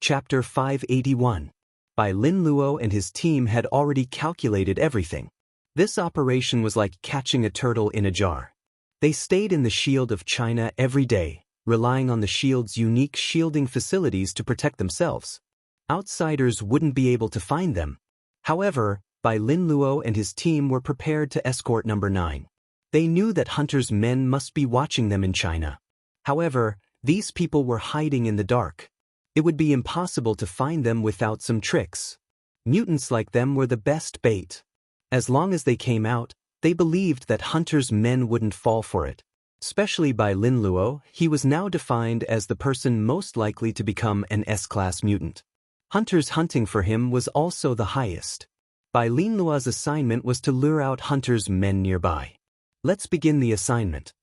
Chapter 581. Bai Lin Luo and his team had already calculated everything. This operation was like catching a turtle in a jar. They stayed in the Shield of China every day, relying on the Shield's unique shielding facilities to protect themselves. Outsiders wouldn't be able to find them. However, Bai Lin Luo and his team were prepared to escort number 9. They knew that Hunter's men must be watching them in China. However, these people were hiding in the dark. It would be impossible to find them without some tricks. Mutants like them were the best bait. As long as they came out, they believed that Hunter's men wouldn't fall for it. Especially Bai Lin Luo, he was now defined as the person most likely to become an S-class mutant. Hunter's hunting for him was also the highest. Bai Lin Luo's assignment was to lure out Hunter's men nearby. Let's begin the assignment.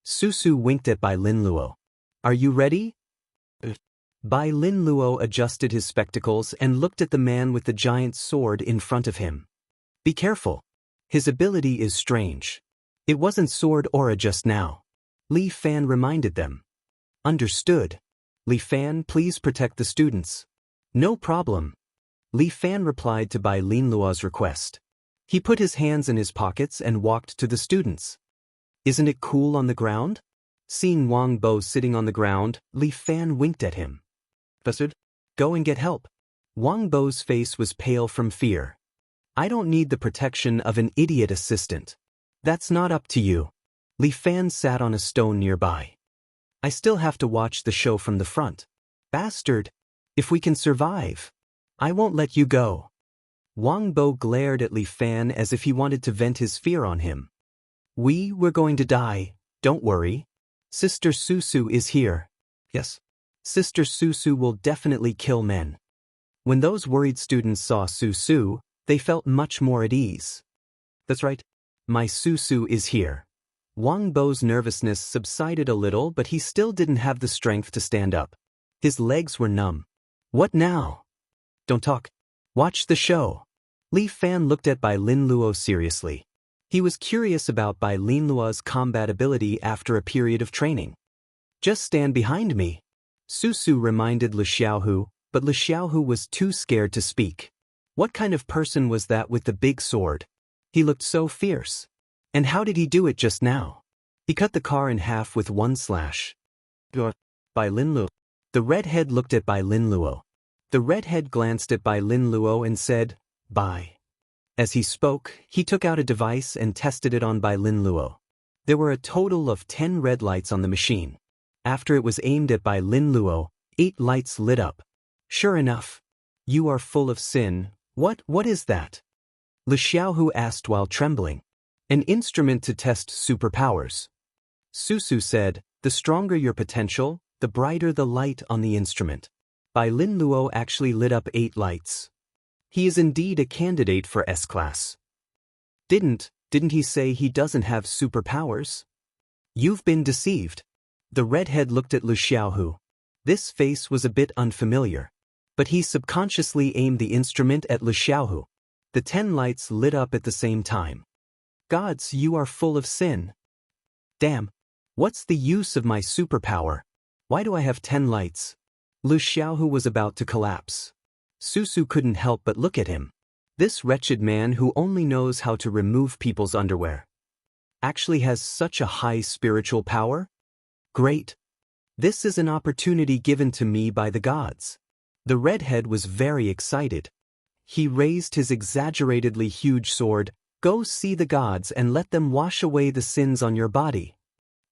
Susu winked at Bai Lin Luo. Are you ready? Bai Lin Luo adjusted his spectacles and looked at the man with the giant sword in front of him. Be careful. His ability is strange. It wasn't sword aura just now. Li Fan reminded them. Understood. Li Fan, please protect the students. No problem. Li Fan replied to Bai Lin Luo's request. He put his hands in his pockets and walked to the students. Isn't it cool on the ground? Seeing Wang Bo sitting on the ground, Li Fan winked at him. Buzzard, go and get help. Wang Bo's face was pale from fear. I don't need the protection of an idiot assistant. That's not up to you. Li Fan sat on a stone nearby. I still have to watch the show from the front. Bastard. If we can survive, I won't let you go. Wang Bo glared at Li Fan as if he wanted to vent his fear on him. We're going to die, don't worry. Sister Susu is here. Yes. Sister Susu will definitely kill men. When those worried students saw Susu, they felt much more at ease. That's right. My Susu is here. Wang Bo's nervousness subsided a little, but he still didn't have the strength to stand up. His legs were numb. What now? Don't talk. Watch the show. Li Fan looked at Bai Lin Luo seriously. He was curious about Bai Lin Luo's combat ability after a period of training. Just stand behind me. Susu reminded Lu Xiaohu, but Lu Xiaohu was too scared to speak. What kind of person was that with the big sword? He looked so fierce. And how did he do it just now? He cut the car in half with one slash. Bai Lin Luo. The redhead looked at Bai Lin Luo. The redhead glanced at Bai Lin Luo and said, Bai. As he spoke, he took out a device and tested it on Bai Lin Luo. There were a total of 10 red lights on the machine. After it was aimed at Bai Lin Luo, 8 lights lit up. Sure enough. You are full of sin. What is that? Lu Xiaohu asked while trembling. An instrument to test superpowers. Susu said, the stronger your potential, the brighter the light on the instrument. Bai Lin Luo actually lit up 8 lights. He is indeed a candidate for S-class. Didn't he say he doesn't have superpowers? You've been deceived. The redhead looked at Lu Xiaohu. This face was a bit unfamiliar. But he subconsciously aimed the instrument at Lu Xiaohu. The 10 lights lit up at the same time. Gods, you are full of sin. Damn. What's the use of my superpower? Why do I have 10 lights? Lu Xiaohu was about to collapse. Susu couldn't help but look at him. This wretched man who only knows how to remove people's underwear actually has such a high spiritual power? Great. This is an opportunity given to me by the gods. The redhead was very excited. He raised his exaggeratedly huge sword. Go see the gods and let them wash away the sins on your body.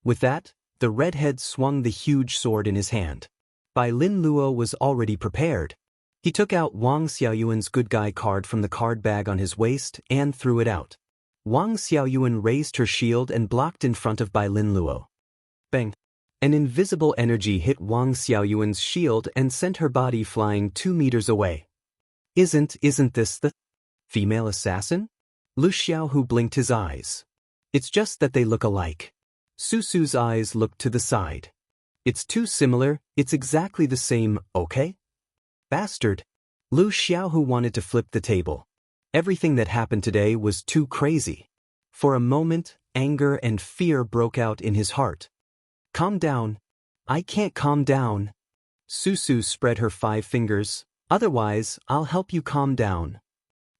With that, the redhead swung the huge sword in his hand. Bai Lin Luo was already prepared. He took out Wang Xiaoyuan's good guy card from the card bag on his waist and threw it out. Wang Xiaoyuan raised her shield and blocked in front of Bai Lin Luo. Bang! An invisible energy hit Wang Xiaoyuan's shield and sent her body flying 2 meters away. Isn't this the female assassin? Lu Xiaohu blinked his eyes. It's just that they look alike. Susu's eyes looked to the side. It's too similar, it's exactly the same, okay? Bastard. Lu Xiaohu wanted to flip the table. Everything that happened today was too crazy. For a moment, anger and fear broke out in his heart. Calm down. I can't calm down. Susu spread her 5 fingers. Otherwise, I'll help you calm down.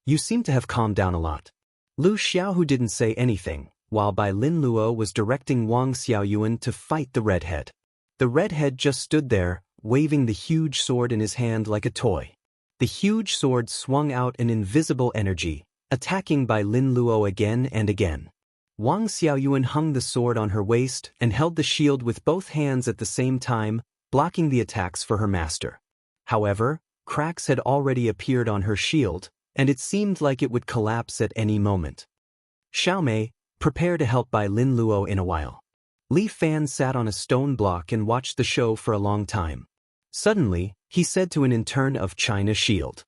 You seem to have calmed down a lot. Lu Xiaohu didn't say anything, while Bai Lin Luo was directing Wang Xiaoyuan to fight the redhead. The redhead just stood there, waving the huge sword in his hand like a toy. The huge sword swung out an invisible energy, attacking Bai Lin Luo again and again. Wang Xiaoyuan hung the sword on her waist and held the shield with both hands at the same time, blocking the attacks for her master. However, cracks had already appeared on her shield, and it seemed like it would collapse at any moment. Xiaomei, prepare to help Bai Lin Luo in a while. Li Fan sat on a stone block and watched the show for a long time. Suddenly, he said to an intern of China Shield.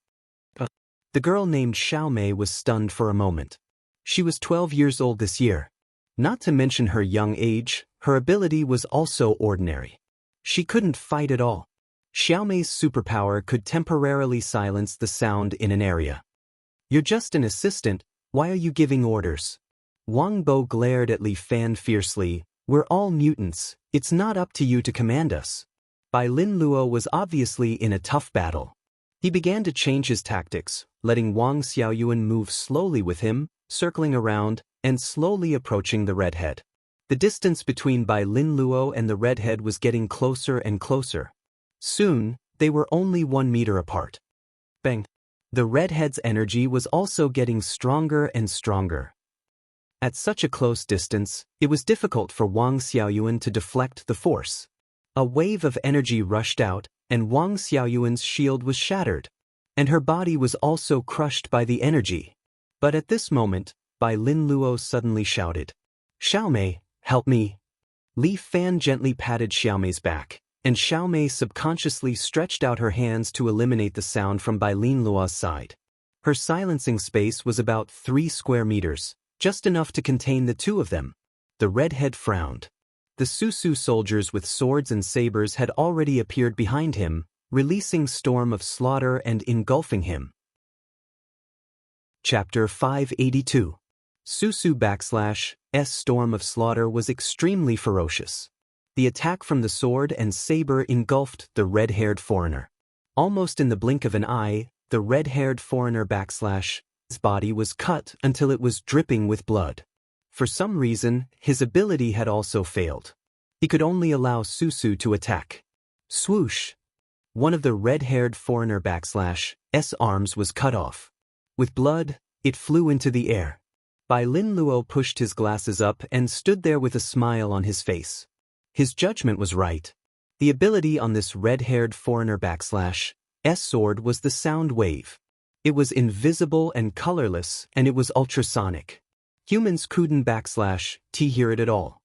The girl named Xiaomei was stunned for a moment. She was 12 years old this year. Not to mention her young age, her ability was also ordinary. She couldn't fight at all. Xiaomei's superpower could temporarily silence the sound in an area. You're just an assistant, why are you giving orders? Wang Bo glared at Li Fan fiercely. We're all mutants, it's not up to you to command us. Bai Lin Luo was obviously in a tough battle. He began to change his tactics, letting Wang Xiaoyuan move slowly with him, circling around, and slowly approaching the redhead. The distance between Bai Lin Luo and the redhead was getting closer and closer. Soon, they were only 1 meter apart. Bang! The redhead's energy was also getting stronger and stronger. At such a close distance, it was difficult for Wang Xiaoyuan to deflect the force. A wave of energy rushed out, and Wang Xiaoyuan's shield was shattered, and her body was also crushed by the energy. But at this moment, Bai Lin Luo suddenly shouted, Xiaomei, help me. Li Fan gently patted Xiaomei's back, and Xiaomei subconsciously stretched out her hands to eliminate the sound from Bai Lin Luo's side. Her silencing space was about 3 square meters, just enough to contain the two of them. The redhead frowned. The Susu soldiers with swords and sabers had already appeared behind him, releasing storm of slaughter and engulfing him. Chapter 582. Susu S storm of slaughter was extremely ferocious. The attack from the sword and saber engulfed the red-haired foreigner. Almost in the blink of an eye, the red-haired foreigner his body was cut until it was dripping with blood. For some reason, his ability had also failed. He could only allow Susu to attack. Swoosh! One of the red-haired foreigner S arms was cut off. With blood, it flew into the air. Bai Lin Luo pushed his glasses up and stood there with a smile on his face. His judgment was right. The ability on this red-haired foreigner S sword was the sound wave. It was invisible and colorless, and it was ultrasonic. Humans couldn't hear it at all.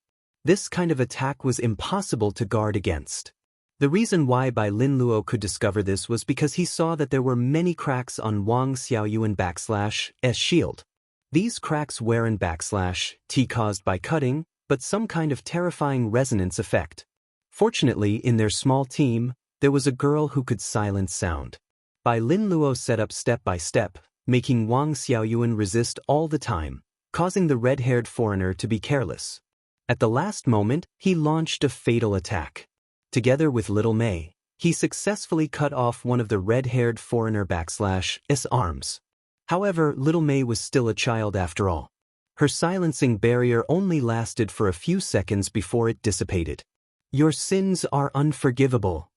This kind of attack was impossible to guard against. The reason why Bai Lin Luo could discover this was because he saw that there were many cracks on Wang Xiaoyuan S shield. These cracks weren't caused by cutting, but some kind of terrifying resonance effect. Fortunately, in their small team, there was a girl who could silence sound. Bai Lin Luo set up step by step, making Wang Xiaoyuan resist all the time, causing the red-haired foreigner to be careless. At the last moment, he launched a fatal attack. Together with Little Mei, he successfully cut off one of the red-haired foreigner S arms. However, Little Mei was still a child after all. Her silencing barrier only lasted for a few seconds before it dissipated. Your sins are unforgivable.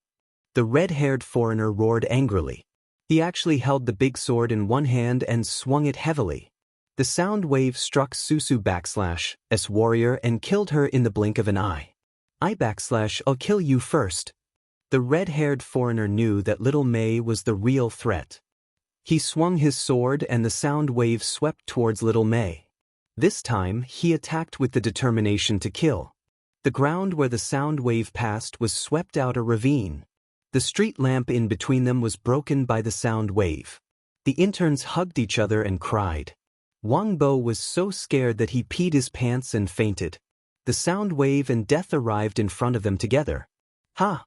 The red-haired foreigner roared angrily. He actually held the big sword in one hand and swung it heavily. The sound wave struck Susu S warrior and killed her in the blink of an eye. I'll kill you first. The red-haired foreigner knew that Little Mei was the real threat. He swung his sword and the sound wave swept towards Little Mei. This time, he attacked with the determination to kill. The ground where the sound wave passed was swept out a ravine. The street lamp in between them was broken by the sound wave. The interns hugged each other and cried. Wang Bo was so scared that he peed his pants and fainted. The sound wave and death arrived in front of them together. Ha!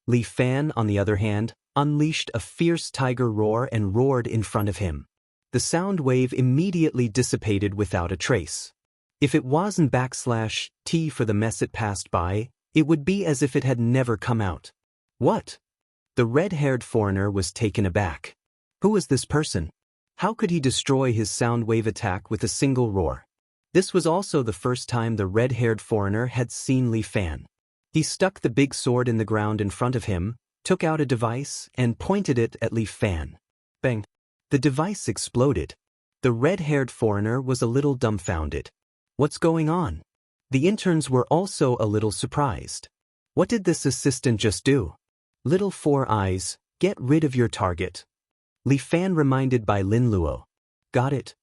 Li Fan, on the other hand, unleashed a fierce tiger roar and roared in front of him. The sound wave immediately dissipated without a trace. If it wasn't T for the mess it passed by, it would be as if it had never come out. What? The red-haired foreigner was taken aback. Who was this person? How could he destroy his sound wave attack with a single roar? This was also the first time the red-haired foreigner had seen Li Fan. He stuck the big sword in the ground in front of him, took out a device, and pointed it at Li Fan. Bang! The device exploded. The red-haired foreigner was a little dumbfounded. What's going on? The interns were also a little surprised. What did this assistant just do? Little Four Eyes, get rid of your target. Li Fan reminded Bai Lin Luo. Got it?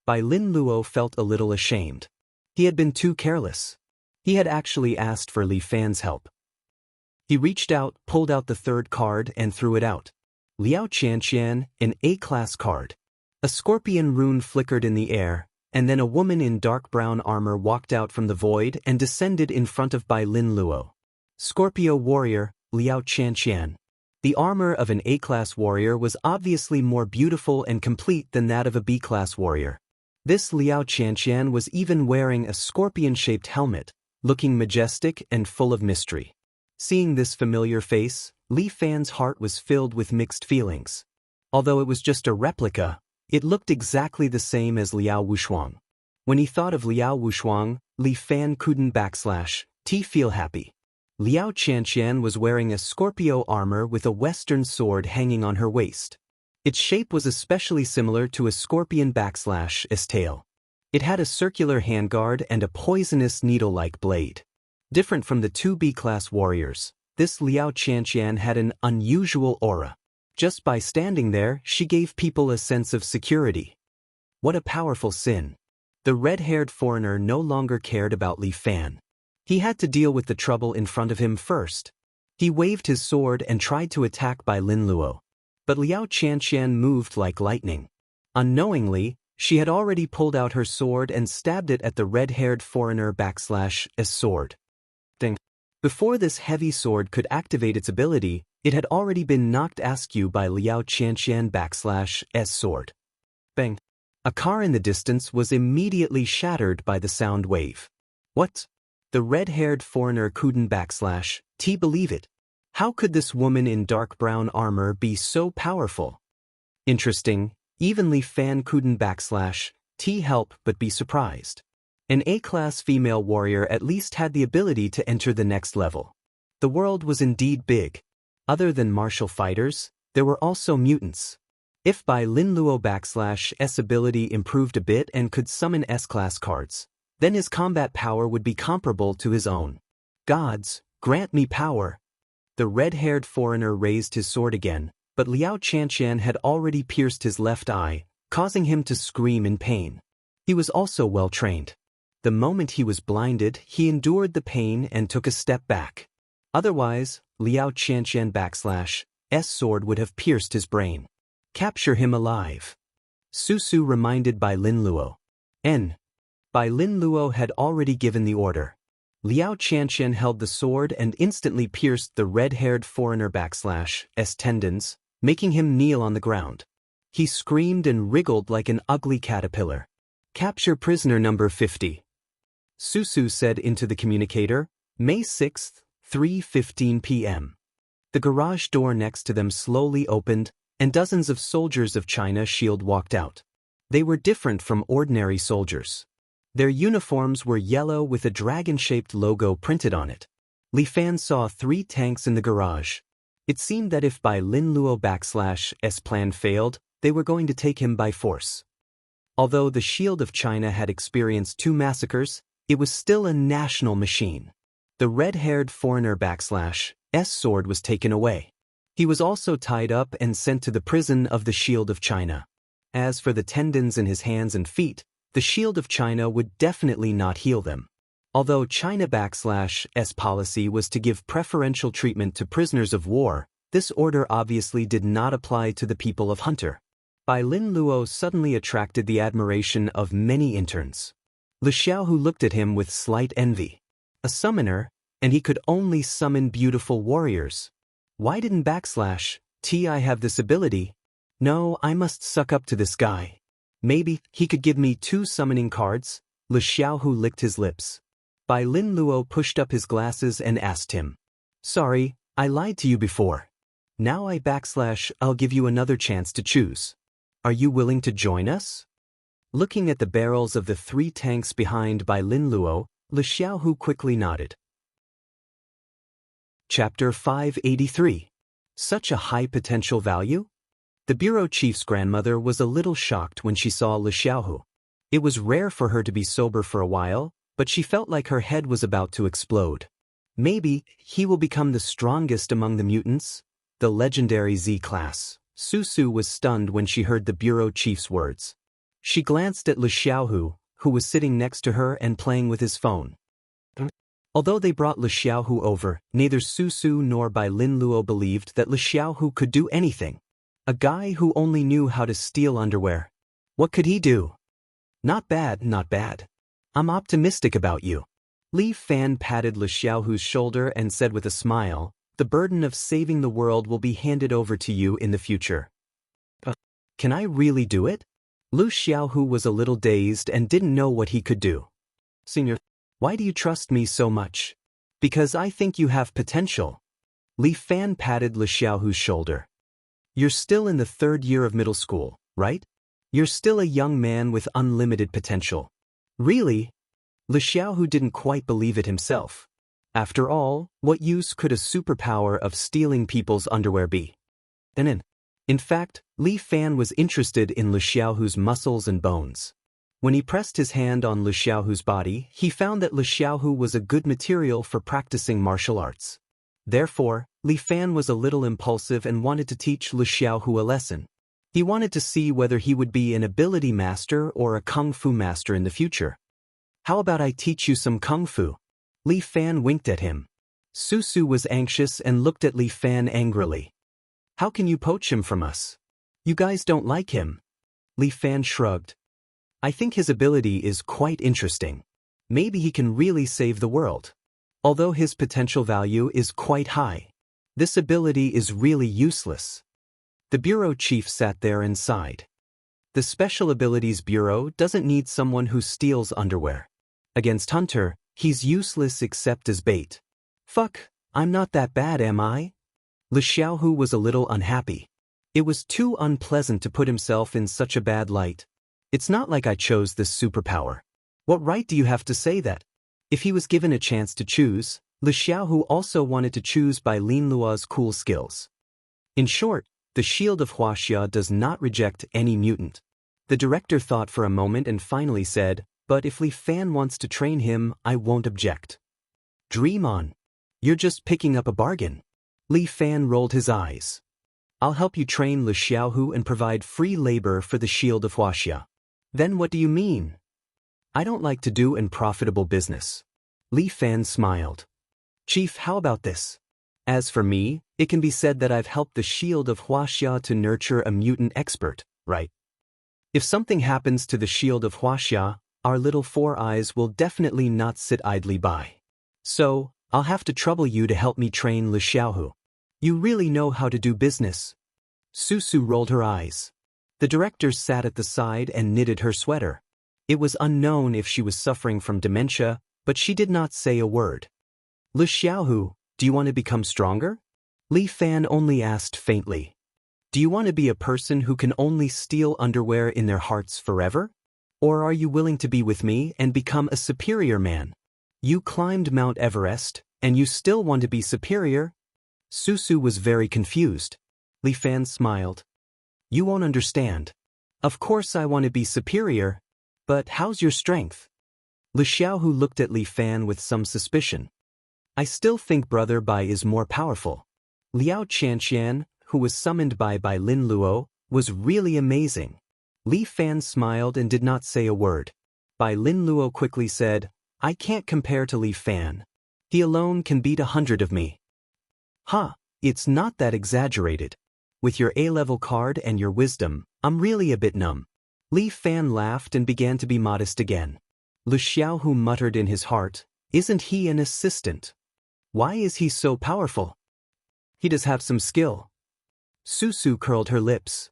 Bai Lin Luo felt a little ashamed. He had been too careless. He had actually asked for Li Fan's help. He reached out, pulled out the third card, and threw it out. Liao Qianqian, an A-class card. A scorpion rune flickered in the air, and then a woman in dark brown armor walked out from the void and descended in front of Bai Lin Luo. Scorpio warrior, Liao Qianqian. The armor of an A-class warrior was obviously more beautiful and complete than that of a B-class warrior. This Liao Qianqian was even wearing a scorpion-shaped helmet, looking majestic and full of mystery. Seeing this familiar face, Li Fan's heart was filled with mixed feelings. Although it was just a replica, it looked exactly the same as Liao Wushuang. When he thought of Liao Wushuang, Li Fan couldn't feel happy. Liao Qianqian was wearing a Scorpio armor with a western sword hanging on her waist. Its shape was especially similar to a scorpion its tail. It had a circular handguard and a poisonous needle-like blade. Different from the two B-class warriors, this Liao Qianqian had an unusual aura. Just by standing there, she gave people a sense of security. What a powerful sin. The red-haired foreigner no longer cared about Li Fan. He had to deal with the trouble in front of him first. He waved his sword and tried to attack Bai Lin Luo. But Liao Qianqian moved like lightning. Unknowingly, she had already pulled out her sword and stabbed it at the red-haired foreigner /s sword. Before this heavy sword could activate its ability, it had already been knocked askew by Liao Qianqian /s sword. Bang! A car in the distance was immediately shattered by the sound wave. What? The red-haired foreigner couldn't believe it. How could this woman in dark brown armor be so powerful? Interesting, even Li Fan couldn't help but be surprised. An A-class female warrior at least had the ability to enter the next level. The world was indeed big. Other than martial fighters, there were also mutants. If Bai Lin Luo /s ability improved a bit and could summon S-class cards, then his combat power would be comparable to his own. Gods, grant me power. The red-haired foreigner raised his sword again, but Liao Qianqian had already pierced his left eye, causing him to scream in pain. He was also well-trained. The moment he was blinded, he endured the pain and took a step back. Otherwise, Liao Qianqian /s sword would have pierced his brain. Capture him alive. Su reminded Bai Lin Luo. Bai Lin Luo had already given the order. Liao Qianqian held the sword and instantly pierced the red-haired foreigner /s tendons, making him kneel on the ground. He screamed and wriggled like an ugly caterpillar. Capture prisoner number 50. Su said into the communicator, May 6th, 3:15 p.m. The garage door next to them slowly opened, and dozens of soldiers of China Shield walked out. They were different from ordinary soldiers. Their uniforms were yellow with a dragon-shaped logo printed on it. Li Fan saw 3 tanks in the garage. It seemed that if Bai Lin Luo /s plan failed, they were going to take him by force. Although the Shield of China had experienced 2 massacres, it was still a national machine. The red-haired foreigner /s sword was taken away. He was also tied up and sent to the prison of the Shield of China. As for the tendons in his hands and feet, the Shield of China would definitely not heal them. Although China /s policy was to give preferential treatment to prisoners of war, this order obviously did not apply to the people of Hunter. Bai Lin Luo suddenly attracted the admiration of many interns. Li Xiaohu looked at him with slight envy. A summoner, and he could only summon beautiful warriors. Why didn't /Ti have this ability? No, I must suck up to this guy. Maybe he could give me 2 summoning cards. Li Xiaohu licked his lips. Bai Lin Luo pushed up his glasses and asked him. Sorry, I lied to you before. Now I'll give you another chance to choose. Are you willing to join us? Looking at the barrels of the 3 tanks behind by Lin Luo, Le Xiaohu quickly nodded. Chapter 583. Such a high potential value? The bureau chief's grandmother was a little shocked when she saw Le Xiaohu. It was rare for her to be sober for a while, but she felt like her head was about to explode. Maybe he will become the strongest among the mutants, the legendary Z-class. Su was stunned when she heard the bureau chief's words. She glanced at Le Xiaohu, who was sitting next to her and playing with his phone. Although they brought Le Xiaohu over, neither Su nor Bai Lin Luo believed that Le Xiaohu could do anything. A guy who only knew how to steal underwear. What could he do? Not bad, not bad. I'm optimistic about you. Li Fan patted Le Xiaohu's shoulder and said with a smile, the burden of saving the world will be handed over to you in the future. Can I really do it? Lu Xiaohu was a little dazed and didn't know what he could do. Senior, why do you trust me so much? Because I think you have potential. Li Fan patted Le Xiaohu's shoulder. You're still in the 3rd year of middle school, right? You're still a young man with unlimited potential. Really? Le Xiaohu didn't quite believe it himself. After all, what use could a superpower of stealing people's underwear be? In fact, Li Fan was interested in Le Xiaohu's muscles and bones. When he pressed his hand on Le Xiaohu's body, he found that Le Xiaohu was a good material for practicing martial arts. Therefore, Li Fan was a little impulsive and wanted to teach Le Xiaohu a lesson. He wanted to see whether he would be an ability master or a kung fu master in the future. How about I teach you some kung fu? Li Fan winked at him. Su was anxious and looked at Li Fan angrily. How can you poach him from us? You guys don't like him. Li Fan shrugged. I think his ability is quite interesting. Maybe he can really save the world. Although his potential value is quite high, this ability is really useless. The bureau chief sat there and sighed. The Special Abilities Bureau doesn't need someone who steals underwear. Against Hunter, he's useless except as bait. Fuck, I'm not that bad, am I? Le Xiaohu was a little unhappy. It was too unpleasant to put himself in such a bad light. It's not like I chose this superpower. What right do you have to say that? If he was given a chance to choose, Le Xiaohu also wanted to choose Bai Lin Luo's cool skills. In short, the Shield of Huaxia does not reject any mutant. The director thought for a moment and finally said, but if Li Fan wants to train him, I won't object. Dream on. You're just picking up a bargain. Li Fan rolled his eyes. I'll help you train Le Xiaohu and provide free labor for the Shield of Huaxia. Then what do you mean? I don't like to do unprofitable business. Li Fan smiled. Chief, how about this? As for me, it can be said that I've helped the Shield of Huaxia to nurture a mutant expert, right? If something happens to the Shield of Huaxia, our little Four Eyes will definitely not sit idly by. So, I'll have to trouble you to help me train Le Xiaohu. You really know how to do business. Su rolled her eyes. The director sat at the side and knitted her sweater. It was unknown if she was suffering from dementia, but she did not say a word. Le Xiaohu, do you want to become stronger? Li Fan only asked faintly. Do you want to be a person who can only steal underwear in their hearts forever? Or are you willing to be with me and become a superior man? You climbed Mount Everest, and you still want to be superior? Su was very confused. Li Fan smiled. You won't understand. Of course I want to be superior, but how's your strength? Le Xiaohu looked at Li Fan with some suspicion. I still think Brother Bai is more powerful. Liao Qianqian, who was summoned by Bai Lin Luo, was really amazing. Li Fan smiled and did not say a word. Bai Lin Luo quickly said, I can't compare to Li Fan. He alone can beat 100 of me. Huh, it's not that exaggerated. With your A-level card and your wisdom, I'm really a bit numb. Li Fan laughed and began to be modest again. Le Xiaohu muttered in his heart, isn't he an assistant? Why is he so powerful? He does have some skill. Su curled her lips.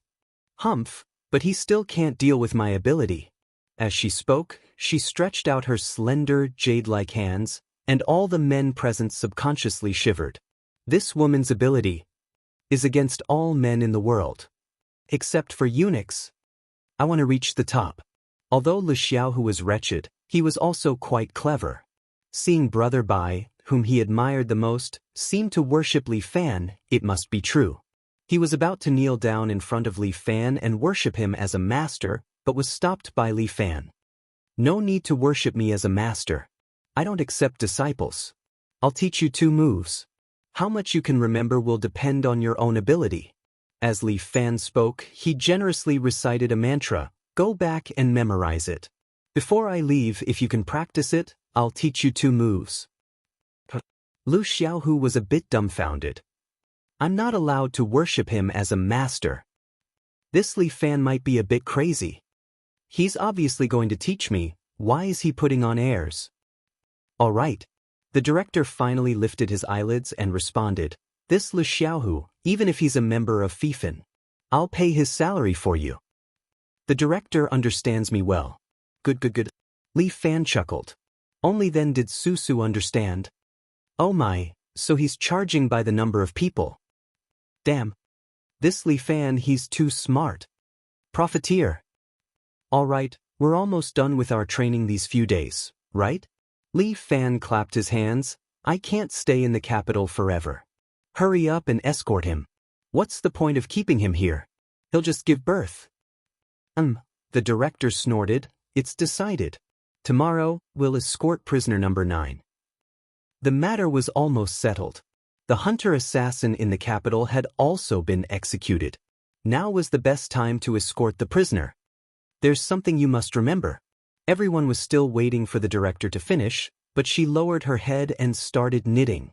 Humph, but he still can't deal with my ability. As she spoke, she stretched out her slender, jade-like hands, and all the men present subconsciously shivered. This woman's ability. is against all men in the world. Except for eunuchs. I want to reach the top. Although Lu Xiaohu was wretched, he was also quite clever. Seeing Brother Bai, whom he admired the most, seemed to worship Li Fan, it must be true. He was about to kneel down in front of Li Fan and worship him as a master, but was stopped by Li Fan. No need to worship me as a master. I don't accept disciples. I'll teach you 2 moves. How much you can remember will depend on your own ability. As Li Fan spoke, he generously recited a mantra. Go back and memorize it. Before I leave, if you can practice it, I'll teach you 2 moves. Lu Xiaohu was a bit dumbfounded. I'm not allowed to worship him as a master. This Li Fan might be a bit crazy. He's obviously going to teach me. Why is he putting on airs? All right. The director finally lifted his eyelids and responded, this Lu Xiaohu, even if he's a member of FIFAN, I'll pay his salary for you. The director understands me well. Good. Li Fan chuckled. Only then did Susu understand. Oh my, so he's charging by the number of people. Damn. This Li Fan, he's too smart. Profiteer. All right, we're almost done with our training these few days, right? Li Fan clapped his hands. I can't stay in the capital forever. Hurry up and escort him. What's the point of keeping him here? He'll just give birth. The director snorted. It's decided. Tomorrow, we'll escort prisoner number 9. The matter was almost settled. The hunter assassin in the capital had also been executed. Now was the best time to escort the prisoner. There's something you must remember. Everyone was still waiting for the director to finish, but she lowered her head and started knitting.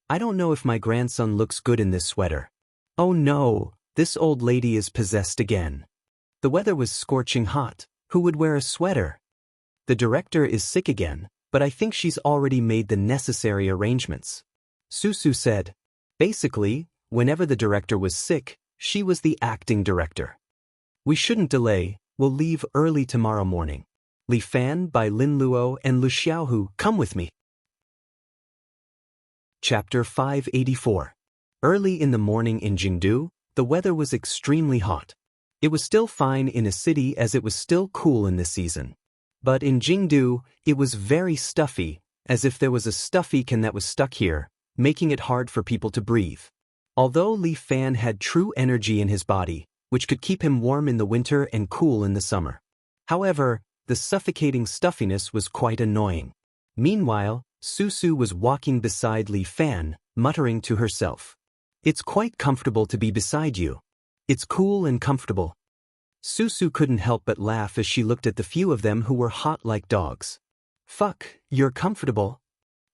I don't know if my grandson looks good in this sweater. Oh no, this old lady is possessed again. The weather was scorching hot. Who would wear a sweater? The director is sick again, but I think she's already made the necessary arrangements. Susu said. Basically, whenever the director was sick, she was the acting director. We shouldn't delay, we'll leave early tomorrow morning. Li Fan, Bai Lin Luo and Lu Xiaohu, come with me. Chapter 584. Early in the morning in Jingdu, the weather was extremely hot. It was still fine in a city as it was still cool in this season. But in Jingdu, it was very stuffy, as if there was a stuffy can that was stuck here, making it hard for people to breathe. Although Li Fan had true energy in his body, which could keep him warm in the winter and cool in the summer. However, the suffocating stuffiness was quite annoying. Meanwhile, Susu was walking beside Li Fan, muttering to herself. It's quite comfortable to be beside you. It's cool and comfortable. Susu couldn't help but laugh as she looked at the few of them who were hot like dogs. Fuck, you're comfortable.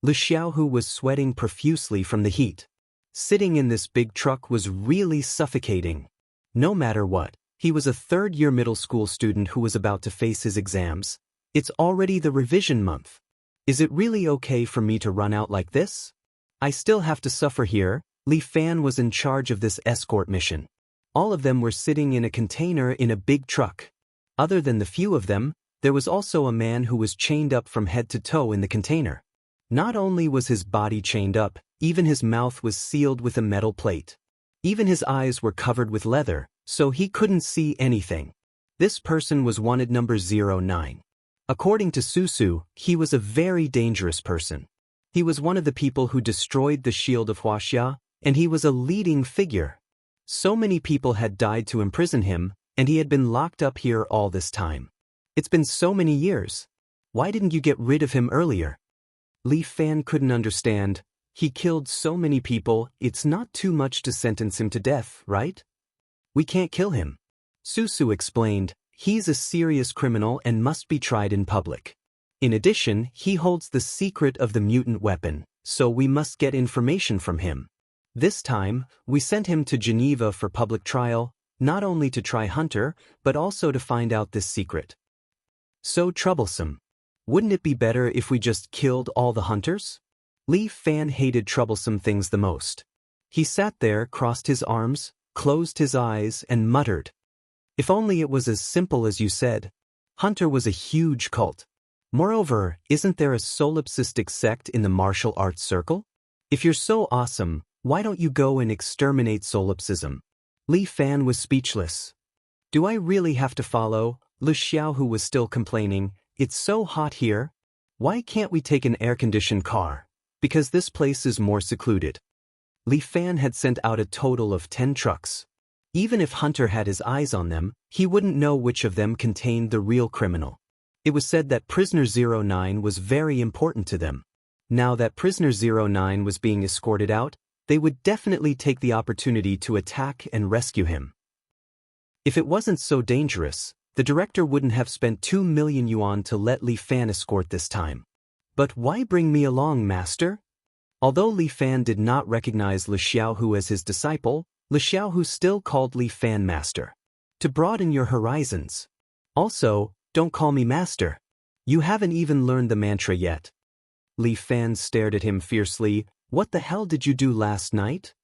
Lu Xiaohu was sweating profusely from the heat. Sitting in this big truck was really suffocating. No matter what, he was a third-year middle school student who was about to face his exams. It's already the revision month. Is it really okay for me to run out like this? I still have to suffer here. Li Fan was in charge of this escort mission. All of them were sitting in a container in a big truck. Other than the few of them, there was also a man who was chained up from head to toe in the container. Not only was his body chained up, even his mouth was sealed with a metal plate. Even his eyes were covered with leather, so he couldn't see anything. This person was wanted number 09. According to Susu, he was a very dangerous person. He was one of the people who destroyed the shield of Huaxia, and he was a leading figure. So many people had died to imprison him, and he had been locked up here all this time. It's been so many years. Why didn't you get rid of him earlier? Li Fan couldn't understand. He killed so many people, it's not too much to sentence him to death, right? We can't kill him. Susu explained, he's a serious criminal and must be tried in public. In addition, he holds the secret of the mutant weapon, so we must get information from him. This time, we sent him to Geneva for public trial, not only to try Hunter, but also to find out this secret. So troublesome. Wouldn't it be better if we just killed all the hunters? Li Fan hated troublesome things the most. He sat there, crossed his arms, closed his eyes, and muttered. If only it was as simple as you said. Hunter was a huge cult. Moreover, isn't there a solipsistic sect in the martial arts circle? If you're so awesome, Why don't you go and exterminate solipsism? Li Fan was speechless. Do I really have to follow? Lu Xiaohu was still complaining. It's so hot here. Why can't we take an air-conditioned car? Because this place is more secluded. Li Fan had sent out a total of 10 trucks. Even if Hunter had his eyes on them, he wouldn't know which of them contained the real criminal. It was said that Prisoner 09 was very important to them. Now that Prisoner 09 was being escorted out, they would definitely take the opportunity to attack and rescue him. If it wasn't so dangerous, the director wouldn't have spent 2 million yuan to let Li Fan escort this time. But why bring me along, master? Although Li Fan did not recognize Lu Xiaohu as his disciple, Lu Xiaohu still called Li Fan master. To broaden your horizons. Also, don't call me master. You haven't even learned the mantra yet. Li Fan stared at him fiercely. What the hell did you do last night?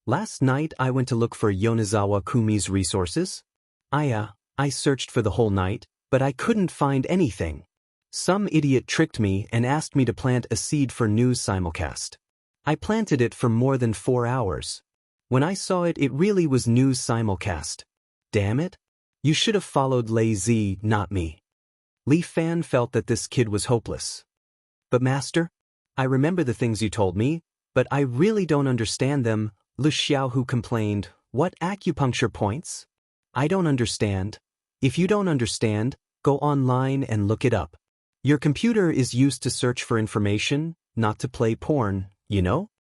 Last night I went to look for Yonezawa Kumi's resources. I searched for the whole night, but I couldn't find anything. Some idiot tricked me and asked me to plant a seed for news simulcast. I planted it for more than 4 hours. When I saw it, it really was news simulcast. Damn it. You should have followed Lei Zi, not me. Li Fan felt that this kid was hopeless. But master, I remember the things you told me, but I really don't understand them, Lu Xiaohu complained. What acupuncture points? I don't understand. If you don't understand, go online and look it up. Your computer is used to search for information, not to play porn, you know?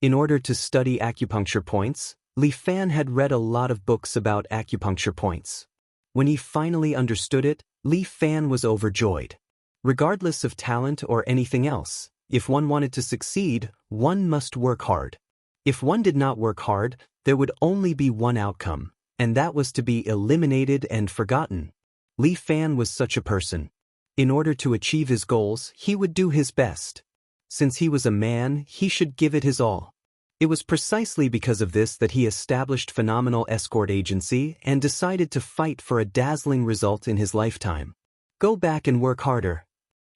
In order to study acupuncture points, Li Fan had read a lot of books about acupuncture points. When he finally understood it, Li Fan was overjoyed. Regardless of talent or anything else, if one wanted to succeed, one must work hard. If one did not work hard, there would only be one outcome, and that was to be eliminated and forgotten. Li Fan was such a person. In order to achieve his goals, he would do his best. Since he was a man, he should give it his all. It was precisely because of this that he established Phenomenal Escort Agency and decided to fight for a dazzling result in his lifetime. Go back and work harder.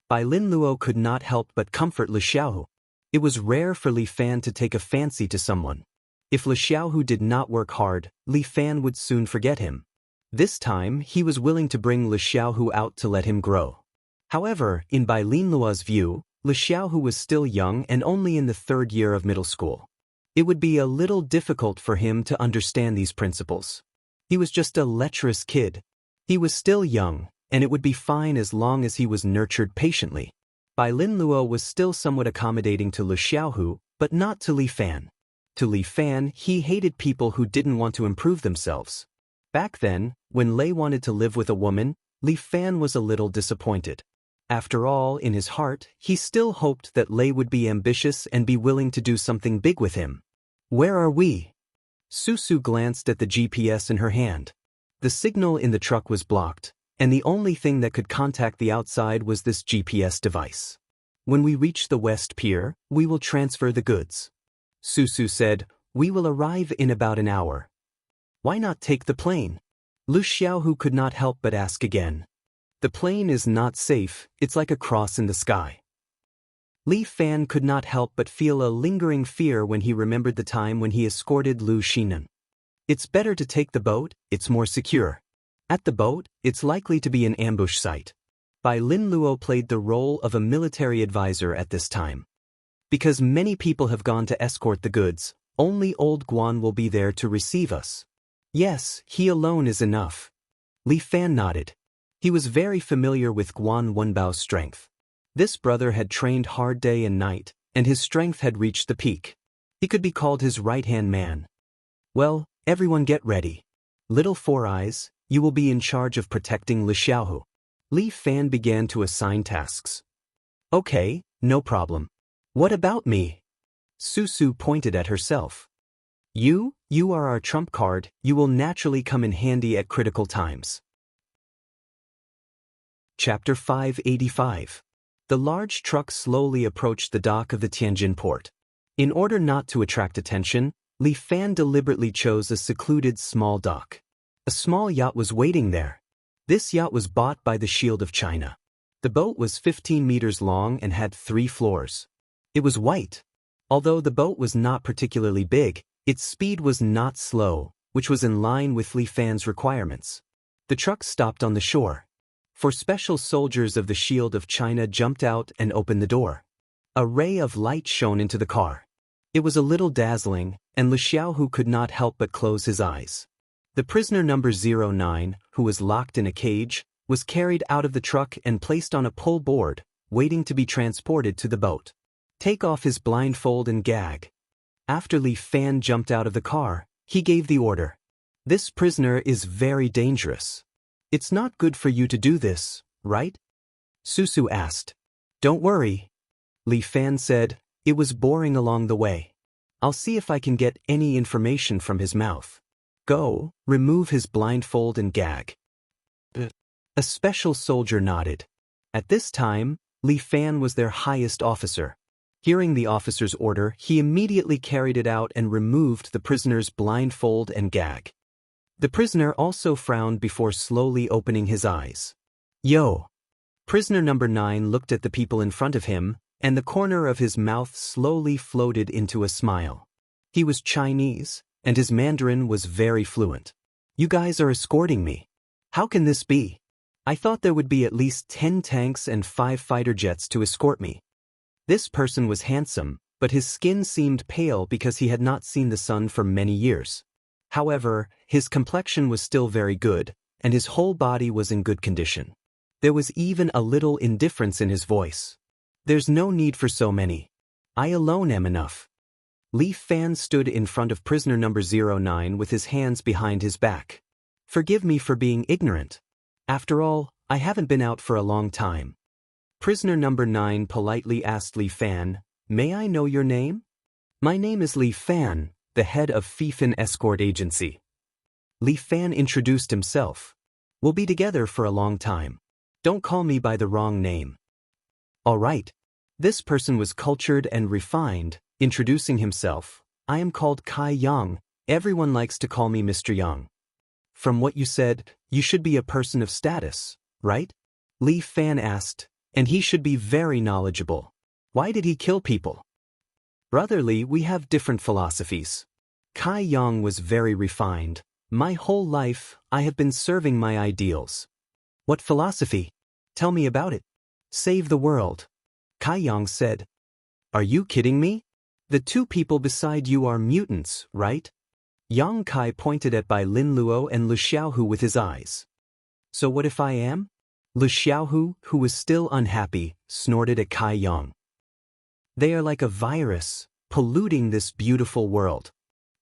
Bai Lin Luo could not help but comfort Lu Xiaohu. It was rare for Li Fan to take a fancy to someone. If Lu Xiaohu did not work hard, Li Fan would soon forget him. This time, he was willing to bring Lu Xiaohu out to let him grow. However, in Bai Lin Luo's view, Lu Xiaohu was still young and only in the 3rd year of middle school. It would be a little difficult for him to understand these principles. He was just a lecherous kid. He was still young, and it would be fine as long as he was nurtured patiently. Bai Lin Luo was still somewhat accommodating to Lu Xiaohu, but not to Li Fan. To Li Fan, he hated people who didn't want to improve themselves. Back then, when Lei wanted to live with a woman, Li Fan was a little disappointed. After all, in his heart, he still hoped that Lei would be ambitious and be willing to do something big with him. Where are we? Susu glanced at the GPS in her hand. The signal in the truck was blocked, and the only thing that could contact the outside was this GPS device. When we reach the West Pier, we will transfer the goods. Susu said, we will arrive in about an hour. Why not take the plane? Lu Xiaohu could not help but ask again. The plane is not safe, it's like a cross in the sky. Li Fan could not help but feel a lingering fear when he remembered the time when he escorted Lu Xinan. It's better to take the boat, it's more secure. At the boat, it's likely to be an ambush site. Bai Lin Luo played the role of a military advisor at this time. Because many people have gone to escort the goods, only old Guan will be there to receive us. Yes, he alone is enough. Li Fan nodded. He was very familiar with Guan Wenbao's strength. This brother had trained hard day and night, and his strength had reached the peak. He could be called his right-hand man. Well, everyone get ready. Little Four Eyes, you will be in charge of protecting Lu Xiaohu. Li Fan began to assign tasks. Okay, no problem. What about me? Susu pointed at herself. You are our trump card, you will naturally come in handy at critical times. Chapter 585. The large truck slowly approached the dock of the Tianjin port. In order not to attract attention, Li Fan deliberately chose a secluded small dock. A small yacht was waiting there. This yacht was bought by the Shield of China. The boat was 15 meters long and had 3 floors. It was white. Although the boat was not particularly big, its speed was not slow, which was in line with Li Fan's requirements. The truck stopped on the shore. Four special soldiers of the Shield of China jumped out and opened the door. A ray of light shone into the car. It was a little dazzling, and Lu Xiaohu could not help but close his eyes. The prisoner number 09, who was locked in a cage, was carried out of the truck and placed on a pull board, waiting to be transported to the boat. Take off his blindfold and gag. After Li Fan jumped out of the car, he gave the order. This prisoner is very dangerous. It's not good for you to do this, right? Susu asked. Don't worry. Li Fan said, it was boring along the way. I'll see if I can get any information from his mouth. Go, remove his blindfold and gag. A special soldier nodded. At this time, Li Fan was their highest officer. Hearing the officer's order, he immediately carried it out and removed the prisoner's blindfold and gag. The prisoner also frowned before slowly opening his eyes. Yo! Prisoner number 9 looked at the people in front of him, and the corner of his mouth slowly floated into a smile. He was Chinese, and his Mandarin was very fluent. You guys are escorting me. How can this be? I thought there would be at least 10 tanks and 5 fighter jets to escort me. This person was handsome, but his skin seemed pale because he had not seen the sun for many years. However, his complexion was still very good, and his whole body was in good condition. There was even a little indifference in his voice. There's no need for so many. I alone am enough. Li Fan stood in front of prisoner number 09 with his hands behind his back. Forgive me for being ignorant. After all, I haven't been out for a long time. Prisoner number 9 politely asked Li Fan, May I know your name? My name is Li Fan, the head of Fifan Escort Agency. Li Fan introduced himself. We'll be together for a long time. Don't call me by the wrong name. All right. This person was cultured and refined, introducing himself. I am called Kai Yang. Everyone likes to call me Mr. Yang. From what you said, you should be a person of status, right? Li Fan asked, and he should be very knowledgeable. Why did he kill people? Brother Li, we have different philosophies. Kai Yang was very refined. My whole life, I have been serving my ideals. What philosophy? Tell me about it. Save the world. Kai Yang said. Are you kidding me? The 2 people beside you are mutants, right? Yang Kai pointed at Bai Lin Luo and Lu Xiaohu with his eyes. So what if I am? Lu Xiaohu, who was still unhappy, snorted at Kai Yang. They are like a virus, polluting this beautiful world.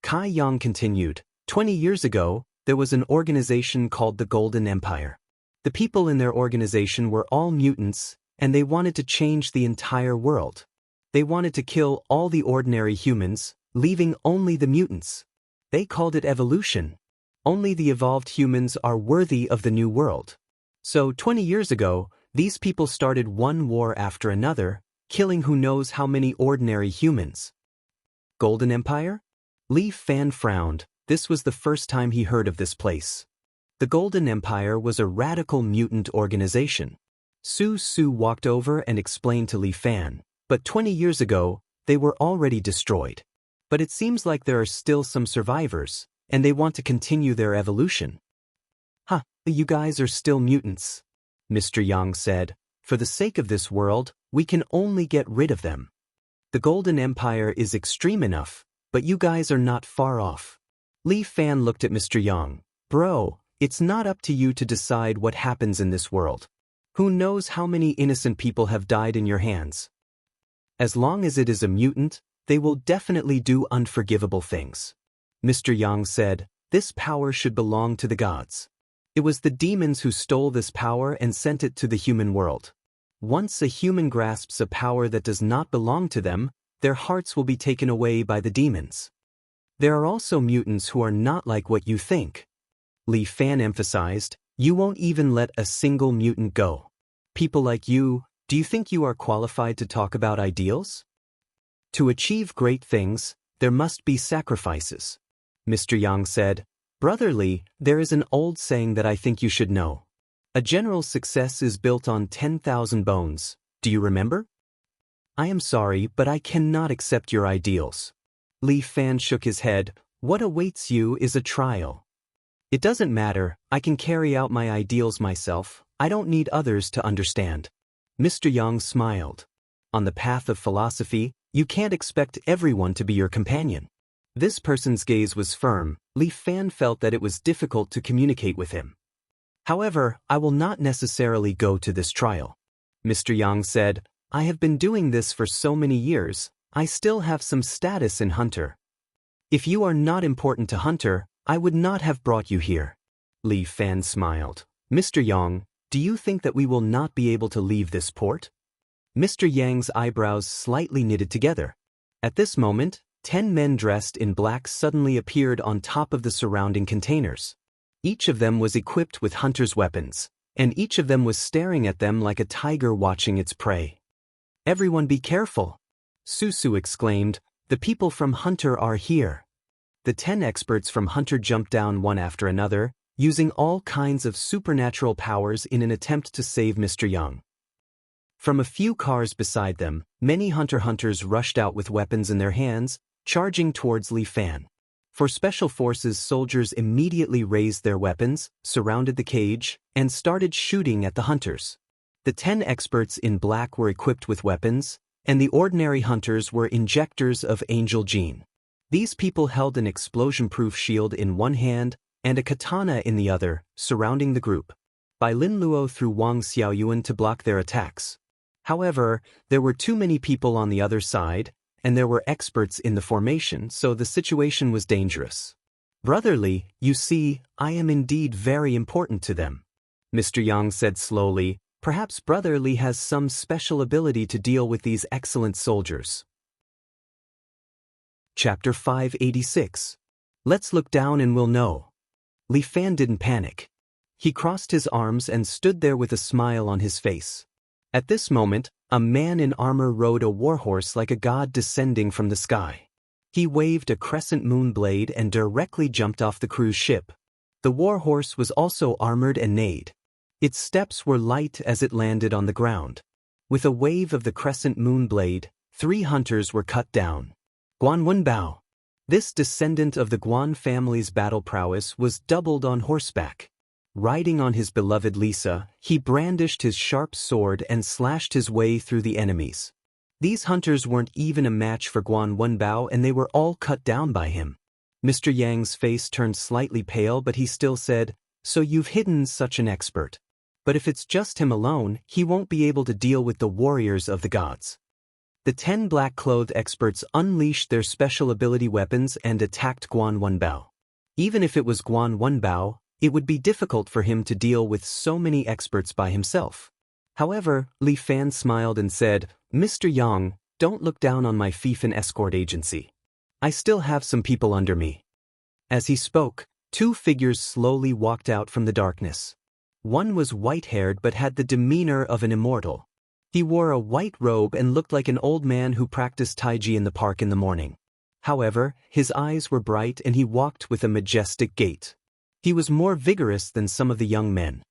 Kai Yang continued, 20 years ago, there was an organization called the Golden Empire. The people in their organization were all mutants, and they wanted to change the entire world. They wanted to kill all the ordinary humans, leaving only the mutants. They called it evolution. Only the evolved humans are worthy of the new world. So 20 years ago, these people started one war after another, killing who knows how many ordinary humans. Golden Empire? Li Fan frowned. This was the first time he heard of this place. The Golden Empire was a radical mutant organization. Su walked over and explained to Li Fan, but 20 years ago, they were already destroyed. But it seems like there are still some survivors, and they want to continue their evolution. Huh, you guys are still mutants, Mr. Yang said. For the sake of this world, we can only get rid of them. The Golden Empire is extreme enough, but you guys are not far off. Li Fan looked at Mr. Yang. Bro, it's not up to you to decide what happens in this world. Who knows how many innocent people have died in your hands? As long as it is a mutant, they will definitely do unforgivable things. Mr. Yang said, this power should belong to the gods. It was the demons who stole this power and sent it to the human world. Once a human grasps a power that does not belong to them, their hearts will be taken away by the demons. There are also mutants who are not like what you think. Li Fan emphasized, you won't even let a single mutant go. People like you, do you think you are qualified to talk about ideals? To achieve great things, there must be sacrifices. Mr. Yang said, Brother Li, there is an old saying that I think you should know. A general's success is built on 10,000 bones. Do you remember? I am sorry, but I cannot accept your ideals. Li Fan shook his head. What awaits you is a trial. It doesn't matter, I can carry out my ideals myself, I don't need others to understand. Mr. Yang smiled. On the path of philosophy, you can't expect everyone to be your companion. This person's gaze was firm. Li Fan felt that it was difficult to communicate with him. However, I will not necessarily go to this trial. Mr. Yang said, I have been doing this for so many years, I still have some status in Hunter. If you are not important to Hunter, I would not have brought you here. Li Fan smiled. Mr. Yang, do you think that we will not be able to leave this port? Mr. Yang's eyebrows slightly knitted together. At this moment, 10 men dressed in black suddenly appeared on top of the surrounding containers. Each of them was equipped with hunter's weapons, and each of them was staring at them like a tiger watching its prey. Everyone be careful! Susu exclaimed, the people from Hunter are here. The 10 experts from Hunter jumped down one after another, using all kinds of supernatural powers in an attempt to save Mr. Yang. From a few cars beside them, many hunters rushed out with weapons in their hands, charging towards Li Fan. For Special Forces, soldiers immediately raised their weapons, surrounded the cage, and started shooting at the hunters. The 10 experts in black were equipped with weapons, and the ordinary hunters were injectors of Angel Gene. These people held an explosion-proof shield in one hand and a katana in the other, surrounding the group. Bai Lin Luo threw Wang Xiaoyuan to block their attacks. However, there were too many people on the other side, and there were experts in the formation, so the situation was dangerous. Brotherly, you see, I am indeed very important to them. Mr. Yang said slowly, perhaps Brotherly has some special ability to deal with these excellent soldiers. Chapter 586. Let's look down and we'll know. Li Fan didn't panic. He crossed his arms and stood there with a smile on his face. At this moment, a man in armor rode a warhorse like a god descending from the sky. He waved a crescent moon blade and directly jumped off the cruise ship. The warhorse was also armored and neighed. Its steps were light as it landed on the ground. With a wave of the crescent moon blade, 3 hunters were cut down. Guan Wenbao. This descendant of the Guan family's battle prowess was doubled on horseback. Riding on his beloved Lisa, he brandished his sharp sword and slashed his way through the enemies. These hunters weren't even a match for Guan Wenbao, and they were all cut down by him. Mr. Yang's face turned slightly pale, but he still said, so you've hidden such an expert. But if it's just him alone, he won't be able to deal with the warriors of the gods. The 10 black-clothed experts unleashed their special ability weapons and attacked Guan Wenbao. Even if it was Guan Wenbao, it would be difficult for him to deal with so many experts by himself. However, Li Fan smiled and said, Mr. Yang, don't look down on my fiefin escort agency. I still have some people under me. As he spoke, 2 figures slowly walked out from the darkness. One was white-haired but had the demeanor of an immortal. He wore a white robe and looked like an old man who practiced Taiji in the park in the morning. However, his eyes were bright and he walked with a majestic gait. He was more vigorous than some of the young men.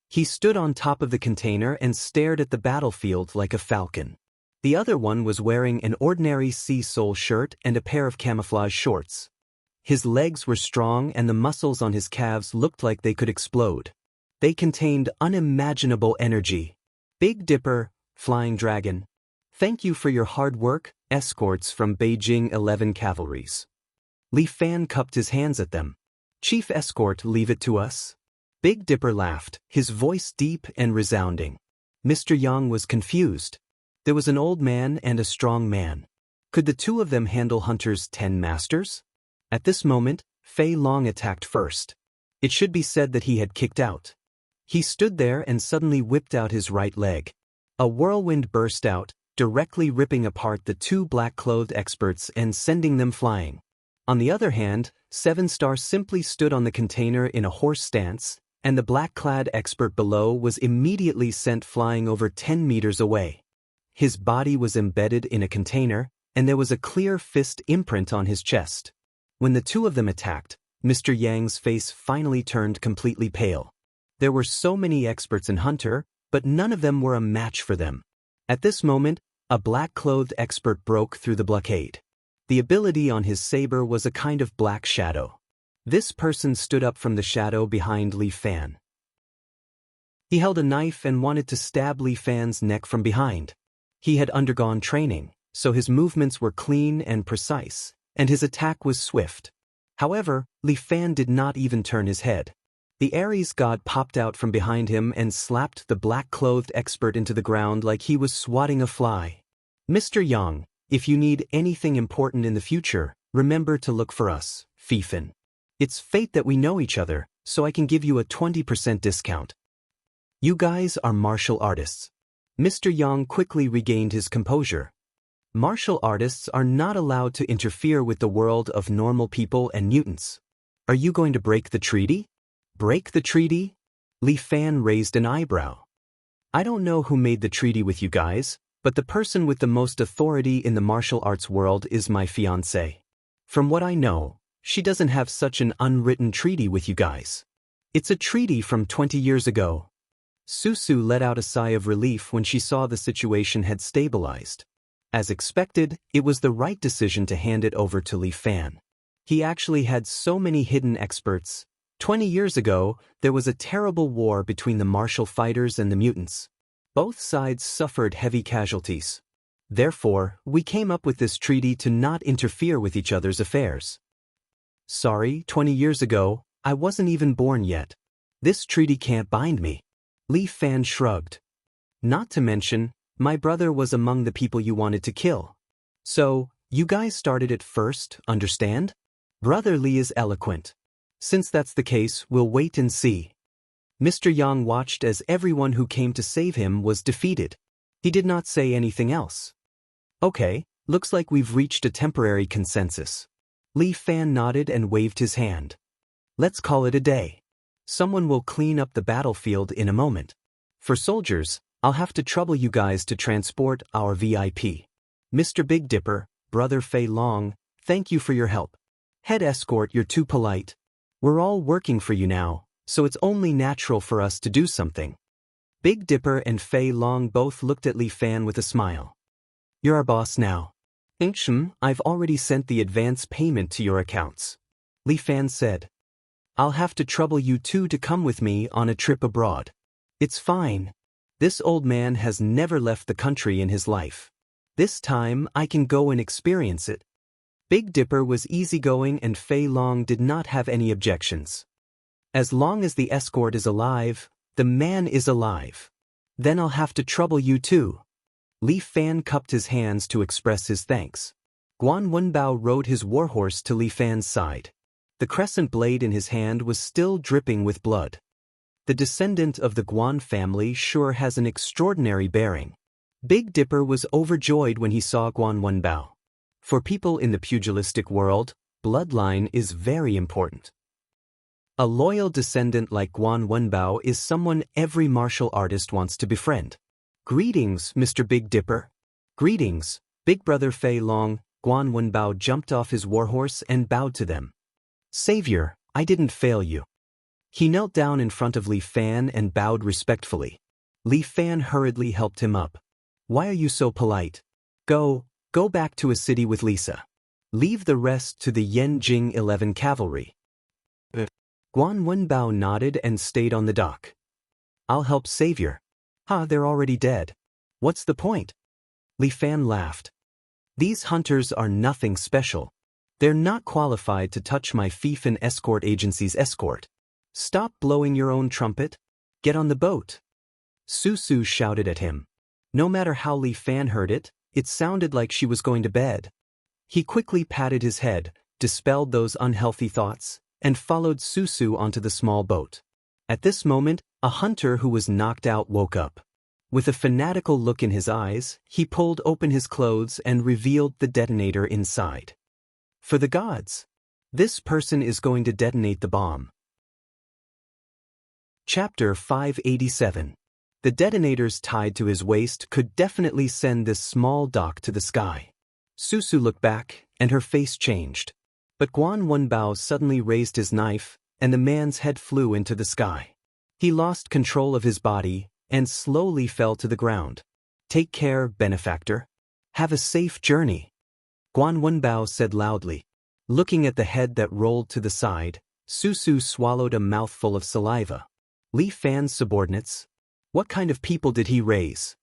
He stood on top of the container and stared at the battlefield like a falcon. The other one was wearing an ordinary sea sole shirt and a pair of camouflage shorts. His legs were strong and the muscles on his calves looked like they could explode. They contained unimaginable energy. Big Dipper, Flying Dragon. Thank you for your hard work, escorts from Beijing 11 Cavalries. Li Fan cupped his hands at them. Chief Escort, leave it to us. Big Dipper laughed, his voice deep and resounding. Mr. Yang was confused. There was an old man and a strong man. Could the 2 of them handle Hunter's 10 masters? At this moment, Fei Long attacked first. It should be said that he had kicked out. He stood there and suddenly whipped out his right leg. A whirlwind burst out, directly ripping apart the 2 black-clothed experts and sending them flying. On the other hand, 7 Star simply stood on the container in a horse stance, and the black-clad expert below was immediately sent flying over 10 meters away. His body was embedded in a container, and there was a clear fist imprint on his chest. When the 2 of them attacked, Mr. Yang's face finally turned completely pale. There were so many experts in Hunter, but none of them were a match for them. At this moment, A black-clothed expert broke through the blockade. The ability on his saber was a kind of black shadow. This person stood up from the shadow behind Li Fan. He held a knife and wanted to stab Li Fan's neck from behind. He had undergone training, so his movements were clean and precise, and his attack was swift. However, Li Fan did not even turn his head. The Aries god popped out from behind him and slapped the black-clothed expert into the ground like he was swatting a fly. "Mr. Yang, if you need anything important in the future, remember to look for us, Fifan. It's fate that we know each other, so I can give you a 20% discount. You guys are martial artists." Mr. Yang quickly regained his composure. Martial artists are not allowed to interfere with the world of normal people and mutants. Are you going to break the treaty? Break the treaty? Li Fan raised an eyebrow. I don't know who made the treaty with you guys, but the person with the most authority in the martial arts world is my fiancée. From what I know, she doesn't have such an unwritten treaty with you guys. It's a treaty from 20 years ago. Susu let out a sigh of relief when she saw the situation had stabilized. As expected, it was the right decision to hand it over to Li Fan. He actually had so many hidden experts. 20 years ago, there was a terrible war between the martial fighters and the mutants. Both sides suffered heavy casualties. Therefore, we came up with this treaty to not interfere with each other's affairs. Sorry, 20 years ago, I wasn't even born yet. This treaty can't bind me. Li Fan shrugged. Not to mention, my brother was among the people you wanted to kill. So, you guys started it first, understand? Brother Li is eloquent. Since that's the case, we'll wait and see. Mr. Yang watched as everyone who came to save him was defeated. He did not say anything else. Okay, looks like we've reached a temporary consensus. Li Fan nodded and waved his hand. Let's call it a day. Someone will clean up the battlefield in a moment. For soldiers, I'll have to trouble you guys to transport our VIP. Mr. Big Dipper, Brother Fei Long, thank you for your help. Head escort, you're too polite. We're all working for you now, so it's only natural for us to do something. Big Dipper and Fei Long both looked at Li Fan with a smile. You're our boss now. I've already sent the advance payment to your accounts. Li Fan said. I'll have to trouble you two to come with me on a trip abroad. It's fine. This old man has never left the country in his life. This time I can go and experience it. Big Dipper was easygoing and Fei Long did not have any objections. As long as the escort is alive, the man is alive. Then I'll have to trouble you too. Li Fan cupped his hands to express his thanks. Guan Wenbao rode his warhorse to Li Fan's side. The crescent blade in his hand was still dripping with blood. The descendant of the Guan family sure has an extraordinary bearing. Big Dipper was overjoyed when he saw Guan Wenbao. For people in the pugilistic world, bloodline is very important. A loyal descendant like Guan Wenbao is someone every martial artist wants to befriend. Greetings, Mr. Big Dipper. Greetings, Big Brother Fei Long. Guan Wenbao jumped off his warhorse and bowed to them. Savior, I didn't fail you. He knelt down in front of Li Fan and bowed respectfully. Li Fan hurriedly helped him up. Why are you so polite? Go back to a city with Lisa. Leave the rest to the Yenjing 11 Cavalry. Guan Wenbao nodded and stayed on the dock. I'll help Savior. They're already dead. What's the point? Li Fan laughed. These hunters are nothing special. They're not qualified to touch my Fifan escort agency's escort. Stop blowing your own trumpet. Get on the boat. Susu shouted at him. No matter how Li Fan heard it, it sounded like she was going to bed. He quickly patted his head, dispelled those unhealthy thoughts, and followed Susu onto the small boat. At this moment, a hunter who was knocked out woke up. With a fanatical look in his eyes, he pulled open his clothes and revealed the detonator inside. For the gods! This person is going to detonate the bomb. Chapter 587. The detonators tied to his waist could definitely send this small dock to the sky. Susu looked back, and her face changed. But Guan Wenbao suddenly raised his knife, and the man's head flew into the sky. He lost control of his body, and slowly fell to the ground. Take care, benefactor. Have a safe journey. Guan Wenbao said loudly. Looking at the head that rolled to the side, Su swallowed a mouthful of saliva. Li Fan's subordinates? What kind of people did he raise?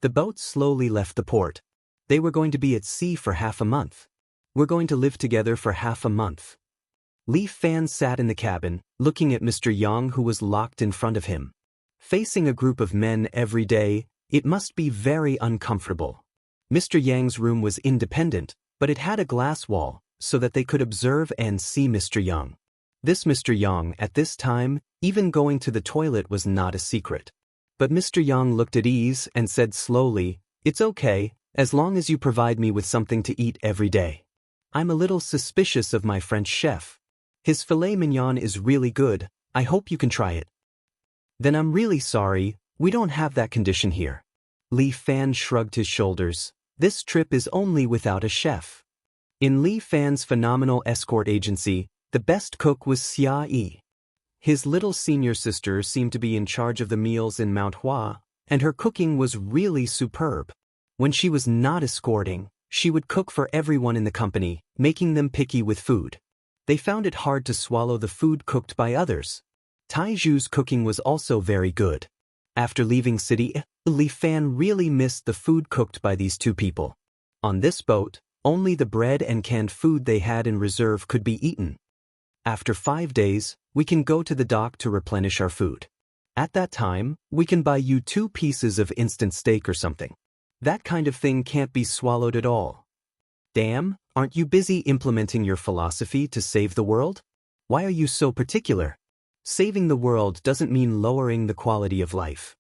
The boat slowly left the port. They were going to be at sea for half a month. We're going to live together for half a month. Li Fan sat in the cabin, looking at Mr. Yang who was locked in front of him. Facing a group of men every day, it must be very uncomfortable. Mr. Yang's room was independent, but it had a glass wall, so that they could observe and see Mr. Yang. This Mr. Yang, at this time, even going to the toilet was not a secret. But Mr. Yang looked at ease and said slowly, "It's okay, as long as you provide me with something to eat every day. I'm a little suspicious of my French chef. His filet mignon is really good, I hope you can try it." "Then I'm really sorry, we don't have that condition here." Li Fan shrugged his shoulders. This trip is only without a chef. In Li Fan's phenomenal escort agency, the best cook was Xia Yi. His little senior sister seemed to be in charge of the meals in Mount Hua, and her cooking was really superb. When she was not escorting, she would cook for everyone in the company, making them picky with food. They found it hard to swallow the food cooked by others. Taiju's cooking was also very good. After leaving city, Li Fan really missed the food cooked by these two people. On this boat, only the bread and canned food they had in reserve could be eaten. After 5 days, we can go to the dock to replenish our food. At that time, we can buy you 2 pieces of instant steak or something. That kind of thing can't be swallowed at all. Damn, aren't you busy implementing your philosophy to save the world? Why are you so particular? Saving the world doesn't mean lowering the quality of life.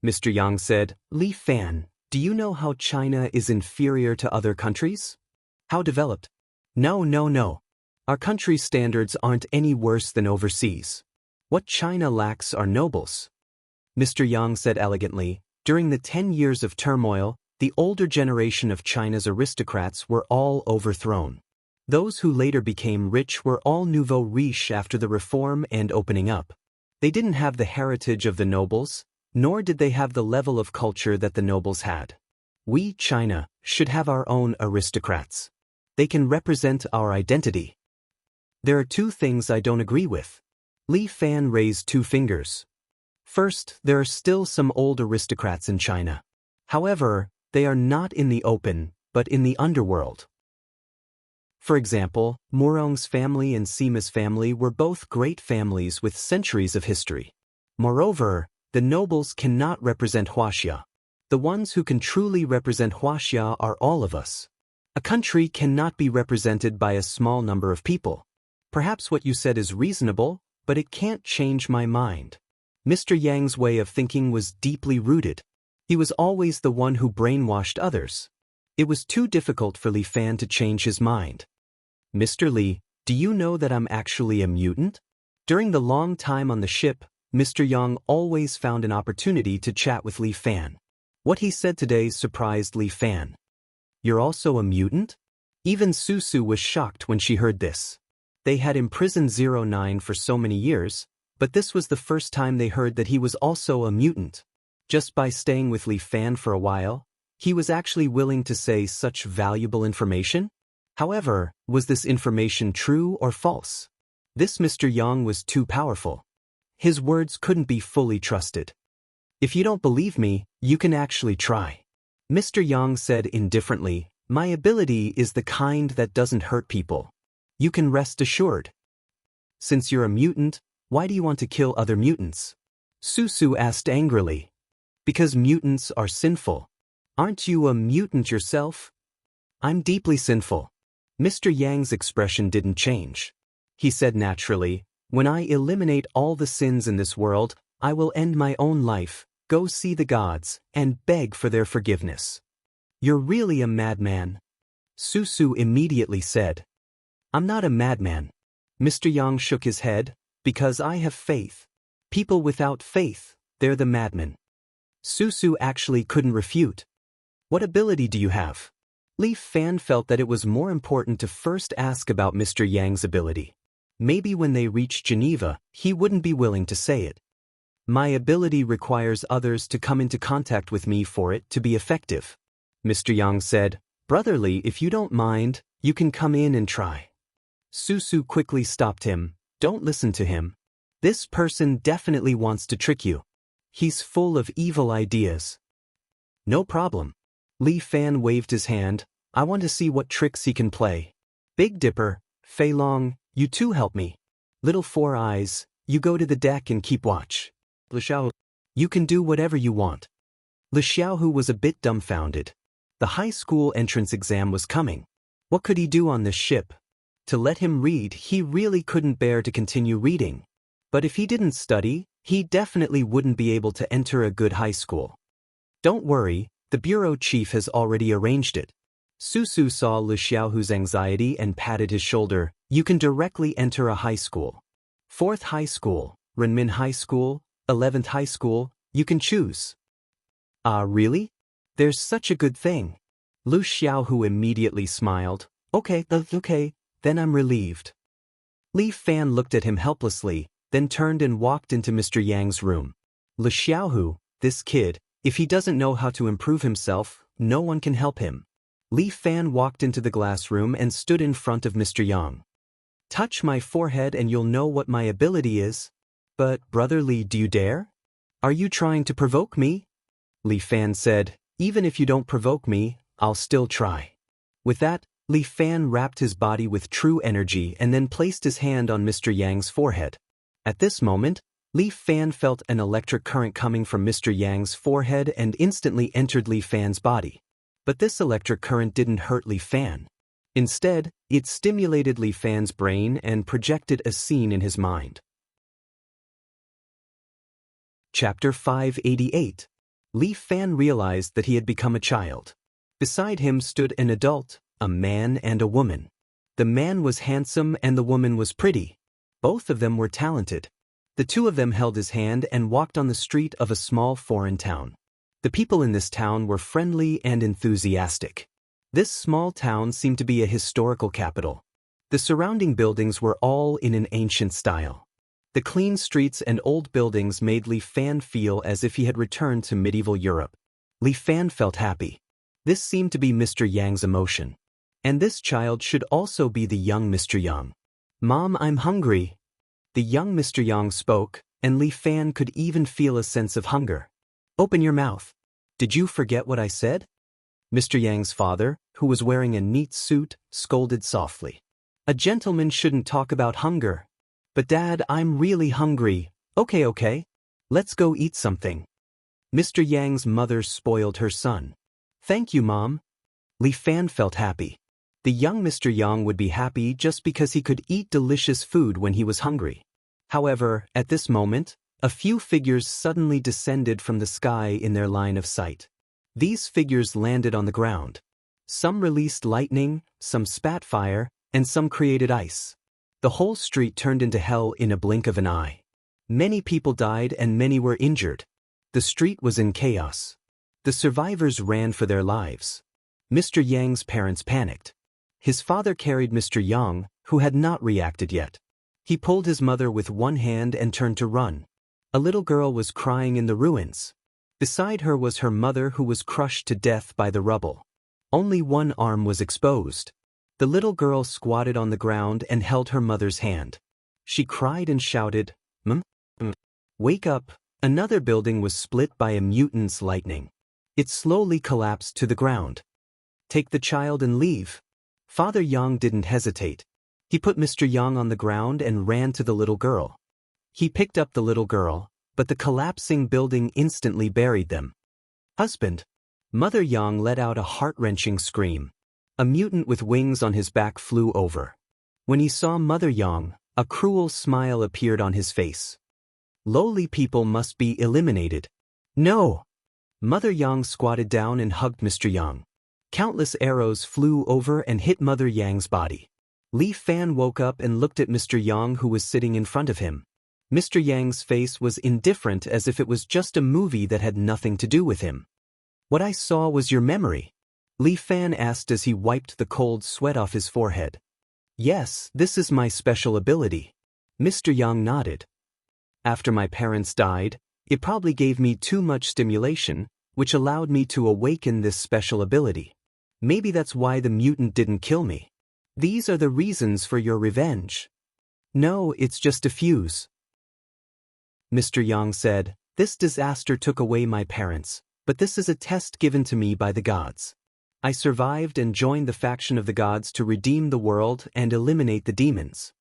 Mr. Yang said, "Li Fan, do you know how China is inferior to other countries? How developed? No. Our country's standards aren't any worse than overseas. What China lacks are nobles." Mr. Yang said elegantly, "During the 10 years of turmoil, the older generation of China's aristocrats were all overthrown. Those who later became rich were all nouveau riche after the reform and opening up. They didn't have the heritage of the nobles, nor did they have the level of culture that the nobles had. We, China, should have our own aristocrats. They can represent our identity." "There are 2 things I don't agree with." Li Fan raised 2 fingers. "First, there are still some old aristocrats in China. However, they are not in the open, but in the underworld. For example, Murong's family and Sima's family were both great families with centuries of history. Moreover, the nobles cannot represent Huaxia. The ones who can truly represent Huaxia are all of us. A country cannot be represented by a small number of people. Perhaps what you said is reasonable, but it can't change my mind." Mr. Yang's way of thinking was deeply rooted. He was always the one who brainwashed others. It was too difficult for Li Fan to change his mind. "Mr. Li, do you know that I'm actually a mutant?" During the long time on the ship, Mr. Yang always found an opportunity to chat with Li Fan. What he said today surprised Li Fan. "You're also a mutant?" Even Su was shocked when she heard this. They had imprisoned 09 for so many years, but this was the first time they heard that he was also a mutant. Just by staying with Li Fan for a while, he was actually willing to say such valuable information? However, was this information true or false? This Mr. Yang was too powerful. His words couldn't be fully trusted. "If you don't believe me, you can actually try." Mr. Yang said indifferently, "My ability is the kind that doesn't hurt people. You can rest assured." "Since you're a mutant, why do you want to kill other mutants?" Su asked angrily. "Because mutants are sinful. Aren't you a mutant yourself?" "I'm deeply sinful." Mr. Yang's expression didn't change. He said naturally, "When I eliminate all the sins in this world, I will end my own life, go see the gods, and beg for their forgiveness." "You're really a madman." Su immediately said. "I'm not a madman." Mr. Yang shook his head, "Because I have faith. People without faith, they're the madmen." Su actually couldn't refute. "What ability do you have?" Li Fan felt that it was more important to first ask about Mr. Yang's ability. Maybe when they reached Geneva, he wouldn't be willing to say it. "My ability requires others to come into contact with me for it to be effective." Mr. Yang said, "Brotherly, if you don't mind, you can come in and try." Susu quickly stopped him. "Don't listen to him. This person definitely wants to trick you. He's full of evil ideas." "No problem." Li Fan waved his hand. "I want to see what tricks he can play. Big Dipper, Fei Long, you two help me. Little Four Eyes, you go to the deck and keep watch. Le Xiao, you can do whatever you want." Le Xiaohu was a bit dumbfounded. The high school entrance exam was coming. What could he do on this ship? To let him read, he really couldn't bear to continue reading. But if he didn't study, he definitely wouldn't be able to enter a good high school. "Don't worry, the bureau chief has already arranged it." Susu saw Lu Xiaohu's anxiety and patted his shoulder. "You can directly enter a high school. 4th high school, Renmin High School, 11th high school, you can choose." "Ah, really? There's such a good thing." Lu Xiaohu immediately smiled. Okay, then I'm relieved." Li Fan looked at him helplessly, then turned and walked into Mr. Yang's room. "Lu Xiaohu, this kid, if he doesn't know how to improve himself, no one can help him." Li Fan walked into the glass room and stood in front of Mr. Yang. "Touch my forehead and you'll know what my ability is." "But, Brother Li, do you dare? Are you trying to provoke me?" Li Fan said, "Even if you don't provoke me, I'll still try." With that, Li Fan wrapped his body with true energy and then placed his hand on Mr. Yang's forehead. At this moment, Li Fan felt an electric current coming from Mr. Yang's forehead and instantly entered Li Fan's body. But this electric current didn't hurt Li Fan. Instead, it stimulated Li Fan's brain and projected a scene in his mind. Chapter 588. Li Fan realized that he had become a child. Beside him stood an adult, a man and a woman. The man was handsome and the woman was pretty. Both of them were talented. The two of them held his hand and walked on the street of a small foreign town. The people in this town were friendly and enthusiastic. This small town seemed to be a historical capital. The surrounding buildings were all in an ancient style. The clean streets and old buildings made Li Fan feel as if he had returned to medieval Europe. Li Fan felt happy. This seemed to be Mr. Yang's emotion. And this child should also be the young Mr. Yang. "Mom, I'm hungry." The young Mr. Yang spoke, and Li Fan could even feel a sense of hunger. "Open your mouth. Did you forget what I said?" Mr. Yang's father, who was wearing a neat suit, scolded softly. "A gentleman shouldn't talk about hunger." "But Dad, I'm really hungry." Okay. Let's go eat something." Mr. Yang's mother spoiled her son. "Thank you, Mom." Li Fan felt happy. The young Mr. Yang would be happy just because he could eat delicious food when he was hungry. However, at this moment, a few figures suddenly descended from the sky in their line of sight. These figures landed on the ground. Some released lightning, some spat fire, and some created ice. The whole street turned into hell in a blink of an eye. Many people died and many were injured. The street was in chaos. The survivors ran for their lives. Mr. Yang's parents panicked. His father carried Mr. Yang, who had not reacted yet. He pulled his mother with one hand and turned to run. A little girl was crying in the ruins. Beside her was her mother, who was crushed to death by the rubble. Only one arm was exposed. The little girl squatted on the ground and held her mother's hand. She cried and shouted, "Mom, wake up." Another building was split by a mutant's lightning. It slowly collapsed to the ground. "Take the child and leave." Father Yang didn't hesitate. He put Mr. Yang on the ground and ran to the little girl. He picked up the little girl, but the collapsing building instantly buried them. "Husband!" Mother Yang let out a heart-wrenching scream. A mutant with wings on his back flew over. When he saw Mother Yang, a cruel smile appeared on his face. "Lowly people must be eliminated." "No!" Mother Yang squatted down and hugged Mr. Yang. Countless arrows flew over and hit Mother Yang's body. Li Fan woke up and looked at Mr. Yang, who was sitting in front of him. Mr. Yang's face was indifferent, as if it was just a movie that had nothing to do with him. "What I saw was your memory?" Li Fan asked as he wiped the cold sweat off his forehead. "Yes, this is my special ability." Mr. Yang nodded. "After my parents died, it probably gave me too much stimulation, which allowed me to awaken this special ability. Maybe that's why the mutant didn't kill me. These are the reasons for your revenge. No, it's just a fuse. Mr. Yang said, "This disaster took away my parents, but this is a test given to me by the gods. I survived and joined the faction of the gods to redeem the world and eliminate the demons."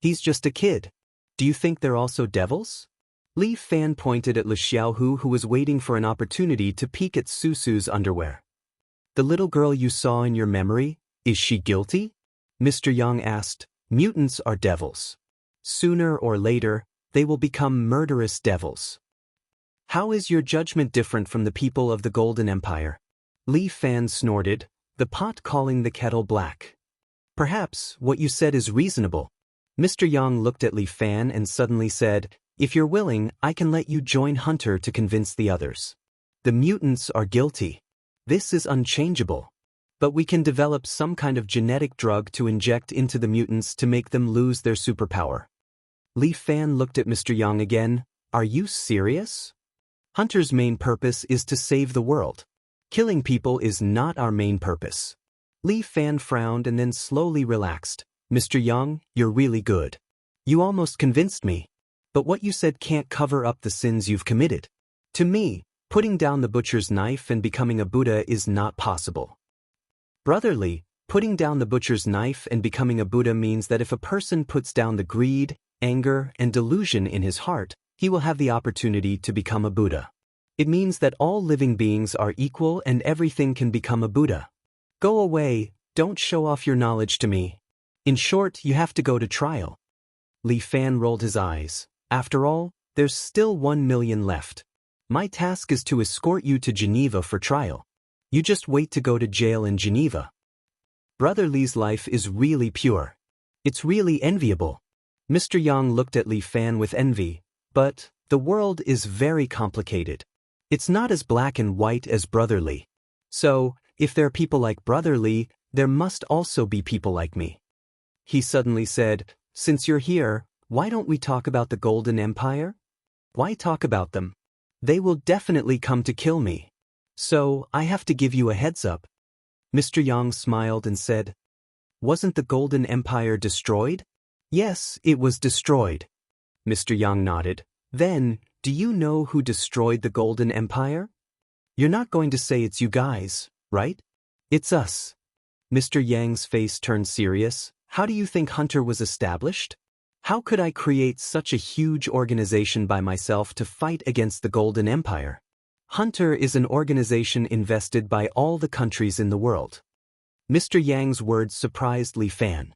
He's just a kid. Do you think they're also devils? Li Fan pointed at Li Xiaohu, who was waiting for an opportunity to peek at Susu's underwear. The little girl you saw in your memory, is she guilty? Mr. Yang asked. Mutants are devils. Sooner or later, they will become murderous devils. How is your judgment different from the people of the Golden Empire? Li Fan snorted, the pot calling the kettle black. Perhaps what you said is reasonable. Mr. Yang looked at Li Fan and suddenly said, "If you're willing, I can let you join Hunter to convince the others. The mutants are guilty. This is unchangeable. But we can develop some kind of genetic drug to inject into the mutants to make them lose their superpower." Li Fan looked at Mr. Yang again. Are you serious? Hunter's main purpose is to save the world. Killing people is not our main purpose. Li Fan frowned and then slowly relaxed. Mr. Yang, you're really good. You almost convinced me. But what you said can't cover up the sins you've committed. To me, putting down the butcher's knife and becoming a Buddha is not possible. Brotherly, putting down the butcher's knife and becoming a Buddha means that if a person puts down the greed, anger, and delusion in his heart, he will have the opportunity to become a Buddha. It means that all living beings are equal and everything can become a Buddha. Go away, don't show off your knowledge to me. In short, you have to go to trial. Li Fan rolled his eyes. After all, there's still 1 million left. My task is to escort you to Geneva for trial. You just wait to go to jail in Geneva. Brother Li's life is really pure. It's really enviable. Mr. Yang looked at Li Fan with envy, but the world is very complicated. It's not as black and white as Brother Li. So, if there are people like Brother Li, there must also be people like me. He suddenly said, "Since you're here, why don't we talk about the Golden Empire? Why talk about them? They will definitely come to kill me. So, I have to give you a heads up." Mr. Yang smiled and said, "Wasn't the Golden Empire destroyed?" "Yes, it was destroyed." Mr. Yang nodded. "Then, do you know who destroyed the Golden Empire?" "You're not going to say it's you guys, right?" "It's us." Mr. Yang's face turned serious. "How do you think Hunter was established? How could I create such a huge organization by myself to fight against the Golden Empire? Hunter is an organization invested by all the countries in the world." Mr. Yang's words surprised Li Fan.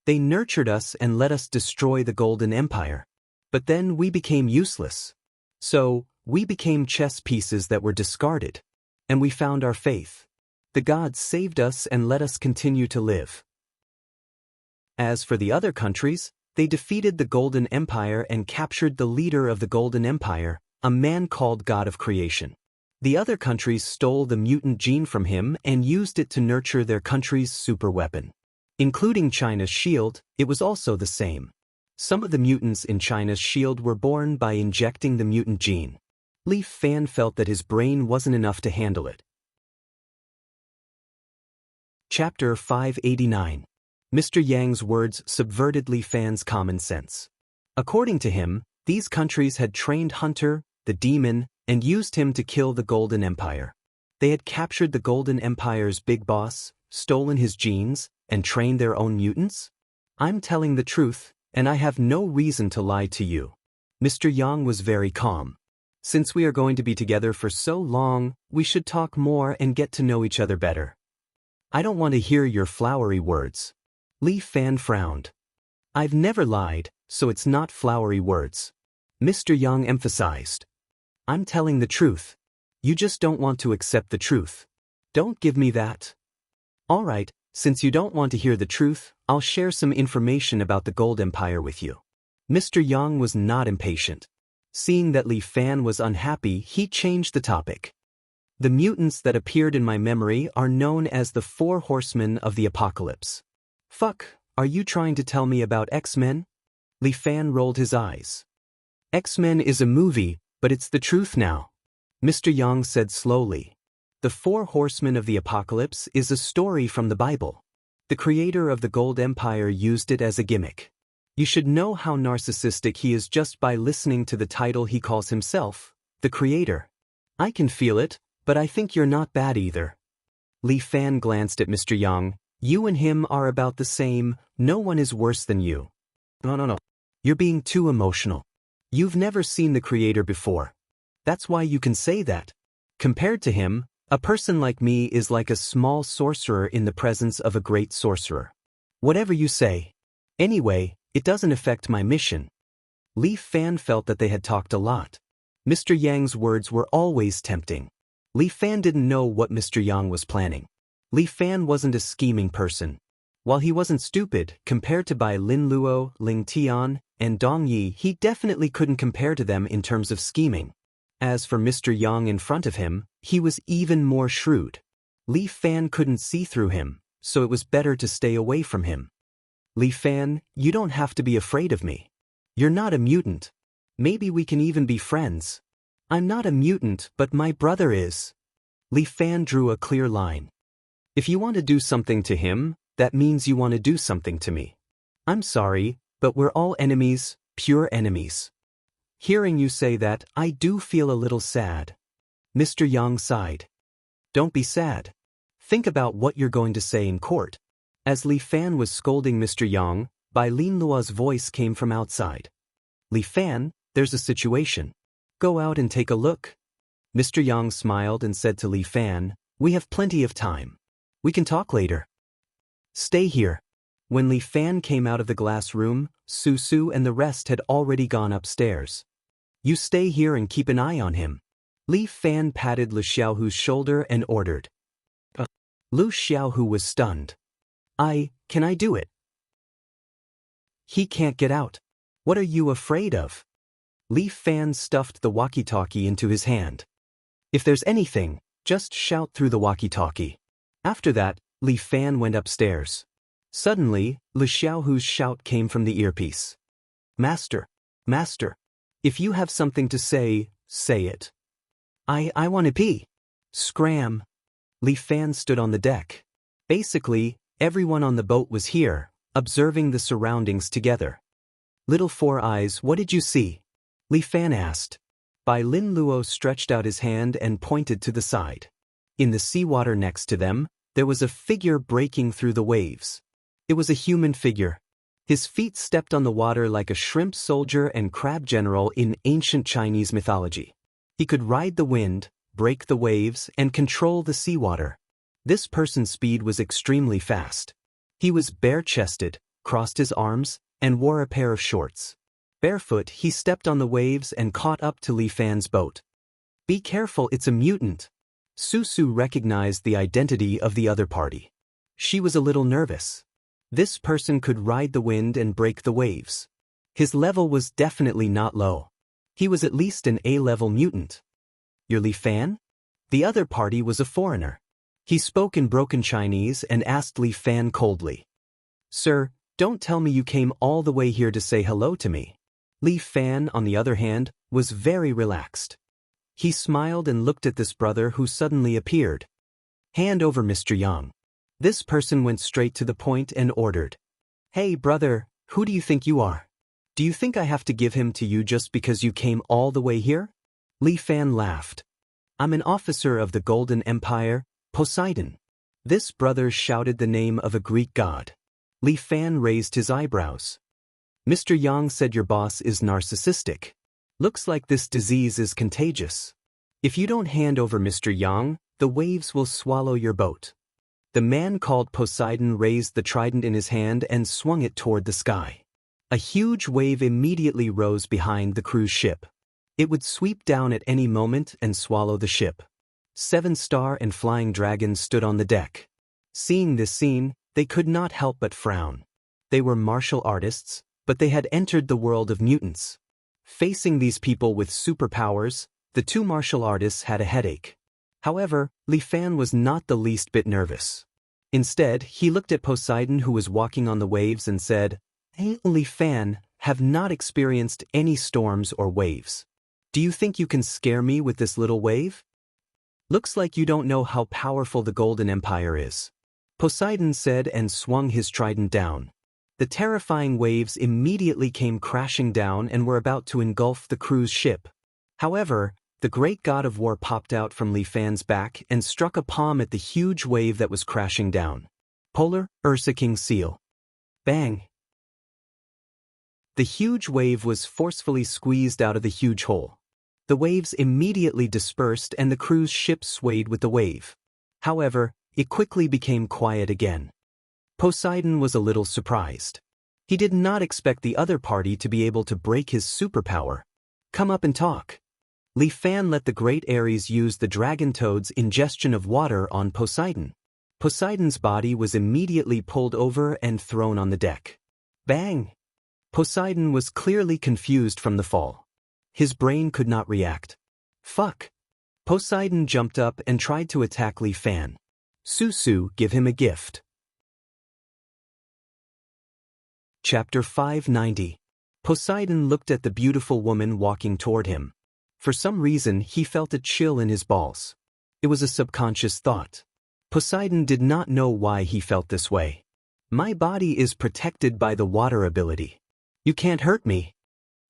"They nurtured us and let us destroy the Golden Empire. But then we became useless. So, we became chess pieces that were discarded. And we found our faith. The gods saved us and let us continue to live. As for the other countries, they defeated the Golden Empire and captured the leader of the Golden Empire, a man called God of Creation. The other countries stole the mutant gene from him and used it to nurture their country's superweapon. Including China's shield, it was also the same. Some of the mutants in China's shield were born by injecting the mutant gene. Li Fan felt that his brain wasn't enough to handle it. Chapter 589. Mr. Yang's words subverted Li Fan's common sense. According to him, these countries had trained Hunter, the demon, and used him to kill the Golden Empire. They had captured the Golden Empire's big boss, stolen his genes, and trained their own mutants? I'm telling the truth, and I have no reason to lie to you. Mr. Yang was very calm. Since we are going to be together for so long, we should talk more and get to know each other better. I don't want to hear your flowery words. Li Fan frowned. I've never lied, so it's not flowery words. Mr. Yang emphasized. I'm telling the truth. You just don't want to accept the truth. Don't give me that. All right, since you don't want to hear the truth, I'll share some information about the Gold Empire with you. Mr. Yang was not impatient. Seeing that Li Fan was unhappy, he changed the topic. The mutants that appeared in my memory are known as the 4 Horsemen of the Apocalypse. Fuck, are you trying to tell me about X-Men? Li Fan rolled his eyes. X-Men is a movie, but it's the truth now. Mr. Yang said slowly. The Four Horsemen of the Apocalypse is a story from the Bible. The creator of the Gold Empire used it as a gimmick. You should know how narcissistic he is just by listening to the title he calls himself, the creator. I can feel it, but I think you're not bad either. Li Fan glanced at Mr. Yang. You and him are about the same, no one is worse than you. No. You're being too emotional. You've never seen the creator before. That's why you can say that. Compared to him, a person like me is like a small sorcerer in the presence of a great sorcerer. Whatever you say. Anyway, it doesn't affect my mission. Li Fan felt that they had talked a lot. Mr. Yang's words were always tempting. Li Fan didn't know what Mr. Yang was planning. Li Fan wasn't a scheming person. While he wasn't stupid, compared to Bai Lin Luo, Ling Tian, and Dong Yi, he definitely couldn't compare to them in terms of scheming. As for Mr. Yang in front of him, he was even more shrewd. Li Fan couldn't see through him, so it was better to stay away from him. Li Fan, you don't have to be afraid of me. You're not a mutant. Maybe we can even be friends. I'm not a mutant, but my brother is. Li Fan drew a clear line. If you want to do something to him, that means you want to do something to me. I'm sorry, but we're all enemies, pure enemies. Hearing you say that, I do feel a little sad. Mr. Yang sighed. Don't be sad. Think about what you're going to say in court. As Li Fan was scolding Mr. Yang, Bai Lin Luo's voice came from outside. Li Fan, there's a situation. Go out and take a look. Mr. Yang smiled and said to Li Fan, we have plenty of time. We can talk later. Stay here. When Li Fan came out of the glass room, Su Su and the rest had already gone upstairs. You stay here and keep an eye on him. Li Fan patted Lu Xiaohu's shoulder and ordered. Lu Xiaohu was stunned. Can I do it? He can't get out. What are you afraid of? Li Fan stuffed the walkie-talkie into his hand. If there's anything, just shout through the walkie-talkie. After that, Li Fan went upstairs. Suddenly, Lu Xiaohu's shout came from the earpiece. Master! If you have something to say, say it. I want to pee. Scram! Li Fan stood on the deck. Basically, everyone on the boat was here, observing the surroundings together. Little Four Eyes, what did you see? Li Fan asked. Bai Lin Luo stretched out his hand and pointed to the side. In the seawater next to them, there was a figure breaking through the waves. It was a human figure. His feet stepped on the water like a shrimp soldier and crab general in ancient Chinese mythology. He could ride the wind, break the waves, and control the seawater. This person's speed was extremely fast. He was bare-chested, crossed his arms, and wore a pair of shorts. Barefoot, he stepped on the waves and caught up to Li Fan's boat. Be careful, it's a mutant. Su Su recognized the identity of the other party. She was a little nervous. This person could ride the wind and break the waves. His level was definitely not low. He was at least an A-level mutant. You're Li Fan? The other party was a foreigner. He spoke in broken Chinese and asked Li Fan coldly. Sir, don't tell me you came all the way here to say hello to me. Li Fan, on the other hand, was very relaxed. He smiled and looked at this brother who suddenly appeared. Hand over Mr. Yang. This person went straight to the point and ordered. Hey brother, who do you think you are? Do you think I have to give him to you just because you came all the way here? Li Fan laughed. I'm an officer of the Golden Empire, Poseidon. This brother shouted the name of a Greek god. Li Fan raised his eyebrows. Mr. Yang said your boss is narcissistic. Looks like this disease is contagious. If you don't hand over Mr. Yang, the waves will swallow your boat. The man called Poseidon raised the trident in his hand and swung it toward the sky. A huge wave immediately rose behind the cruise ship. It would sweep down at any moment and swallow the ship. 7-Star and Flying Dragon stood on the deck. Seeing this scene, they could not help but frown. They were martial artists, but they had entered the world of mutants. Facing these people with superpowers, the two martial artists had a headache. However, Li Fan was not the least bit nervous. Instead, he looked at Poseidon who was walking on the waves and said, Hey, Li Fan, have not experienced any storms or waves. Do you think you can scare me with this little wave? Looks like you don't know how powerful the Golden Empire is, Poseidon said and swung his trident down. The terrifying waves immediately came crashing down and were about to engulf the cruise ship. However, the great god of war popped out from Li Fan's back and struck a palm at the huge wave that was crashing down. Polar Ursa King Seal. Bang! The huge wave was forcefully squeezed out of the huge hole. The waves immediately dispersed and the cruise ship swayed with the wave. However, it quickly became quiet again. Poseidon was a little surprised. He did not expect the other party to be able to break his superpower. Come up and talk. Li Fan let the great Ares use the dragon toad's ingestion of water on Poseidon. Poseidon's body was immediately pulled over and thrown on the deck. Bang! Poseidon was clearly confused from the fall. His brain could not react. Fuck! Poseidon jumped up and tried to attack Li Fan. Susu, give him a gift. Chapter 590. Poseidon looked at the beautiful woman walking toward him. For some reason, he felt a chill in his balls. It was a subconscious thought. Poseidon did not know why he felt this way. My body is protected by the water ability. You can't hurt me.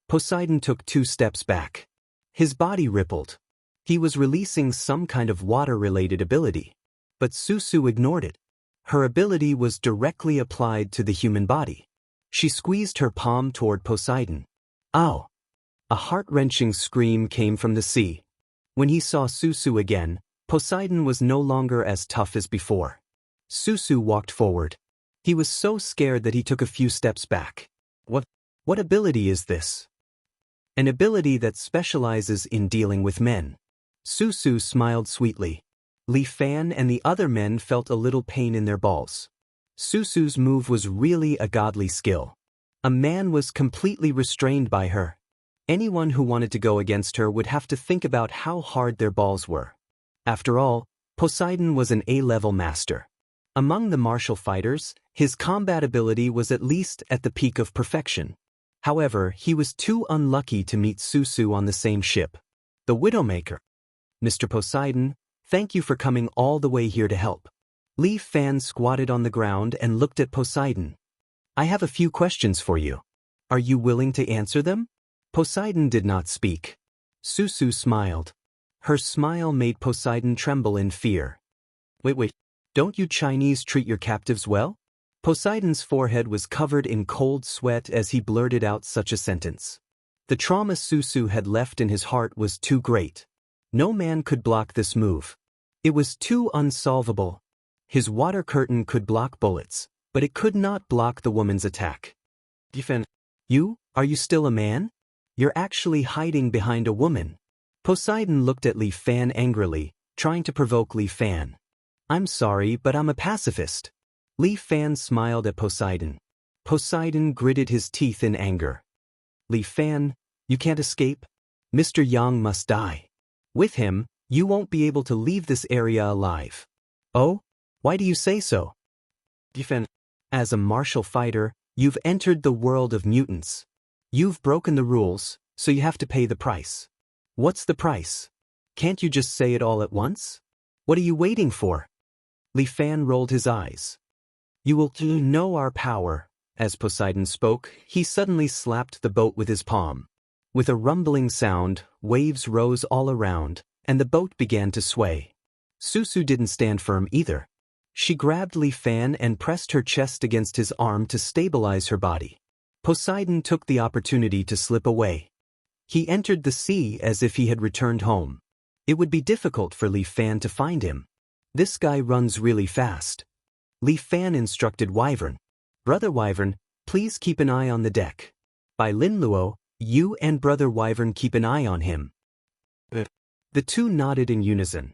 Poseidon took 2 steps back. His body rippled. He was releasing some kind of water-related ability. But Susu ignored it. Her ability was directly applied to the human body. She squeezed her palm toward Poseidon. Ow! A heart-wrenching scream came from the sea. When he saw Susu again, Poseidon was no longer as tough as before. Susu walked forward. He was so scared that he took a few steps back. What ability is this? An ability that specializes in dealing with men. Susu smiled sweetly. Li Fan and the other men felt a little pain in their balls. Susu's move was really a godly skill. A man was completely restrained by her. Anyone who wanted to go against her would have to think about how hard their balls were. After all, Poseidon was an A-level master. Among the martial fighters, his combat ability was at least at the peak of perfection. However, he was too unlucky to meet Susu on the same ship. The Widowmaker. Mr. Poseidon, thank you for coming all the way here to help. Li Fan squatted on the ground and looked at Poseidon. I have a few questions for you. Are you willing to answer them? Poseidon did not speak. Susu smiled. Her smile made Poseidon tremble in fear. Wait, don't you Chinese treat your captives well? Poseidon's forehead was covered in cold sweat as he blurted out such a sentence. The trauma Susu had left in his heart was too great. No man could block this move. It was too unsolvable. His water curtain could block bullets, but it could not block the woman's attack. Are you still a man? You're actually hiding behind a woman. Poseidon looked at Li Fan angrily, trying to provoke Li Fan. I'm sorry, but I'm a pacifist. Li Fan smiled at Poseidon. Poseidon gritted his teeth in anger. Li Fan, you can't escape. Mr. Yang must die. With him, you won't be able to leave this area alive. Oh? Why do you say so? As a martial fighter, you've entered the world of mutants. You've broken the rules, so you have to pay the price. What's the price? Can't you just say it all at once? What are you waiting for? Li Fan rolled his eyes. You will know our power. As Poseidon spoke, he suddenly slapped the boat with his palm. With a rumbling sound, waves rose all around, and the boat began to sway. Susu didn't stand firm either. She grabbed Li Fan and pressed her chest against his arm to stabilize her body. Poseidon took the opportunity to slip away. He entered the sea as if he had returned home. It would be difficult for Li Fan to find him. This guy runs really fast. Li Fan instructed Wyvern. Brother Wyvern, please keep an eye on the deck. By Lin Luo, you and Brother Wyvern keep an eye on him. The two nodded in unison.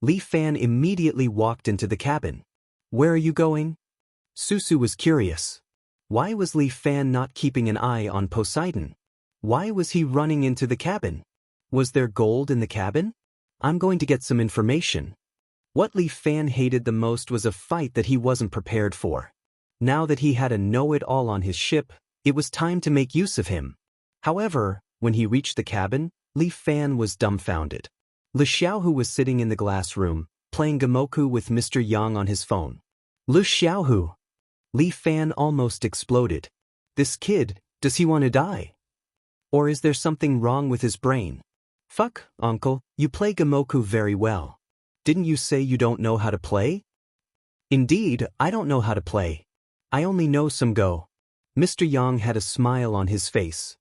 Li Fan immediately walked into the cabin. Where are you going? Susu was curious. Why was Li Fan not keeping an eye on Poseidon? Why was he running into the cabin? Was there gold in the cabin? I'm going to get some information. What Li Fan hated the most was a fight that he wasn't prepared for. Now that he had a know-it-all on his ship, it was time to make use of him. However, When he reached the cabin, Li Fan was dumbfounded. Li Xiaohu was sitting in the glass room, playing Gamoku with Mr. Yang on his phone. Li Xiaohu! Li Fan almost exploded. This kid, does he want to die? Or is there something wrong with his brain? Fuck, uncle, you play Gamoku very well. Didn't you say you don't know how to play? Indeed, I don't know how to play. I only know some Go. Mr. Yang had a smile on his face.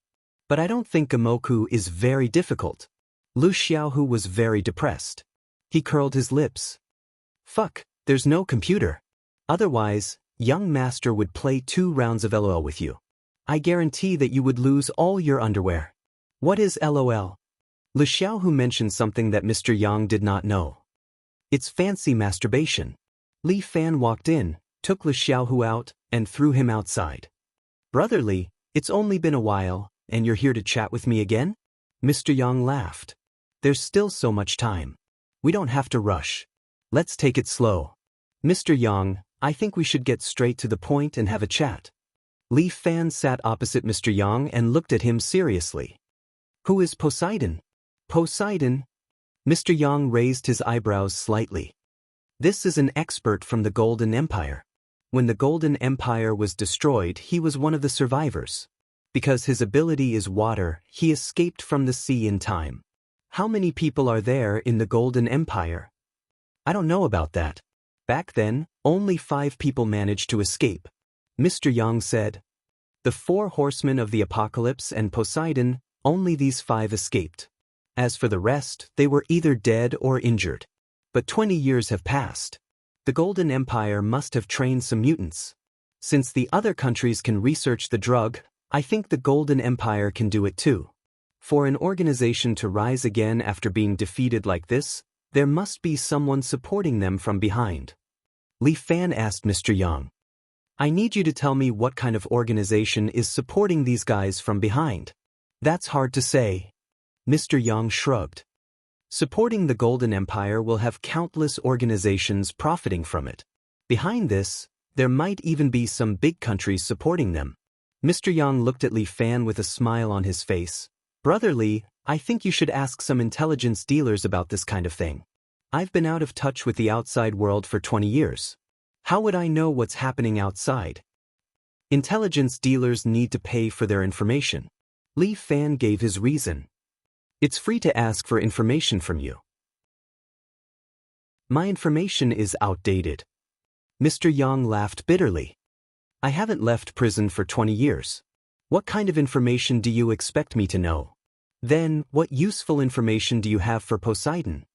But I don't think Gamoku is very difficult. Lu Xiaohu was very depressed. He curled his lips. Fuck, there's no computer. Otherwise, young master would play 2 rounds of LOL with you. I guarantee that you would lose all your underwear. What is LOL? Lu Xiaohu mentioned something that Mr. Yang did not know. It's fancy masturbation. Li Fan walked in, took Lu Xiaohu out, and threw him outside. Brotherly, it's only been a while, and you're here to chat with me again? Mr. Yang laughed. There's still so much time. We don't have to rush. Let's take it slow. Mr. Yang, I think we should get straight to the point and have a chat. Li Fan sat opposite Mr. Yang and looked at him seriously. Who is Poseidon? Poseidon? Mr. Yang raised his eyebrows slightly. This is an expert from the Golden Empire. When the Golden Empire was destroyed, he was one of the survivors. Because his ability is water, he escaped from the sea in time. How many people are there in the Golden Empire? I don't know about that. Back then, only 5 people managed to escape. Mr. Yang said. The 4 horsemen of the apocalypse and Poseidon, only these 5 escaped. As for the rest, they were either dead or injured. But 20 years have passed. The Golden Empire must have trained some mutants. Since the other countries can research the drug, I think the Golden Empire can do it too. For an organization to rise again after being defeated like this, there must be someone supporting them from behind. Li Fan asked Mr. Yang. I need you to tell me what kind of organization is supporting these guys from behind. That's hard to say. Mr. Yang shrugged. Supporting the Golden Empire will have countless organizations profiting from it. Behind this, there might even be some big countries supporting them. Mr. Yang looked at Li Fan with a smile on his face. Brotherly, I think you should ask some intelligence dealers about this kind of thing. I've been out of touch with the outside world for 20 years. How would I know what's happening outside? Intelligence dealers need to pay for their information. Li Fan gave his reason. It's free to ask for information from you. My information is outdated. Mr. Yang laughed bitterly. I haven't left prison for 20 years. What kind of information do you expect me to know? Then, what useful information do you have for Poseidon?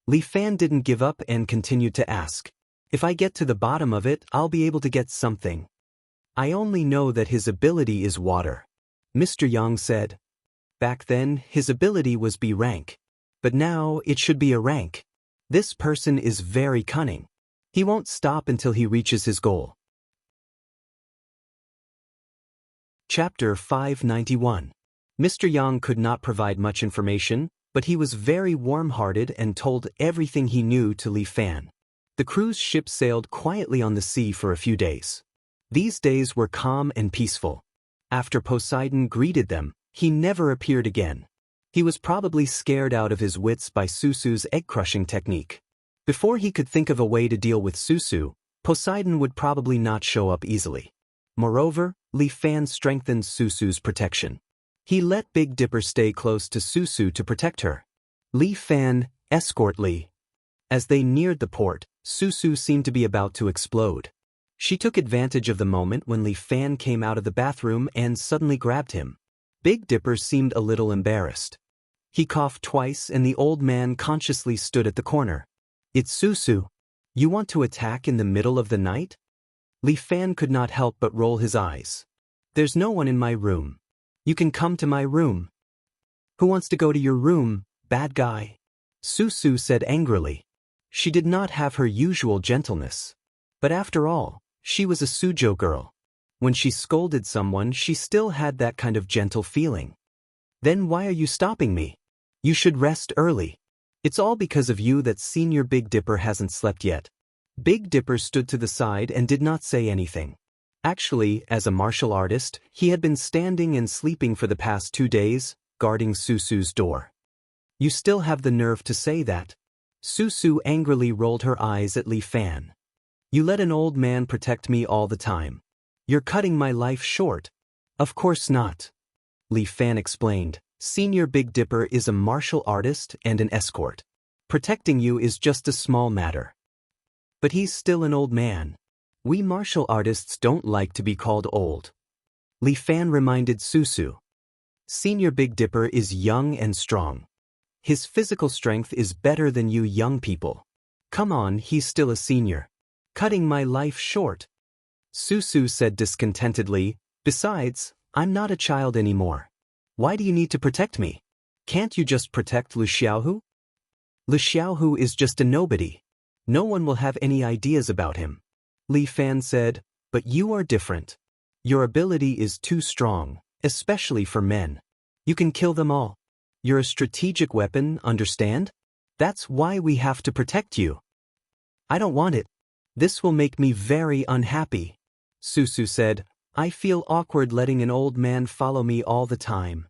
Li Fan didn't give up and continued to ask. If I get to the bottom of it, I'll be able to get something. I only know that his ability is water. Mr. Yang said. Back then, his ability was B rank. But now, it should be a rank. This person is very cunning. He won't stop until he reaches his goal. Chapter 591. Mr. Yang could not provide much information, but he was very warm-hearted and told everything he knew to Li Fan. The cruise ship sailed quietly on the sea for a few days. These days were calm and peaceful. After Poseidon greeted them, he never appeared again. He was probably scared out of his wits by Susu's egg-crushing technique. Before he could think of a way to deal with Susu, Poseidon would probably not show up easily. Moreover, Li Fan strengthened Susu's protection. He let Big Dipper stay close to Susu to protect her. Li Fan, escort Li. As they neared the port, Susu seemed to be about to explode. She took advantage of the moment when Li Fan came out of the bathroom and suddenly grabbed him. Big Dipper seemed a little embarrassed. He coughed twice and the old man consciously stood at the corner. It's Susu. You want to attack in the middle of the night? Li Fan could not help but roll his eyes. There's no one in my room. You can come to my room. Who wants to go to your room, bad guy? Susu said angrily. She did not have her usual gentleness. But after all, she was a Sujo girl. When she scolded someone, she still had that kind of gentle feeling. Then why are you stopping me? You should rest early. It's all because of you that Senior Big Dipper hasn't slept yet. Big Dipper stood to the side and did not say anything. Actually, as a martial artist, he had been standing and sleeping for the past 2 days, guarding Susu's door. You still have the nerve to say that? Susu angrily rolled her eyes at Li Fan. You let an old man protect me all the time. You're cutting my life short. Of course not. Li Fan explained. Senior Big Dipper is a martial artist and an escort. Protecting you is just a small matter. But he's still an old man. We martial artists don't like to be called old. Li Fan reminded Susu. Senior Big Dipper is young and strong. His physical strength is better than you young people. Come on, he's still a senior. Cutting my life short. Susu said discontentedly, besides, I'm not a child anymore. Why do you need to protect me? Can't you just protect Lu Xiaohu? Lu Xiaohu is just a nobody. No one will have any ideas about him. Li Fan said, but you are different. Your ability is too strong, especially for men. You can kill them all. You're a strategic weapon, understand? That's why we have to protect you. I don't want it. This will make me very unhappy. Susu said, I feel awkward letting an old man follow me all the time.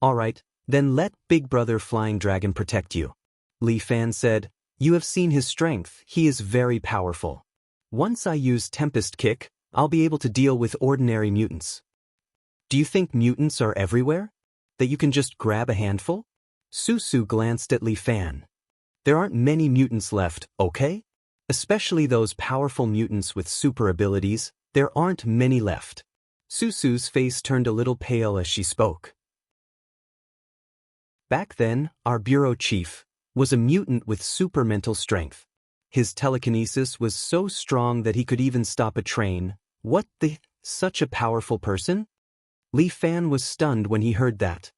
Alright, then let Big Brother Flying Dragon protect you. Li Fan said, you have seen his strength, he is very powerful. Once I use Tempest Kick, I'll be able to deal with ordinary mutants. Do you think mutants are everywhere? That you can just grab a handful? Susu glanced at Li Fan. There aren't many mutants left, okay? Especially those powerful mutants with super abilities, there aren't many left. Susu's face turned a little pale as she spoke. Back then, our bureau chief was a mutant with super mental strength. His telekinesis was so strong that he could even stop a train. What the? Such a powerful person? Li Fan was stunned when he heard that.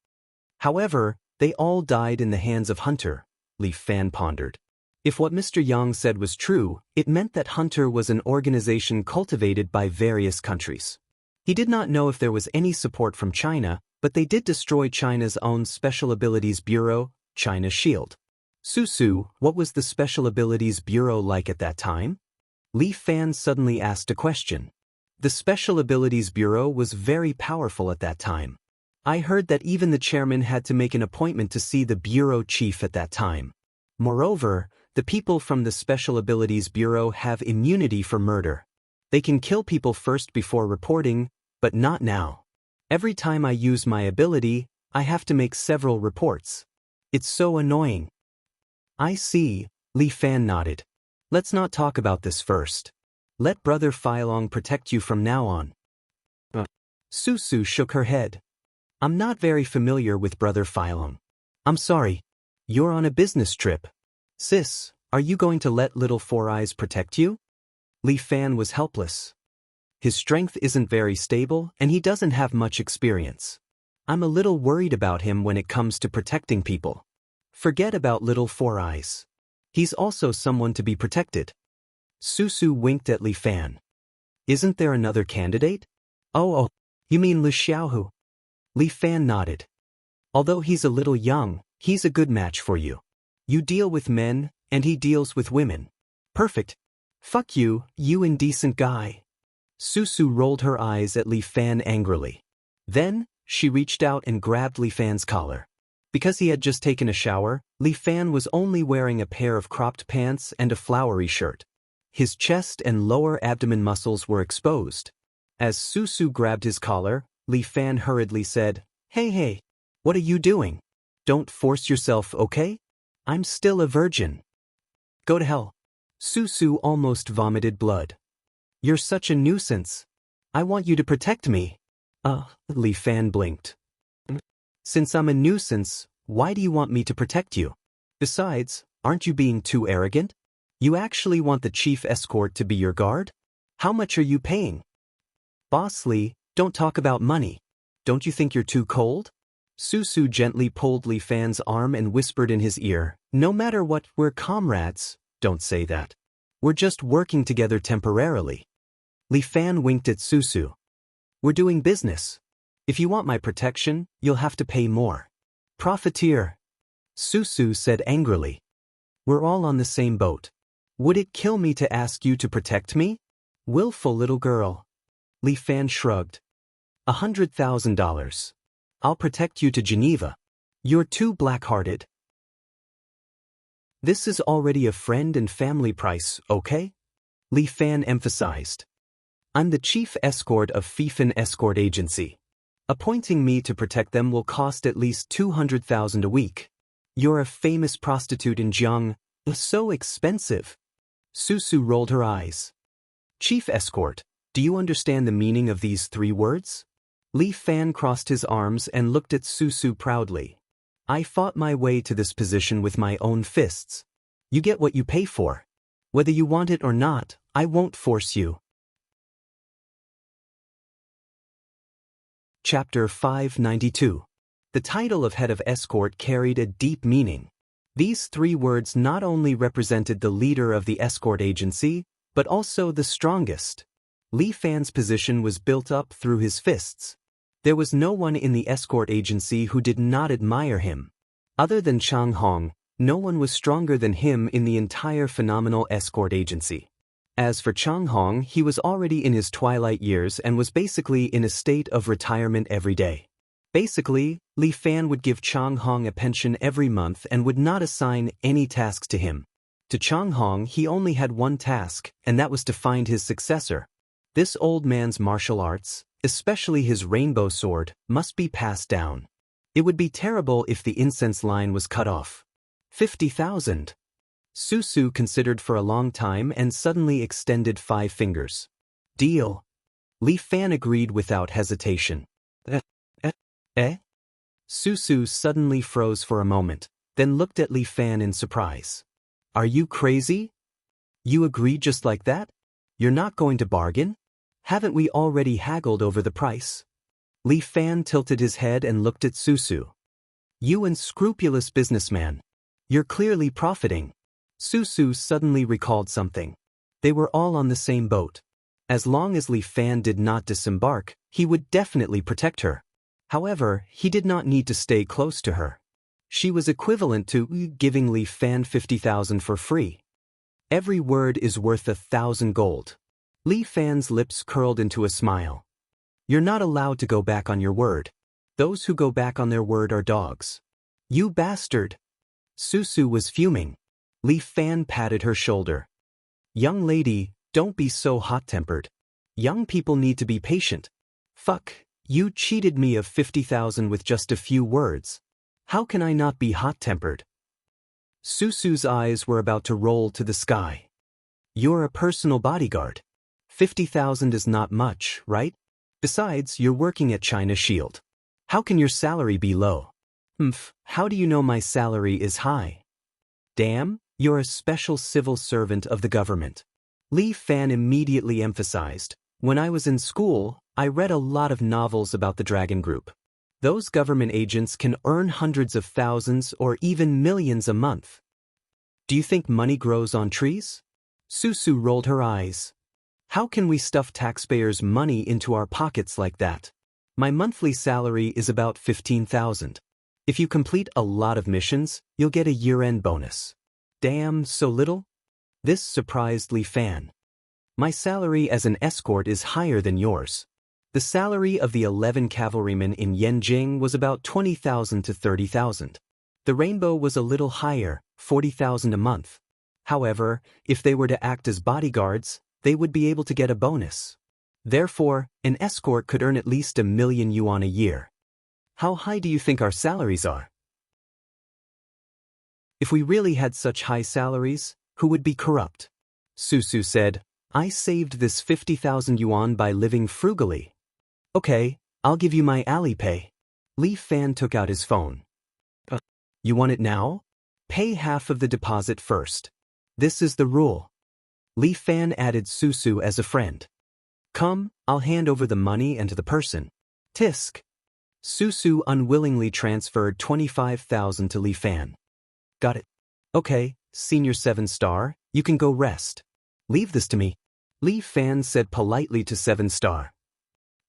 However, they all died in the hands of Hunter, Li Fan pondered. If what Mr. Yang said was true, it meant that Hunter was an organization cultivated by various countries. He did not know if there was any support from China, but they did destroy China's own Special Abilities Bureau, China Shield. Susu, what was the Special Abilities Bureau like at that time? Li Fan suddenly asked a question. The Special Abilities Bureau was very powerful at that time. I heard that even the chairman had to make an appointment to see the bureau chief at that time. Moreover, the people from the Special Abilities Bureau have immunity for murder. They can kill people first before reporting, but not now. Every time I use my ability, I have to make several reports. It's so annoying. I see, Li Fan nodded. Let's not talk about this first. Let Brother Filong protect you from now on. Susu shook her head. I'm not very familiar with Brother Filong. I'm sorry. You're on a business trip. Sis, are you going to let Little Four Eyes protect you? Li Fan was helpless. His strength isn't very stable and he doesn't have much experience. I'm a little worried about him when it comes to protecting people. Forget about Little Four Eyes. He's also someone to be protected. Susu winked at Li Fan. Isn't there another candidate? Oh, you mean Lu Xiaohu? Li Fan nodded. Although he's a little young, he's a good match for you. You deal with men, and he deals with women. Perfect. Fuck you, you indecent guy. Susu rolled her eyes at Li Fan angrily. Then, she reached out and grabbed Li Fan's collar. Because he had just taken a shower, Li Fan was only wearing a pair of cropped pants and a flowery shirt. His chest and lower abdomen muscles were exposed. As Susu grabbed his collar, Li Fan hurriedly said, Hey, what are you doing? Don't force yourself, okay? I'm still a virgin. Go to hell. Susu almost vomited blood. You're such a nuisance. I want you to protect me. Li Fan blinked. Since I'm a nuisance, why do you want me to protect you? Besides, aren't you being too arrogant? You actually want the chief escort to be your guard? How much are you paying? Boss Li, don't talk about money. Don't you think you're too cold? Susu gently pulled Li Fan's arm and whispered in his ear, No matter what, we're comrades. Don't say that. We're just working together temporarily. Li Fan winked at Susu. We're doing business. If you want my protection, you'll have to pay more. Profiteer. Susu said angrily. We're all on the same boat. Would it kill me to ask you to protect me? Willful little girl. Li Fan shrugged. $100,000. I'll protect you to Geneva. You're too black-hearted. This is already a friend and family price, okay? Li Fan emphasized. I'm the chief escort of Fifan Escort Agency. Appointing me to protect them will cost at least 200,000 a week. You're a famous prostitute in Jiang. So expensive. Susu rolled her eyes. Chief escort, do you understand the meaning of these 3 words? Li Fan crossed his arms and looked at Susu proudly. I fought my way to this position with my own fists. You get what you pay for. Whether you want it or not, I won't force you. Chapter 592. The title of head of escort carried a deep meaning. These 3 words not only represented the leader of the escort agency, but also the strongest. Li Fan's position was built up through his fists. There was no one in the escort agency who did not admire him. Other than Chang Hong, no one was stronger than him in the entire phenomenal escort agency. As for Chang Hong, he was already in his twilight years and was basically in a state of retirement every day. Basically, Li Fan would give Chang Hong a pension every month and would not assign any tasks to him. To Chang Hong, he only had one task, and that was to find his successor. This old man's martial arts, especially his rainbow sword, must be passed down. It would be terrible if the incense line was cut off. 50,000. Susu considered for a long time and suddenly extended 5 fingers. Deal. Li Fan agreed without hesitation. Susu suddenly froze for a moment, then looked at Li Fan in surprise. Are you crazy? You agree just like that? You're not going to bargain? Haven't we already haggled over the price? Li Fan tilted his head and looked at Susu. You unscrupulous businessman. You're clearly profiting. Susu suddenly recalled something. They were all on the same boat. As long as Li Fan did not disembark, he would definitely protect her. However, he did not need to stay close to her. She was equivalent to giving Li Fan 50,000 for free. Every word is worth 1,000 gold. Li Fan's lips curled into a smile. You're not allowed to go back on your word. Those who go back on their word are dogs. You bastard! Susu was fuming. Li Fan patted her shoulder. Young lady, don't be so hot-tempered. Young people need to be patient. Fuck, you cheated me of 50,000 with just a few words. How can I not be hot-tempered? Susu's eyes were about to roll to the sky. You're a personal bodyguard. 50,000 is not much, right? Besides, you're working at China Shield. How can your salary be low? How do you know my salary is high? Damn, you're a special civil servant of the government. Li Fan immediately emphasized, when I was in school, I read a lot of novels about the Dragon Group. Those government agents can earn hundreds of thousands or even millions a month. Do you think money grows on trees? Susu rolled her eyes. How can we stuff taxpayers' money into our pockets like that? My monthly salary is about 15,000. If you complete a lot of missions, you'll get a year-end bonus. Damn, so little? This surprised Li Fan. My salary as an escort is higher than yours. The salary of the 11 cavalrymen in Yanjing was about 20,000 to 30,000. The Rainbow was a little higher, 40,000 a month. However, if they were to act as bodyguards, they would be able to get a bonus. Therefore, an escort could earn at least 1,000,000 yuan a year. How high do you think our salaries are? If we really had such high salaries, who would be corrupt? Susu said, I saved this 50,000 yuan by living frugally. Okay, I'll give you my Alipay. Li Fan took out his phone. You want it now? Pay half of the deposit first. This is the rule. Li Fan added Susu as a friend. Come, I'll hand over the money and to the person. Tisk. Susu unwillingly transferred 25,000 to Li Fan. Got it. Okay, Senior 7-star, you can go rest. Leave this to me. Li Fan said politely to 7-star.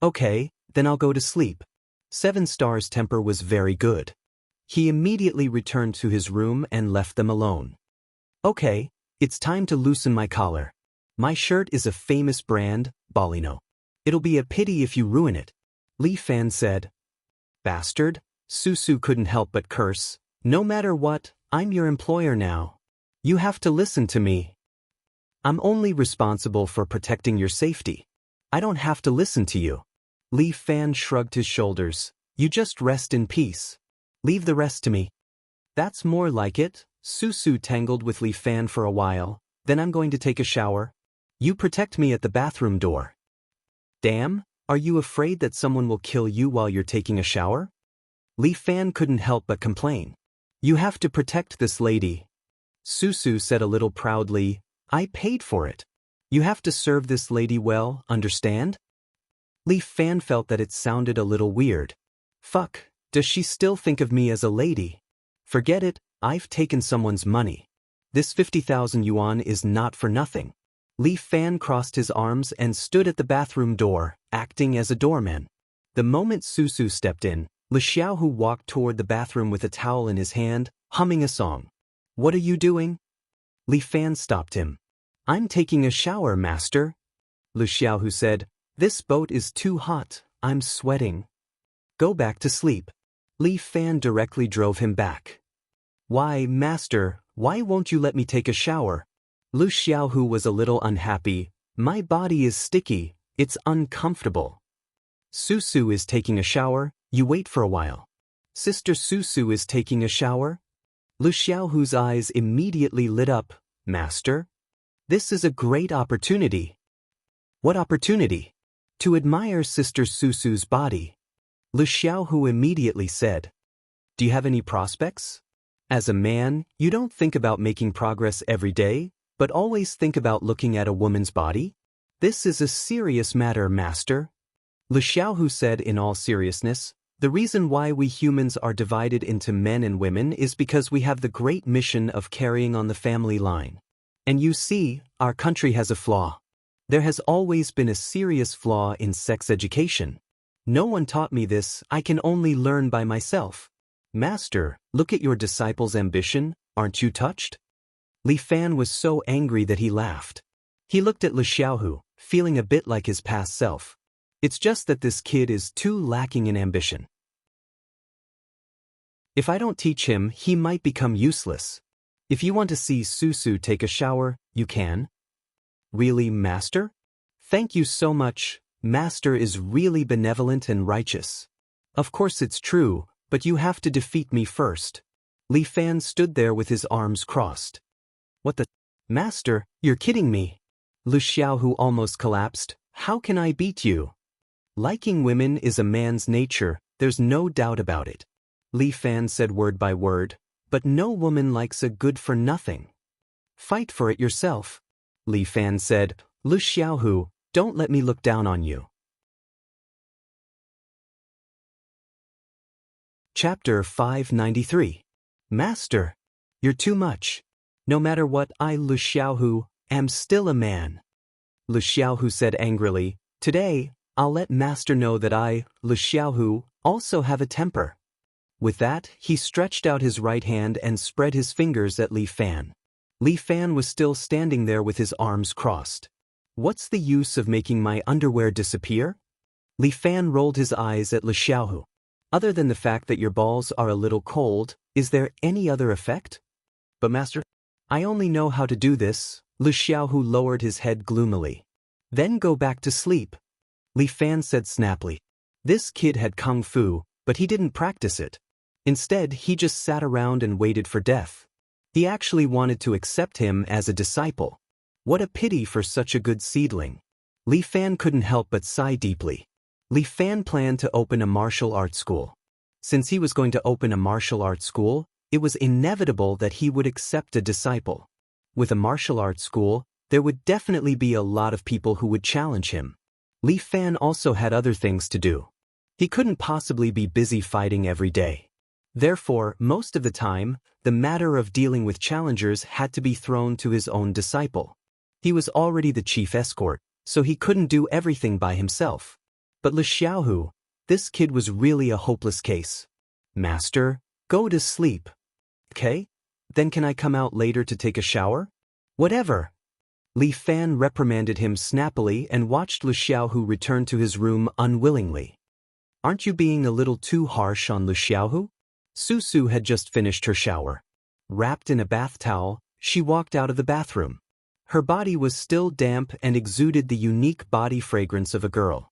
Okay, then I'll go to sleep. 7-star's temper was very good. He immediately returned to his room and left them alone. Okay, it's time to loosen my collar. My shirt is a famous brand, Bolino. It'll be a pity if you ruin it. Li Fan said. Bastard, Susu couldn't help but curse. No matter what, I'm your employer now. You have to listen to me. I'm only responsible for protecting your safety. I don't have to listen to you. Li Fan shrugged his shoulders. You just rest in peace. Leave the rest to me. That's more like it. Susu tangled with Li Fan for a while. Then I'm going to take a shower. You protect me at the bathroom door. Damn, are you afraid that someone will kill you while you're taking a shower? Li Fan couldn't help but complain. You have to protect this lady. Susu said a little proudly, I paid for it. You have to serve this lady well, understand? Li Fan felt that it sounded a little weird. Fuck, does she still think of me as a lady? Forget it, I've taken someone's money. This 50,000 yuan is not for nothing. Li Fan crossed his arms and stood at the bathroom door, acting as a doorman. The moment Susu stepped in, Li Xiaohu walked toward the bathroom with a towel in his hand, humming a song. What are you doing? Li Fan stopped him. I'm taking a shower, master. Li Xiaohu said, This boat is too hot, I'm sweating. Go back to sleep. Li Fan directly drove him back. Why, master, why won't you let me take a shower? Li Xiaohu was a little unhappy. My body is sticky, it's uncomfortable. Susu is taking a shower, you wait for a while. Sister Susu is taking a shower? Li Xiaohu's eyes immediately lit up. Master? This is a great opportunity. What opportunity? To admire Sister Susu's body. Li Xiaohu immediately said. Do you have any prospects? As a man, you don't think about making progress every day, but always think about looking at a woman's body? This is a serious matter, master. Li Xiaohu said in all seriousness, the reason why we humans are divided into men and women is because we have the great mission of carrying on the family line. And you see, our country has a flaw. There has always been a serious flaw in sex education. No one taught me this, I can only learn by myself. Master, look at your disciple's ambition, aren't you touched? Li Fan was so angry that he laughed. He looked at Li Xiaohu, feeling a bit like his past self. It's just that this kid is too lacking in ambition. If I don't teach him, he might become useless. If you want to see Susu take a shower, you can. Really, master? Thank you so much. Master is really benevolent and righteous. Of course it's true, but you have to defeat me first. Li Fan stood there with his arms crossed. What the? Master, you're kidding me. Li Xiaohu almost collapsed. How can I beat you? Liking women is a man's nature, there's no doubt about it. Li Fan said word by word, but no woman likes a good-for-nothing. Fight for it yourself. Li Fan said, Li Xiaohu, don't let me look down on you. Chapter 593. Master, you're too much. No matter what, I, Li Xiaohu, am still a man. Li Xiaohu said angrily, Today, I'll let Master know that I, Li Xiaohu, also have a temper. With that, he stretched out his right hand and spread his fingers at Li Fan. Li Fan was still standing there with his arms crossed. What's the use of making my underwear disappear? Li Fan rolled his eyes at Li Xiaohu. Other than the fact that your balls are a little cold, is there any other effect? But master, I only know how to do this. Li Xiaohu lowered his head gloomily. Then go back to sleep. Li Fan said snappily. This kid had kung fu, but he didn't practice it. Instead, he just sat around and waited for death. He actually wanted to accept him as a disciple. What a pity for such a good seedling. Li Fan couldn't help but sigh deeply. Li Fan planned to open a martial arts school. Since he was going to open a martial arts school, it was inevitable that he would accept a disciple. With a martial arts school, there would definitely be a lot of people who would challenge him. Li Fan also had other things to do. He couldn't possibly be busy fighting every day. Therefore, most of the time, the matter of dealing with challengers had to be thrown to his own disciple. He was already the chief escort, so he couldn't do everything by himself. But Li Xiaohu, this kid was really a hopeless case. Master, go to sleep. Okay? Then can I come out later to take a shower? Whatever. Li Fan reprimanded him snappily and watched Li Xiaohu return to his room unwillingly. Aren't you being a little too harsh on Lu Xiaohu? Su had just finished her shower. Wrapped in a bath towel, she walked out of the bathroom. Her body was still damp and exuded the unique body fragrance of a girl.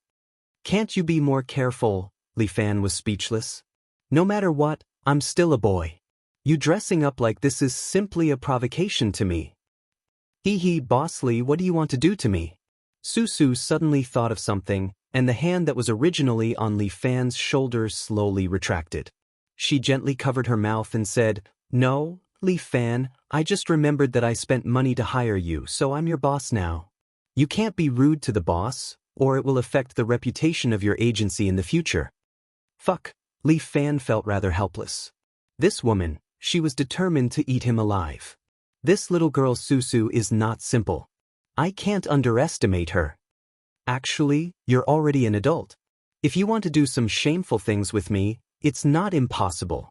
Can't you be more careful? Li Fan was speechless. No matter what, I'm still a boy. You dressing up like this is simply a provocation to me. Hee, Boss Li, what do you want to do to me? Su suddenly thought of something, and the hand that was originally on Li Fan's shoulder slowly retracted. She gently covered her mouth and said, No, Li Fan, I just remembered that I spent money to hire you, so I'm your boss now. You can't be rude to the boss, or it will affect the reputation of your agency in the future. Fuck, Li Fan felt rather helpless. This woman, she was determined to eat him alive. This little girl Su is not simple. I can't underestimate her. Actually, you're already an adult. If you want to do some shameful things with me, it's not impossible.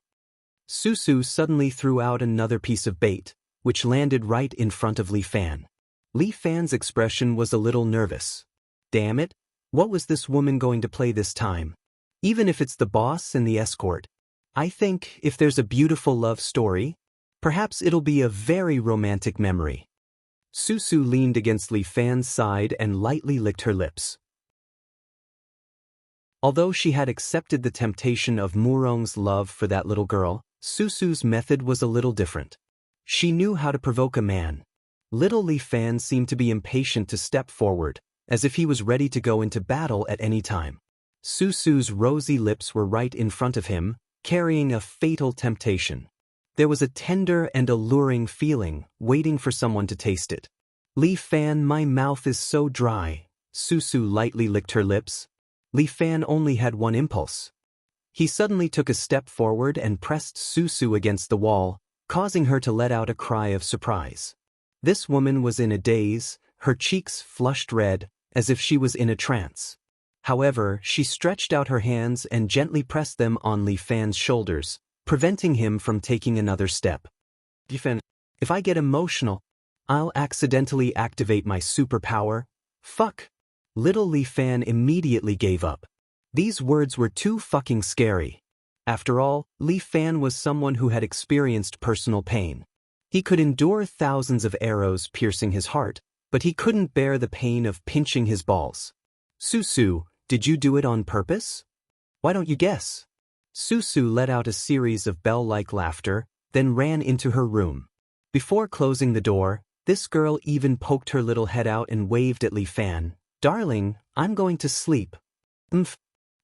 Su suddenly threw out another piece of bait, which landed right in front of Li Fan. Li Fan's expression was a little nervous. Damn it, what was this woman going to play this time? Even if it's the boss and the escort. I think if there's a beautiful love story, perhaps it'll be a very romantic memory. Su leaned against Li Fan's side and lightly licked her lips. Although she had accepted the temptation of Murong's love for that little girl, Su's method was a little different. She knew how to provoke a man. Little Li Fan seemed to be impatient to step forward, as if he was ready to go into battle at any time. Su's rosy lips were right in front of him, carrying a fatal temptation. There was a tender and alluring feeling, waiting for someone to taste it. Li Fan, my mouth is so dry. Su lightly licked her lips. Li Fan only had one impulse. He suddenly took a step forward and pressed Su against the wall, causing her to let out a cry of surprise. This woman was in a daze, her cheeks flushed red, as if she was in a trance. However, she stretched out her hands and gently pressed them on Li Fan's shoulders, preventing him from taking another step. Li Fan, if I get emotional, I'll accidentally activate my superpower. Fuck. Little Li Fan immediately gave up. These words were too fucking scary. After all, Li Fan was someone who had experienced personal pain. He could endure thousands of arrows piercing his heart, but he couldn't bear the pain of pinching his balls. Su, did you do it on purpose? Why don't you guess? Su let out a series of bell-like laughter, then ran into her room. Before closing the door, this girl even poked her little head out and waved at Li Fan. Darling, I'm going to sleep.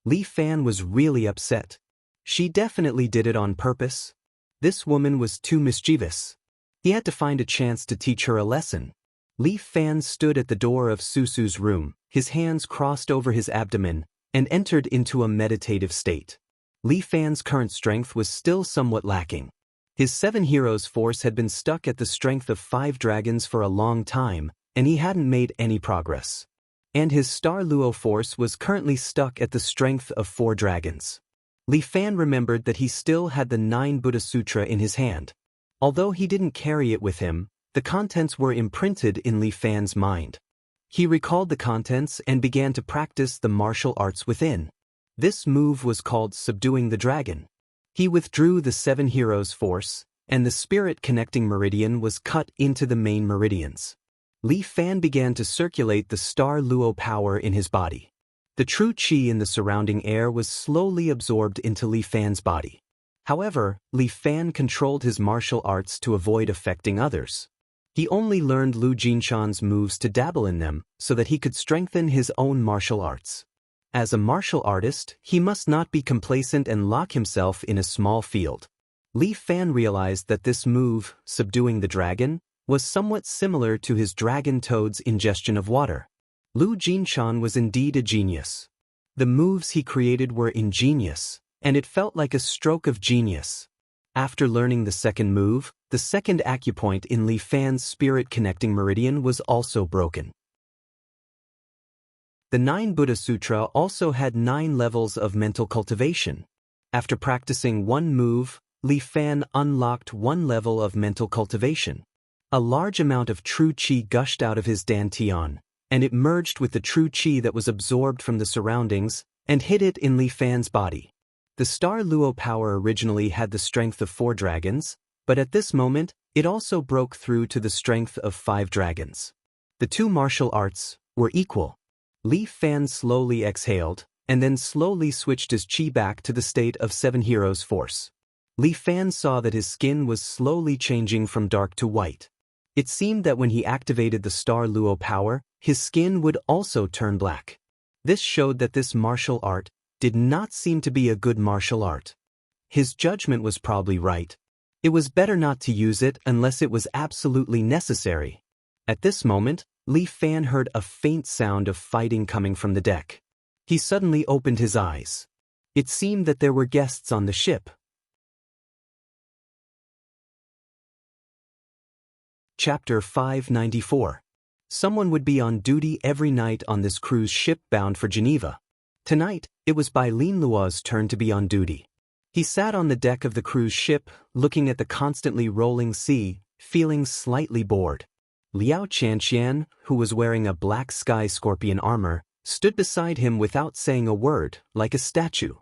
Li Fan was really upset. She definitely did it on purpose. This woman was too mischievous. He had to find a chance to teach her a lesson. Li Fan stood at the door of Su's room, his hands crossed over his abdomen, and entered into a meditative state. Li Fan's current strength was still somewhat lacking. His 7 heroes force had been stuck at the strength of 5 dragons for a long time, and he hadn't made any progress. And his Star Luo force was currently stuck at the strength of 4 dragons. Li Fan remembered that he still had the 9 Buddha Sutra in his hand. Although he didn't carry it with him, the contents were imprinted in Li Fan's mind. He recalled the contents and began to practice the martial arts within. This move was called Subduing the Dragon. He withdrew the 7 heroes' force, and the spirit connecting meridian was cut into the main meridians. Li Fan began to circulate the Star Luo power in his body. The true qi in the surrounding air was slowly absorbed into Li Fan's body. However, Li Fan controlled his martial arts to avoid affecting others. He only learned Lu Jinshan's moves to dabble in them so that he could strengthen his own martial arts. As a martial artist, he must not be complacent and lock himself in a small field. Li Fan realized that this move, Subduing the Dragon, was somewhat similar to his dragon toad's ingestion of water. Lu Jinshan was indeed a genius. The moves he created were ingenious, and it felt like a stroke of genius. After learning the second move, the second acupoint in Li Fan's spirit-connecting meridian was also broken. The 9 Buddha Sutra also had 9 levels of mental cultivation. After practicing one move, Li Fan unlocked 1 level of mental cultivation. A large amount of true qi gushed out of his dantian, and it merged with the true qi that was absorbed from the surroundings and hit it in Li Fan's body. The Star Luo power originally had the strength of 4 dragons, but at this moment, it also broke through to the strength of 5 dragons. The 2 martial arts were equal. Li Fan slowly exhaled, and then slowly switched his chi back to the state of 7 heroes force. Li Fan saw that his skin was slowly changing from dark to white. It seemed that when he activated the Star Luo power, his skin would also turn black. This showed that this martial art did not seem to be a good martial art. His judgment was probably right. It was better not to use it unless it was absolutely necessary. At this moment, Li Fan heard a faint sound of fighting coming from the deck. He suddenly opened his eyes. It seemed that there were guests on the ship. Chapter 594. Someone would be on duty every night on this cruise ship bound for Geneva. Tonight, it was Bai Linluo's turn to be on duty. He sat on the deck of the cruise ship, looking at the constantly rolling sea, feeling slightly bored. Liao Qianqian, who was wearing a black sky scorpion armor, stood beside him without saying a word, like a statue.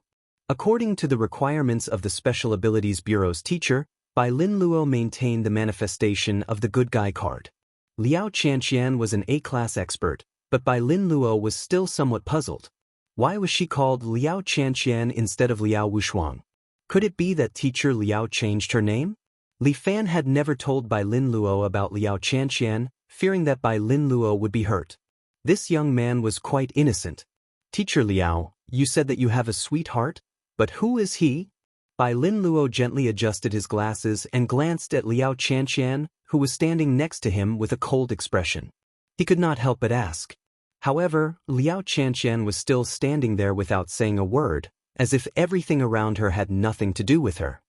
According to the requirements of the Special Abilities Bureau's teacher, Bai Linluo maintained the manifestation of the good guy card. Liao Qianqian was an A-class expert, but Bai Linluo was still somewhat puzzled. Why was she called Liao Qianqian instead of Liao Wushuang? Could it be that teacher Liao changed her name? Li Fan had never told Bai Linluo about Liao Qianqian, fearing that Bai Linluo would be hurt. This young man was quite innocent. Teacher Liao, you said that you have a sweetheart, but who is he? Bai Linluo gently adjusted his glasses and glanced at Liao Qianqian, who was standing next to him with a cold expression. He could not help but ask. However, Liao Qianqian was still standing there without saying a word, as if everything around her had nothing to do with her.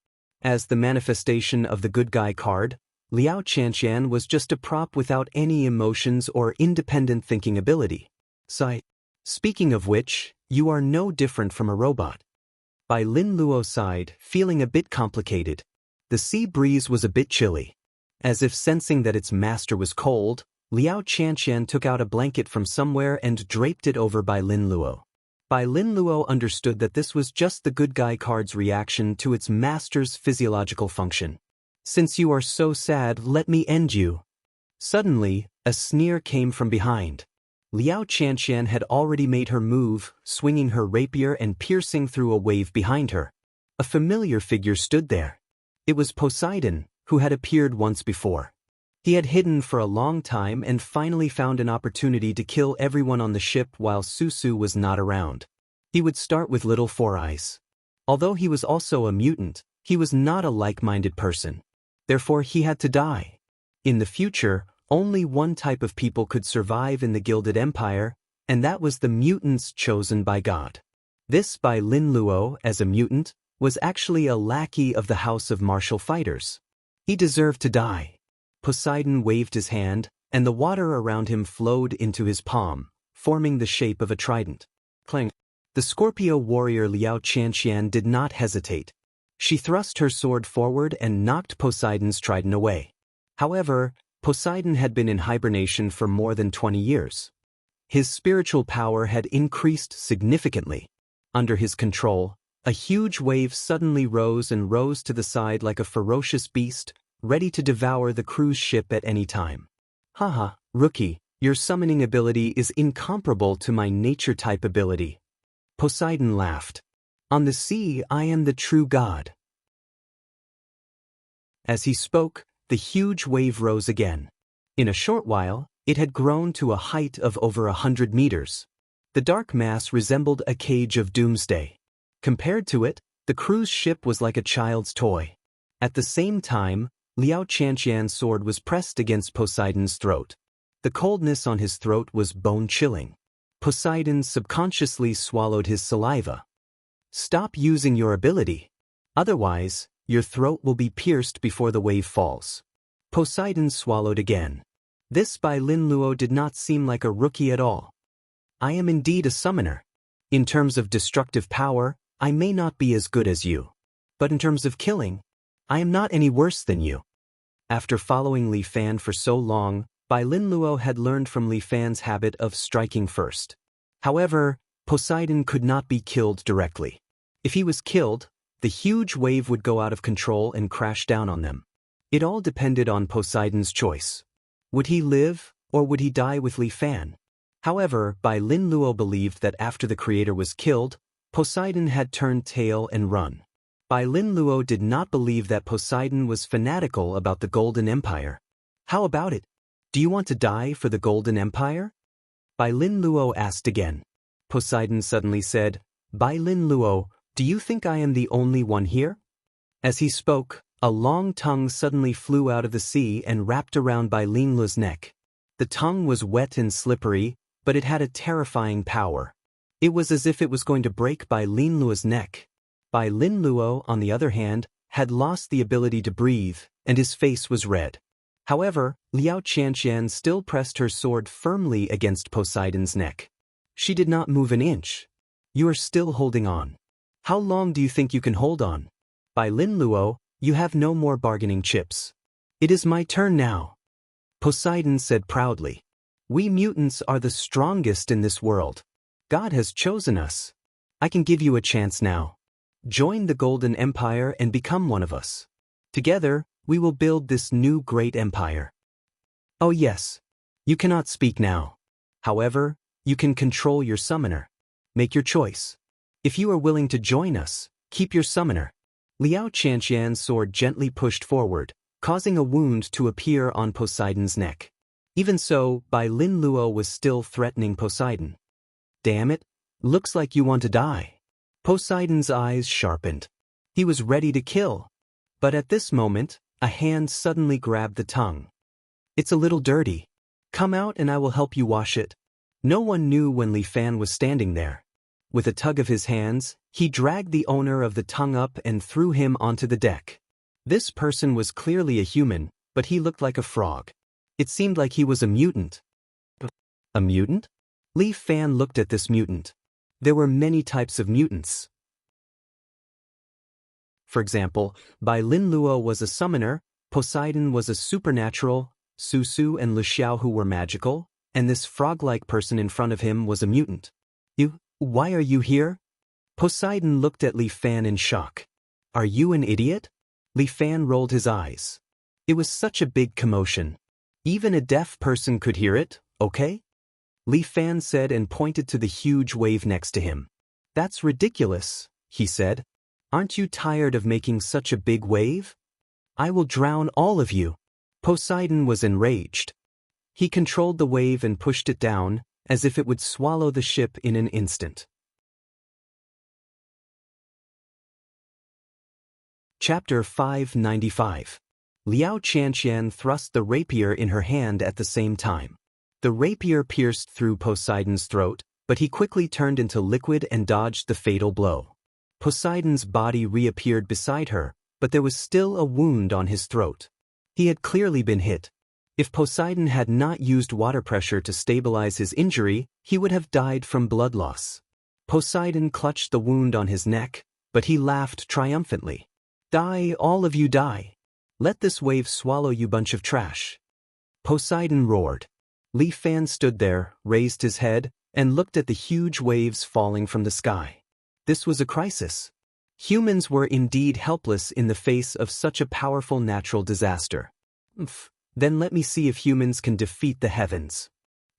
As the manifestation of the good guy card, Liao Qianqian was just a prop without any emotions or independent thinking ability. Sigh. Speaking of which, you are no different from a robot. Bai Linluo sighed, feeling a bit complicated. The sea breeze was a bit chilly. As if sensing that its master was cold, Liao Qianqian took out a blanket from somewhere and draped it over Bai Linluo. Bai Linluo understood that this was just the good guy card's reaction to its master's physiological function. Since you are so sad, let me end you. Suddenly, a sneer came from behind. Liao Qianqian had already made her move, swinging her rapier and piercing through a wave behind her. A familiar figure stood there. It was Poseidon, who had appeared once before. He had hidden for a long time and finally found an opportunity to kill everyone on the ship while Susu was not around. He would start with Little Four Eyes. Although he was also a mutant, he was not a like-minded person. Therefore, he had to die. In the future, only one type of people could survive in the Gilded Empire, and that was the mutants chosen by God. This Bai Linluo, as a mutant, was actually a lackey of the House of Martial Fighters. He deserved to die. Poseidon waved his hand, and the water around him flowed into his palm, forming the shape of a trident. Clang! The Scorpio warrior Liao Qianqian did not hesitate. She thrust her sword forward and knocked Poseidon's trident away. However, Poseidon had been in hibernation for more than 20 years. His spiritual power had increased significantly. Under his control, a huge wave suddenly rose and rose to the side like a ferocious beast, ready to devour the cruise ship at any time. Haha, rookie, your summoning ability is incomparable to my nature-type ability. Poseidon laughed. On the sea, I am the true god. As he spoke, the huge wave rose again. In a short while, it had grown to a height of over 100 meters. The dark mass resembled a cage of doomsday. Compared to it, the cruise ship was like a child's toy. At the same time, Liao Qianqian's sword was pressed against Poseidon's throat. The coldness on his throat was bone-chilling. Poseidon subconsciously swallowed his saliva. Stop using your ability. Otherwise, your throat will be pierced before the wave falls. Poseidon swallowed again. This Bai Linluo did not seem like a rookie at all. I am indeed a summoner. In terms of destructive power, I may not be as good as you. But in terms of killing, I am not any worse than you. After following Li Fan for so long, Bai Linluo had learned from Li Fan's habit of striking first. However, Poseidon could not be killed directly. If he was killed, the huge wave would go out of control and crash down on them. It all depended on Poseidon's choice. Would he live, or would he die with Li Fan? However, Bai Lin Luo believed that after the creator was killed, Poseidon had turned tail and run. Bai Lin Luo did not believe that Poseidon was fanatical about the Golden Empire. How about it? Do you want to die for the Golden Empire? Bai Lin Luo asked again. Poseidon suddenly said, Bai Lin Luo, do you think I am the only one here? As he spoke, a long tongue suddenly flew out of the sea and wrapped around Bai Lin Luo's neck. The tongue was wet and slippery, but it had a terrifying power. It was as if it was going to break Bai Lin Luo's neck. Bai Lin Luo, on the other hand, had lost the ability to breathe, and his face was red. However, Liao Qianqian still pressed her sword firmly against Poseidon's neck. She did not move an inch. You are still holding on. How long do you think you can hold on? Bai Lin Luo, you have no more bargaining chips. It is my turn now. Poseidon said proudly. We mutants are the strongest in this world. God has chosen us. I can give you a chance now. Join the Golden Empire and become one of us. Together, we will build this new great empire. Oh yes. You cannot speak now. However, you can control your summoner. Make your choice. If you are willing to join us, keep your summoner. Liao Qianqian's sword gently pushed forward, causing a wound to appear on Poseidon's neck. Even so, Bai Lin Luo was still threatening Poseidon. Damn it, looks like you want to die. Poseidon's eyes sharpened. He was ready to kill. But at this moment, a hand suddenly grabbed the tongue. It's a little dirty. Come out and I will help you wash it. No one knew when Li Fan was standing there. With a tug of his hands, he dragged the owner of the tongue up and threw him onto the deck. This person was clearly a human, but he looked like a frog. It seemed like he was a mutant. A mutant? Li Fan looked at this mutant. There were many types of mutants. For example, Bai Lin Luo was a summoner, Poseidon was a supernatural, Su Su and Lu Xiao who were magical, and this frog-like person in front of him was a mutant. Why are you here? Poseidon looked at Li Fan in shock. Are you an idiot? Li Fan rolled his eyes. It was such a big commotion. Even a deaf person could hear it, okay? Li Fan said and pointed to the huge wave next to him. That's ridiculous, he said. Aren't you tired of making such a big wave? I will drown all of you. Poseidon was enraged. He controlled the wave and pushed it down, as if it would swallow the ship in an instant. Chapter 595. Liao Qianqian thrust the rapier in her hand at the same time. The rapier pierced through Poseidon's throat, but he quickly turned into liquid and dodged the fatal blow. Poseidon's body reappeared beside her, but there was still a wound on his throat. He had clearly been hit. If Poseidon had not used water pressure to stabilize his injury, he would have died from blood loss. Poseidon clutched the wound on his neck, but he laughed triumphantly. Die, all of you die. Let this wave swallow you bunch of trash. Poseidon roared. Li Fan stood there, raised his head, and looked at the huge waves falling from the sky. This was a crisis. Humans were indeed helpless in the face of such a powerful natural disaster. Then let me see if humans can defeat the heavens.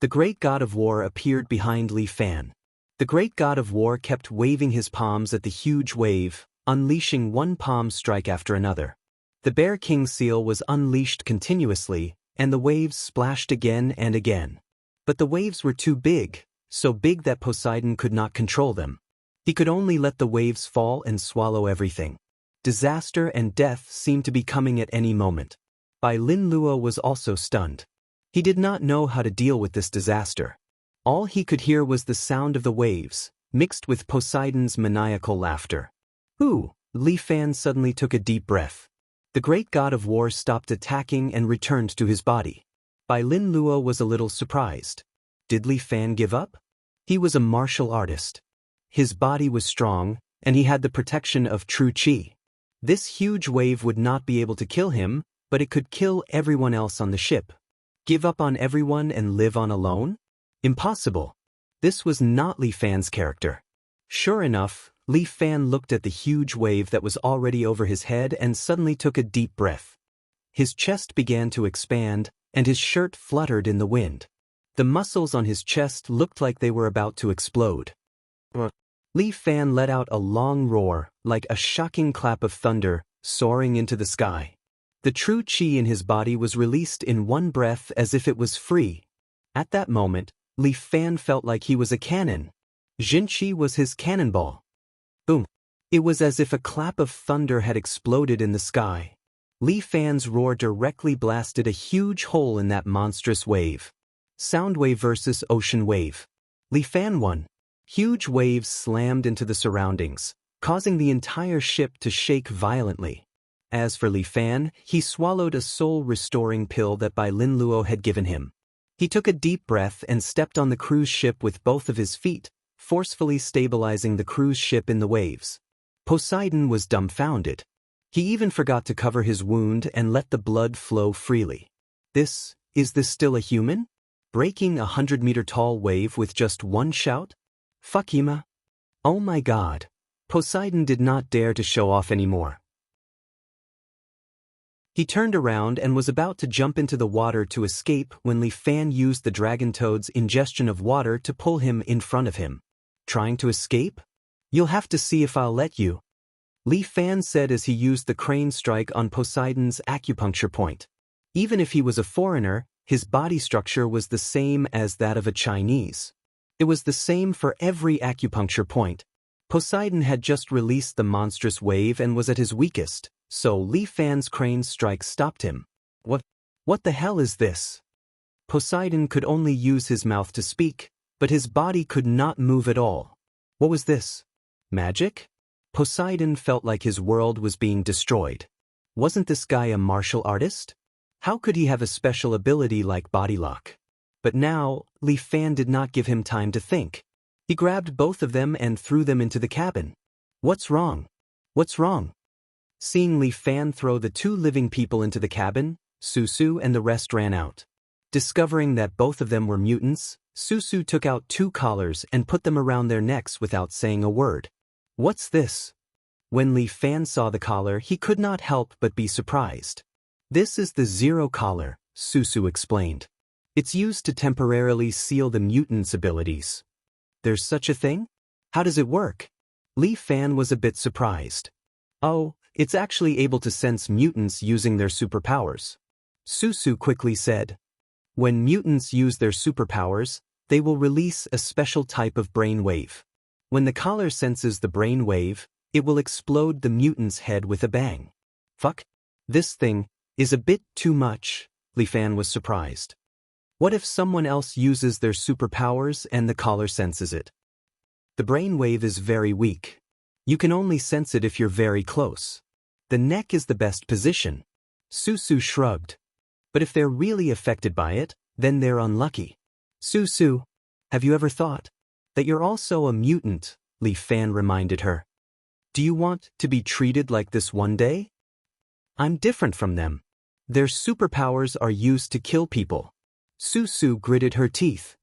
The great god of war appeared behind Li Fan. The great god of war kept waving his palms at the huge wave, unleashing one palm strike after another. The Bear King seal was unleashed continuously, and the waves splashed again and again. But the waves were too big, so big that Poseidon could not control them. He could only let the waves fall and swallow everything. Disaster and death seemed to be coming at any moment. Bai Lin Luo was also stunned. He did not know how to deal with this disaster. All he could hear was the sound of the waves, mixed with Poseidon's maniacal laughter. Ooh! Li Fan suddenly took a deep breath. The great god of war stopped attacking and returned to his body. Bai Lin Luo was a little surprised. Did Li Fan give up? He was a martial artist. His body was strong, and he had the protection of true qi. This huge wave would not be able to kill him, but it could kill everyone else on the ship. Give up on everyone and live on alone? Impossible. This was not Li Fan's character. Sure enough, Li Fan looked at the huge wave that was already over his head and suddenly took a deep breath. His chest began to expand, and his shirt fluttered in the wind. The muscles on his chest looked like they were about to explode. Li Fan let out a long roar, like a shocking clap of thunder, soaring into the sky. The true qi in his body was released in one breath as if it was free. At that moment, Li Fan felt like he was a cannon. Jin Qi was his cannonball. Boom! It was as if a clap of thunder had exploded in the sky. Li Fan's roar directly blasted a huge hole in that monstrous wave. Sound wave versus ocean wave. Li Fan won. Huge waves slammed into the surroundings, causing the entire ship to shake violently. As for Li Fan, he swallowed a soul-restoring pill that Bai Lin Luo had given him. He took a deep breath and stepped on the cruise ship with both of his feet, forcefully stabilizing the cruise ship in the waves. Poseidon was dumbfounded. He even forgot to cover his wound and let the blood flow freely. Is this still a human? Breaking a 100-meter-tall wave with just one shout? Fakima? Oh my god. Poseidon did not dare to show off anymore. He turned around and was about to jump into the water to escape when Li Fan used the dragon toad's ingestion of water to pull him in front of him. Trying to escape? You'll have to see if I'll let you. Li Fan said as he used the crane strike on Poseidon's acupuncture point. Even if he was a foreigner, his body structure was the same as that of a Chinese. It was the same for every acupuncture point. Poseidon had just released the monstrous wave and was at his weakest, so Li Fan's crane strike stopped him. What the hell is this? Poseidon could only use his mouth to speak, but his body could not move at all. What was this? Magic? Poseidon felt like his world was being destroyed. Wasn't this guy a martial artist? How could he have a special ability like body lock? But now, Li Fan did not give him time to think. He grabbed both of them and threw them into the cabin. What's wrong? What's wrong? Seeing Li Fan throw the two living people into the cabin, Susu and the rest ran out. Discovering that both of them were mutants, Susu took out two collars and put them around their necks without saying a word. What's this? When Li Fan saw the collar, he could not help but be surprised. This is the Zero Collar, Susu explained. It's used to temporarily seal the mutant's abilities. There's such a thing? How does it work? Li Fan was a bit surprised. Oh, it's actually able to sense mutants using their superpowers. Susu quickly said. When mutants use their superpowers, they will release a special type of brain wave. When the collar senses the brain wave, it will explode the mutant's head with a bang. Fuck. This thing is a bit too much, Li Fan was surprised. What if someone else uses their superpowers and the collar senses it? The brain wave is very weak. You can only sense it if you're very close. The neck is the best position. Susu shrugged. But if they're really affected by it, then they're unlucky. Susu, have you ever thought that you're also a mutant? Li Fan reminded her. Do you want to be treated like this one day? I'm different from them. Their superpowers are used to kill people. Susu gritted her teeth.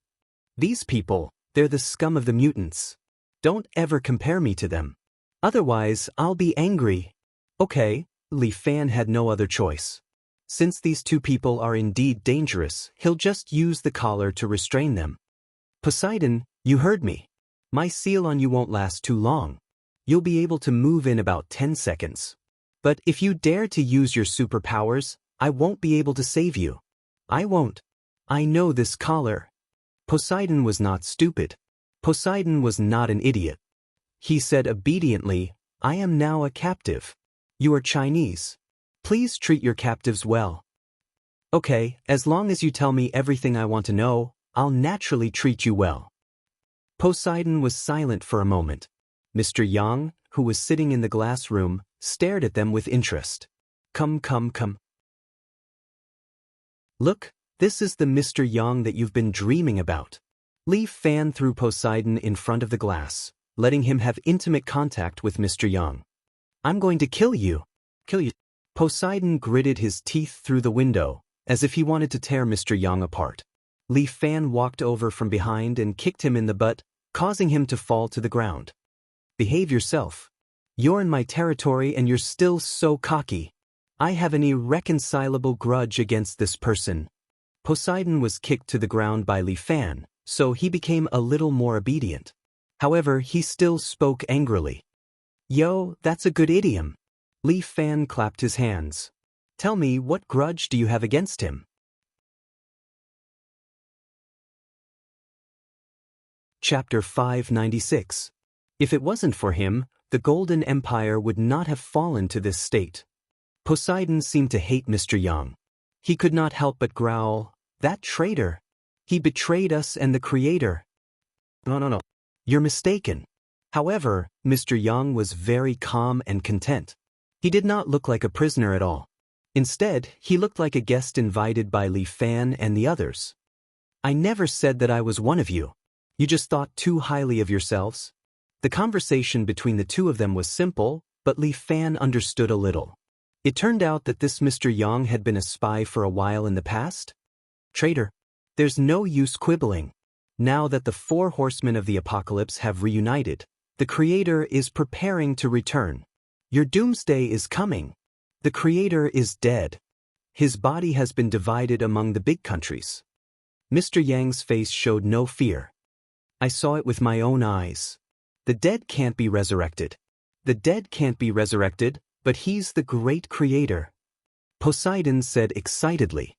These people, they're the scum of the mutants. Don't ever compare me to them. Otherwise, I'll be angry. Okay, Li Fan had no other choice. Since these two people are indeed dangerous, he'll just use the collar to restrain them. Poseidon, you heard me. My seal on you won't last too long. You'll be able to move in about 10 seconds. But if you dare to use your superpowers, I won't be able to save you. I won't. I know this collar. Poseidon was not stupid. Poseidon was not an idiot. He said obediently, I am now a captive. You are Chinese. Please treat your captives well. Okay, as long as you tell me everything I want to know, I'll naturally treat you well. Poseidon was silent for a moment. Mr. Yang, who was sitting in the glass room, stared at them with interest. Come. Look, this is the Mr. Yang that you've been dreaming about. Li Fan threw Poseidon in front of the glass, letting him have intimate contact with Mr. Yang. I'm going to kill you. Kill you. Poseidon gritted his teeth through the window, as if he wanted to tear Mr. Yang apart. Li Fan walked over from behind and kicked him in the butt, causing him to fall to the ground. Behave yourself. You're in my territory and you're still so cocky. I have an irreconcilable grudge against this person. Poseidon was kicked to the ground by Li Fan, so he became a little more obedient. However, he still spoke angrily. Yo, that's a good idiom. Li Fan clapped his hands. Tell me, what grudge do you have against him? Chapter 596. If it wasn't for him, the Golden Empire would not have fallen to this state. Poseidon seemed to hate Mr. Yang. He could not help but growl, "That traitor! He betrayed us and the Creator." No. You're mistaken. However, Mr. Yang was very calm and content. He did not look like a prisoner at all. Instead, he looked like a guest invited by Li Fan and the others. I never said that I was one of you. You just thought too highly of yourselves. The conversation between the two of them was simple, but Li Fan understood a little. It turned out that this Mr. Yang had been a spy for a while in the past. Traitor, there's no use quibbling. Now that the 4 horsemen of the apocalypse have reunited, the Creator is preparing to return. Your doomsday is coming. The Creator is dead. His body has been divided among the big countries. Mr. Yang's face showed no fear. I saw it with my own eyes. The dead can't be resurrected. The dead can't be resurrected, but he's the great Creator. Poseidon said excitedly.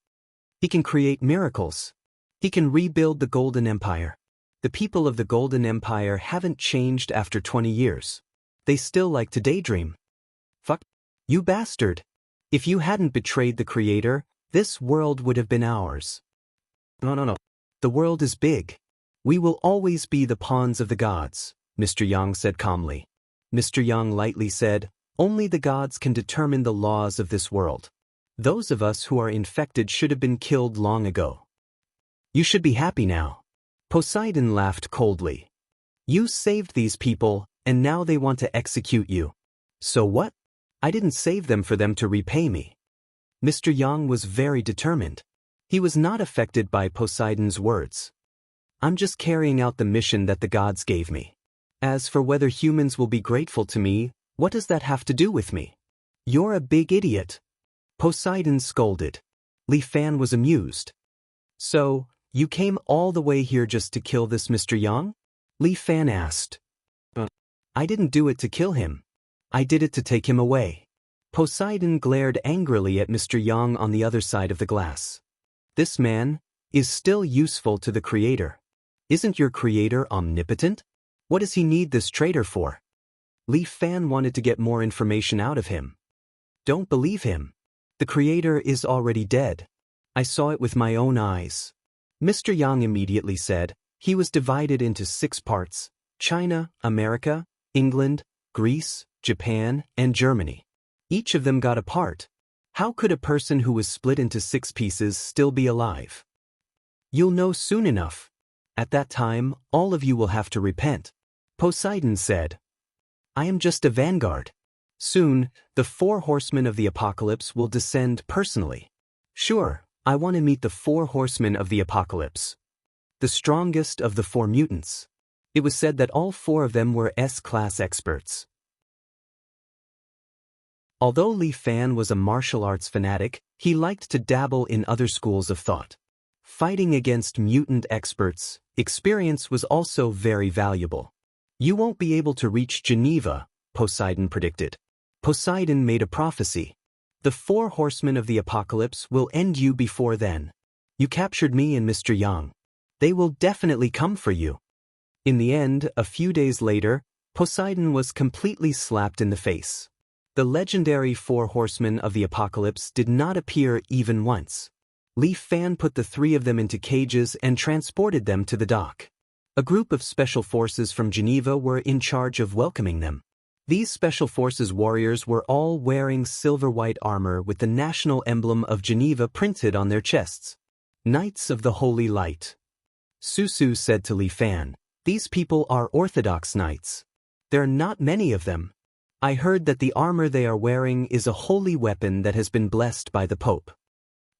He can create miracles. He can rebuild the Golden Empire. The people of the Golden Empire haven't changed after 20 years. They still like to daydream. Fuck. You bastard. If you hadn't betrayed the Creator, this world would have been ours. No. The world is big. We will always be the pawns of the gods, Mr. Yang said calmly. Mr. Yang lightly said, only the gods can determine the laws of this world. Those of us who are infected should have been killed long ago. You should be happy now. Poseidon laughed coldly. You saved these people, and now they want to execute you. So what? I didn't save them for them to repay me. Mr. Yang was very determined. He was not affected by Poseidon's words. I'm just carrying out the mission that the gods gave me. As for whether humans will be grateful to me, what does that have to do with me? You're a big idiot. Poseidon scolded. Li Fan was amused. So, you came all the way here just to kill this Mr. Yang? Li Fan asked. I didn't do it to kill him. I did it to take him away. Poseidon glared angrily at Mr. Yang on the other side of the glass. This man is still useful to the Creator. Isn't your Creator omnipotent? What does he need this traitor for? Li Fan wanted to get more information out of him. Don't believe him. The Creator is already dead. I saw it with my own eyes. Mr. Yang immediately said, he was divided into 6 parts: China, America, England, Greece, Japan, and Germany. Each of them got a part. How could a person who was split into 6 pieces still be alive? You'll know soon enough. At that time, all of you will have to repent. Poseidon said. I am just a vanguard. Soon, the 4 horsemen of the apocalypse will descend personally. Sure, I want to meet the 4 horsemen of the apocalypse. The strongest of the 4 mutants. It was said that all 4 of them were S-class experts. Although Li Fan was a martial arts fanatic, he liked to dabble in other schools of thought. Fighting against mutant experts, experience was also very valuable. You won't be able to reach Geneva, Poseidon predicted. Poseidon made a prophecy. The 4 horsemen of the apocalypse will end you before then. You captured me and Mr. Yang. They will definitely come for you. In the end, a few days later, Poseidon was completely slapped in the face. The legendary 4 horsemen of the apocalypse did not appear even once. Li Fan put the 3 of them into cages and transported them to the dock. A group of special forces from Geneva were in charge of welcoming them. These special forces warriors were all wearing silver-white armor with the national emblem of Geneva printed on their chests. Knights of the Holy Light. Susu said to Li Fan, these people are Orthodox knights. There are not many of them. I heard that the armor they are wearing is a holy weapon that has been blessed by the Pope.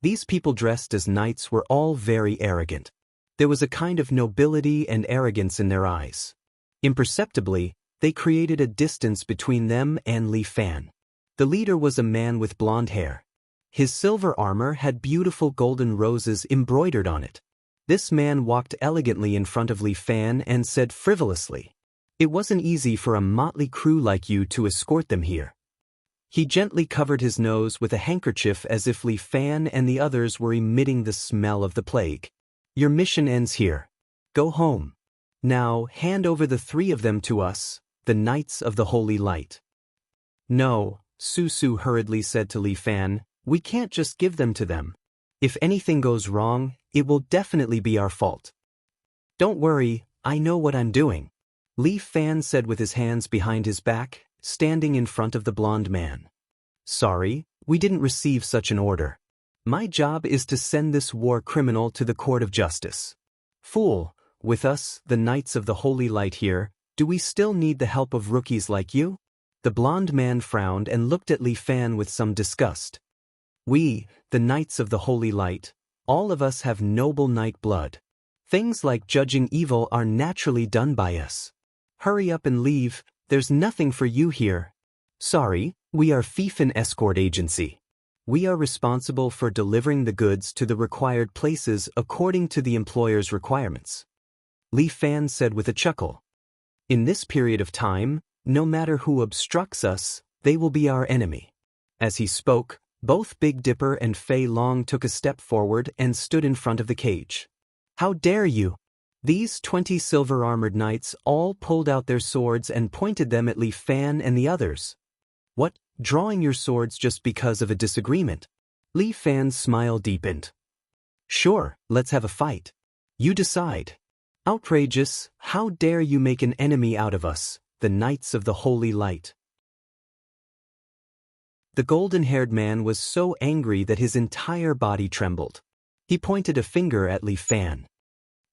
These people dressed as knights were all very arrogant. There was a kind of nobility and arrogance in their eyes. Imperceptibly, they created a distance between them and Li Fan. The leader was a man with blonde hair. His silver armor had beautiful golden roses embroidered on it. This man walked elegantly in front of Li Fan and said frivolously, "It wasn't easy for a motley crew like you to escort them here." He gently covered his nose with a handkerchief as if Li Fan and the others were emitting the smell of the plague. "Your mission ends here. Go home. Now hand over the three of them to us, the Knights of the Holy Light." "No," Su hurriedly said to Li Fan, "we can't just give them to them. If anything goes wrong, it will definitely be our fault." "Don't worry, I know what I'm doing," Li Fan said with his hands behind his back, standing in front of the blonde man. "Sorry, we didn't receive such an order. My job is to send this war criminal to the court of justice." "Fool, with us, the Knights of the Holy Light here, do we still need the help of rookies like you?" The blonde man frowned and looked at Li Fan with some disgust. "We, the Knights of the Holy Light, all of us have noble knight blood. Things like judging evil are naturally done by us. Hurry up and leave, there's nothing for you here." "Sorry, we are thief and escort agency. We are responsible for delivering the goods to the required places according to the employer's requirements," Li Fan said with a chuckle. "In this period of time, no matter who obstructs us, they will be our enemy." As he spoke, both Big Dipper and Fei Long took a step forward and stood in front of the cage. "How dare you!" These 20 silver-armored knights all pulled out their swords and pointed them at Li Fan and the others. "What, drawing your swords just because of a disagreement?" Li Fan's smile deepened. "Sure, let's have a fight. You decide." "Outrageous, how dare you make an enemy out of us, the Knights of the Holy Light." The golden-haired man was so angry that his entire body trembled. He pointed a finger at Li Fan.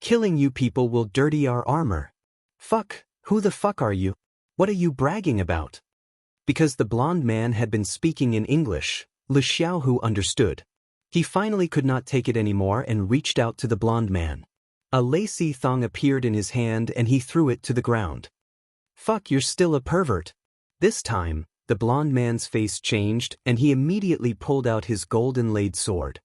"Killing you people will dirty our armor." "Fuck, who the fuck are you? What are you bragging about?" Because the blonde man had been speaking in English, Li Xiaohu understood. He finally could not take it anymore and reached out to the blonde man. A lacy thong appeared in his hand and he threw it to the ground. "Fuck, you're still a pervert." This time, the blonde man's face changed and he immediately pulled out his golden-laid sword.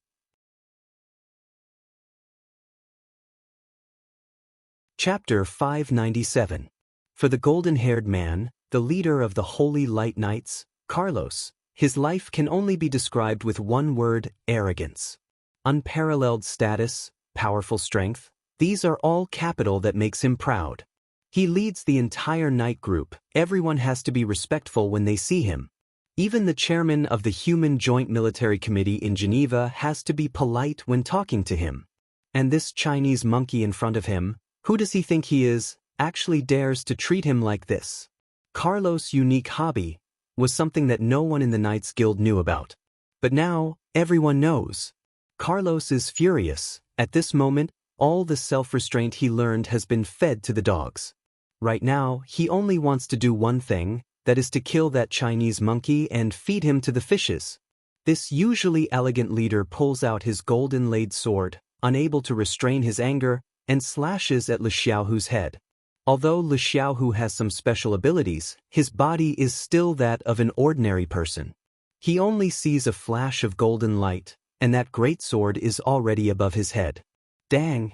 Chapter 597. For the golden-haired man, the leader of the Holy Light Knights, Carlos, his life can only be described with one word: arrogance. Unparalleled status, powerful strength, these are all capital that makes him proud. He leads the entire knight group. Everyone has to be respectful when they see him. Even the chairman of the Human Joint Military Committee in Geneva has to be polite when talking to him. And this Chinese monkey in front of him, who does he think he is, actually dares to treat him like this? Carlos' unique hobby was something that no one in the Knights Guild knew about. But now, everyone knows. Carlos is furious. At this moment, all the self-restraint he learned has been fed to the dogs. Right now, he only wants to do one thing, that is to kill that Chinese monkey and feed him to the fishes. This usually elegant leader pulls out his golden-laid sword, unable to restrain his anger, and slashes at Li Xiaohu's head. Although Li Xiaohu has some special abilities, his body is still that of an ordinary person. He only sees a flash of golden light, and that great sword is already above his head. Dang!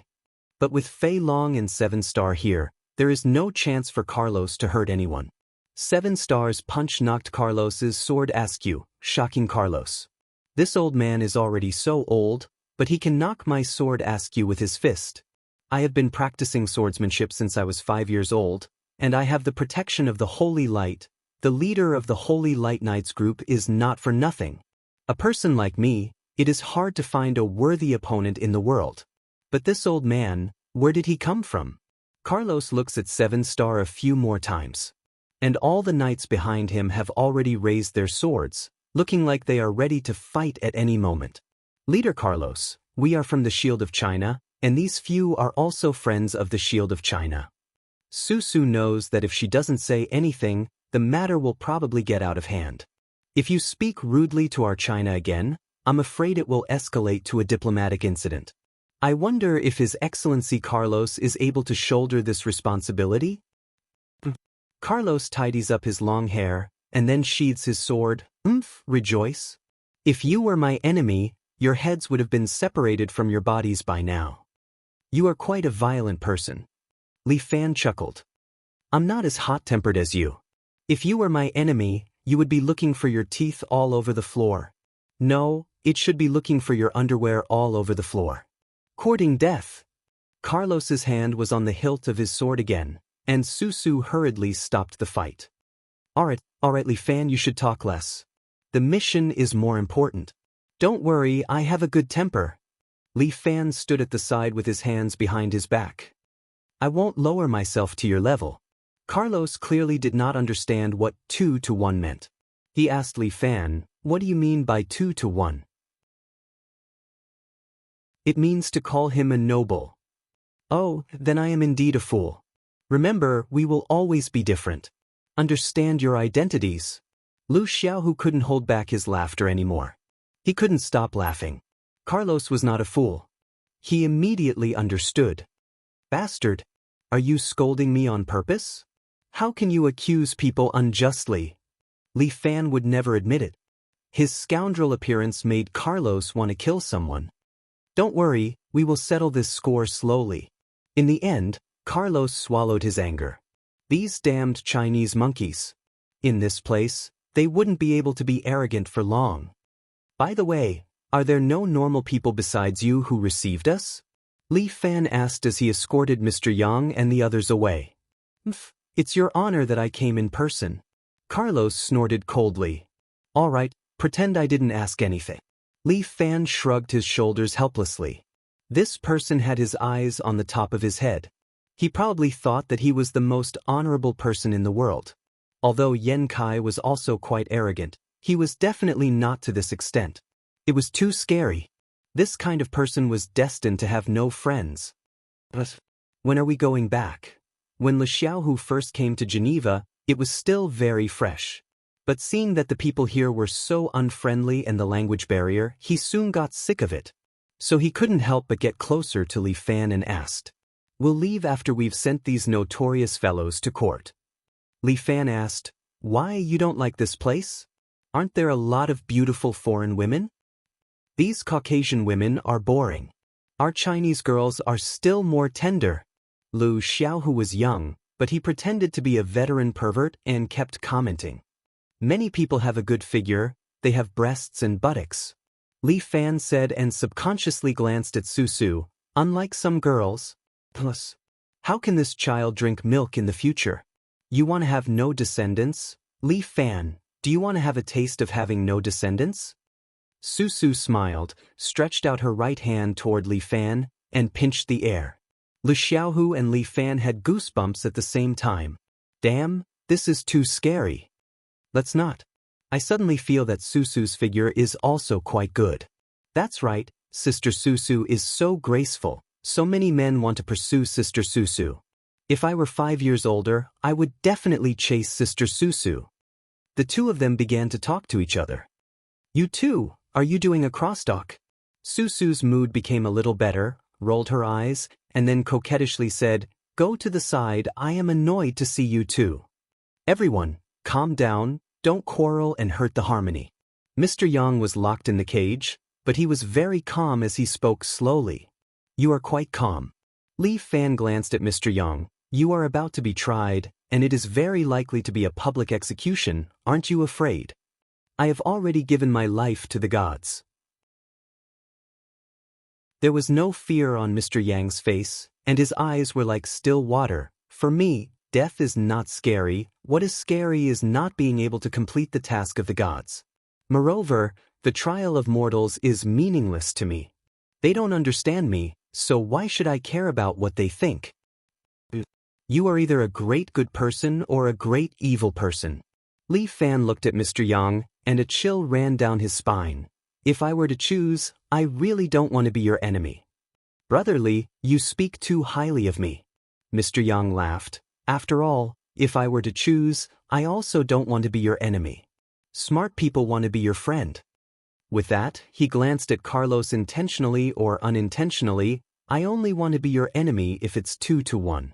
But with Fei Long and 7 Star here, there is no chance for Carlos to hurt anyone. 7 Star's punch knocked Carlos's sword askew, shocking Carlos. "This old man is already so old, but he can knock my sword askew with his fist. I have been practicing swordsmanship since I was 5 years old, and I have the protection of the Holy Light. The leader of the Holy Light Knights group is not for nothing. A person like me, it is hard to find a worthy opponent in the world. But this old man, where did he come from?" Carlos looks at 7 Star a few more times. And all the knights behind him have already raised their swords, looking like they are ready to fight at any moment. "Leader Carlos, we are from the Shield of China, and these few are also friends of the Shield of China." Su knows that if she doesn't say anything, the matter will probably get out of hand. "If you speak rudely to our China again, I'm afraid it will escalate to a diplomatic incident. I wonder if His Excellency Carlos is able to shoulder this responsibility? Carlos tidies up his long hair, and then sheathes his sword. Rejoice. If you were my enemy, your heads would have been separated from your bodies by now. You are quite a violent person. Li Fan chuckled. I'm not as hot-tempered as you. If you were my enemy, you would be looking for your teeth all over the floor. No, it should be looking for your underwear all over the floor. Courting death. Carlos's hand was on the hilt of his sword again, and Susu hurriedly stopped the fight. Alright, Li Fan, you should talk less. The mission is more important. Don't worry, I have a good temper. Li Fan stood at the side with his hands behind his back. I won't lower myself to your level. Carlos clearly did not understand what 2-to-1 meant. He asked Li Fan, what do you mean by 2-to-1? It means to call him a noble. Oh, then I am indeed a fool. Remember, we will always be different. Understand your identities. Lu Xiaohu couldn't hold back his laughter anymore. He couldn't stop laughing. Carlos was not a fool. He immediately understood. Bastard, are you scolding me on purpose? How can you accuse people unjustly? Li Fan would never admit it. His scoundrel appearance made Carlos want to kill someone. Don't worry, we will settle this score slowly. In the end, Carlos swallowed his anger. These damned Chinese monkeys. In this place, they wouldn't be able to be arrogant for long. By the way, are there no normal people besides you who received us? Li Fan asked as he escorted Mr. Yang and the others away. It's your honor that I came in person. Carlos snorted coldly. All right, pretend I didn't ask anything. Li Fan shrugged his shoulders helplessly. This person had his eyes on the top of his head. He probably thought that he was the most honorable person in the world. Although Yan Kai was also quite arrogant, he was definitely not to this extent. It was too scary. This kind of person was destined to have no friends. But when are we going back? When Lu Xiaohu first came to Geneva, it was still very fresh. But seeing that the people here were so unfriendly and the language barrier, he soon got sick of it. So he couldn't help but get closer to Li Fan and asked, We'll leave after we've sent these notorious fellows to court. Li Fan asked, Why, you don't like this place? Aren't there a lot of beautiful foreign women? These Caucasian women are boring. Our Chinese girls are still more tender. Lu Xiaohu was young, but he pretended to be a veteran pervert and kept commenting. Many people have a good figure, they have breasts and buttocks. Li Fan said and subconsciously glanced at Susu, unlike some girls. Plus, how can this child drink milk in the future? You want to have no descendants? Li Fan, do you want to have a taste of having no descendants? Susu smiled, stretched out her right hand toward Li Fan, and pinched the air. Lu Xiaohu and Li Fan had goosebumps at the same time. Damn, this is too scary. Let's not. I suddenly feel that Susu's figure is also quite good. That's right, Sister Susu is so graceful. So many men want to pursue Sister Susu. If I were 5 years older, I would definitely chase Sister Susu. The two of them began to talk to each other. You too, are you doing a crosstalk? Susu's mood became a little better, rolled her eyes, and then coquettishly said, Go to the side, I am annoyed to see you too. Everyone, calm down, don't quarrel and hurt the harmony. Mr. Yang was locked in the cage, but he was very calm as he spoke slowly. You are quite calm. Li Fan glanced at Mr. Yang. You are about to be tried, and it is very likely to be a public execution, aren't you afraid? I have already given my life to the gods. There was no fear on Mr. Yang's face, and his eyes were like still water. For me, death is not scary. What is scary is not being able to complete the task of the gods. Moreover, the trial of mortals is meaningless to me. They don't understand me, so why should I care about what they think? You are either a great good person or a great evil person. Li Fan looked at Mr. Yang, and a chill ran down his spine. If I were to choose, I really don't want to be your enemy. Brother Li, you speak too highly of me. Mr. Yang laughed. After all, if I were to choose, I also don't want to be your enemy. Smart people want to be your friend. With that, he glanced at Carlos intentionally or unintentionally, I only want to be your enemy if it's 2-1.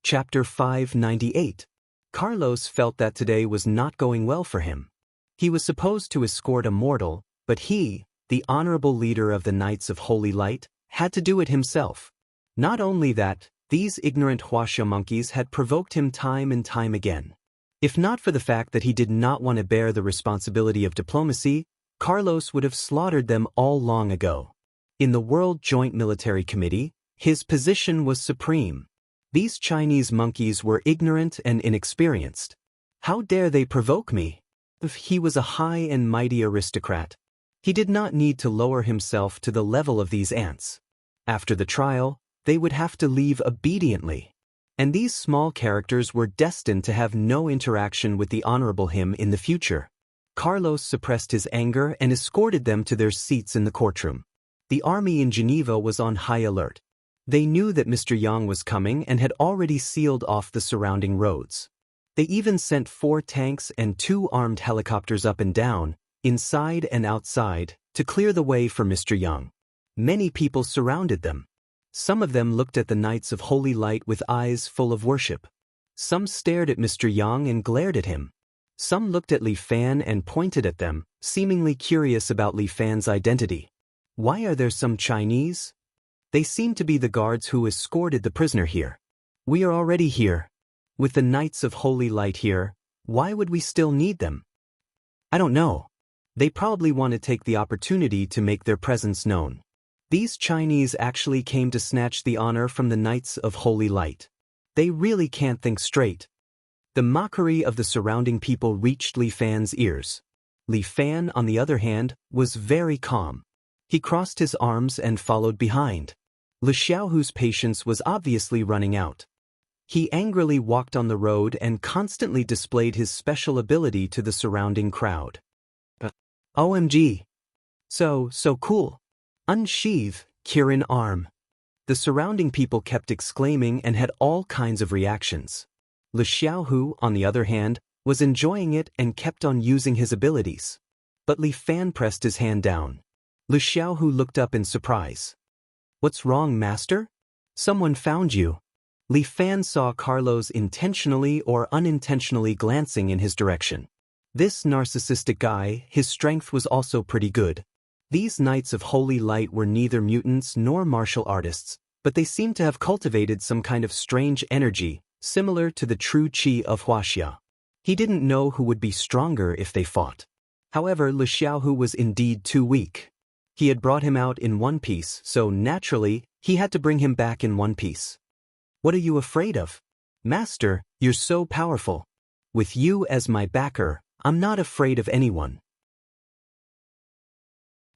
Chapter 598. Carlos felt that today was not going well for him. He was supposed to escort a mortal, but he, the honorable leader of the Knights of Holy Light, had to do it himself. Not only that, these ignorant Huaxia monkeys had provoked him time and time again. If not for the fact that he did not want to bear the responsibility of diplomacy, Carlos would have slaughtered them all long ago. In the World Joint Military Committee, his position was supreme. These Chinese monkeys were ignorant and inexperienced. How dare they provoke me? If he was a high and mighty aristocrat, he did not need to lower himself to the level of these ants. After the trial, they would have to leave obediently. And these small characters were destined to have no interaction with the honorable him in the future. Carlos suppressed his anger and escorted them to their seats in the courtroom. The army in Geneva was on high alert. They knew that Mr. Yang was coming and had already sealed off the surrounding roads. They even sent 4 tanks and 2 armed helicopters up and down, inside and outside, to clear the way for Mr. Yang. Many people surrounded them. Some of them looked at the Knights of Holy Light with eyes full of worship. Some stared at Mr. Yang and glared at him. Some looked at Li Fan and pointed at them, seemingly curious about Li Fan's identity. Why are there some Chinese? They seem to be the guards who escorted the prisoner here. We are already here. With the Knights of Holy Light here, why would we still need them? I don't know. They probably want to take the opportunity to make their presence known. These Chinese actually came to snatch the honor from the Knights of Holy Light. They really can't think straight. The mockery of the surrounding people reached Li Fan's ears. Li Fan, on the other hand, was very calm. He crossed his arms and followed behind. Li Xiaohu's patience was obviously running out. He angrily walked on the road and constantly displayed his special ability to the surrounding crowd. OMG! So cool. Unsheath, Kirin arm. The surrounding people kept exclaiming and had all kinds of reactions. Li Xiaohu, on the other hand, was enjoying it and kept on using his abilities. But Li Fan pressed his hand down. Li Xiaohu looked up in surprise. What's wrong, master? Someone found you. Li Fan saw Carlos intentionally or unintentionally glancing in his direction. This narcissistic guy, his strength was also pretty good. These Knights of Holy Light were neither mutants nor martial artists, but they seemed to have cultivated some kind of strange energy, similar to the true Qi of Huaxia. He didn't know who would be stronger if they fought. However, Li Xiaohu was indeed too weak. He had brought him out in one piece, so naturally, he had to bring him back in one piece. What are you afraid of? Master, you're so powerful. With you as my backer, I'm not afraid of anyone.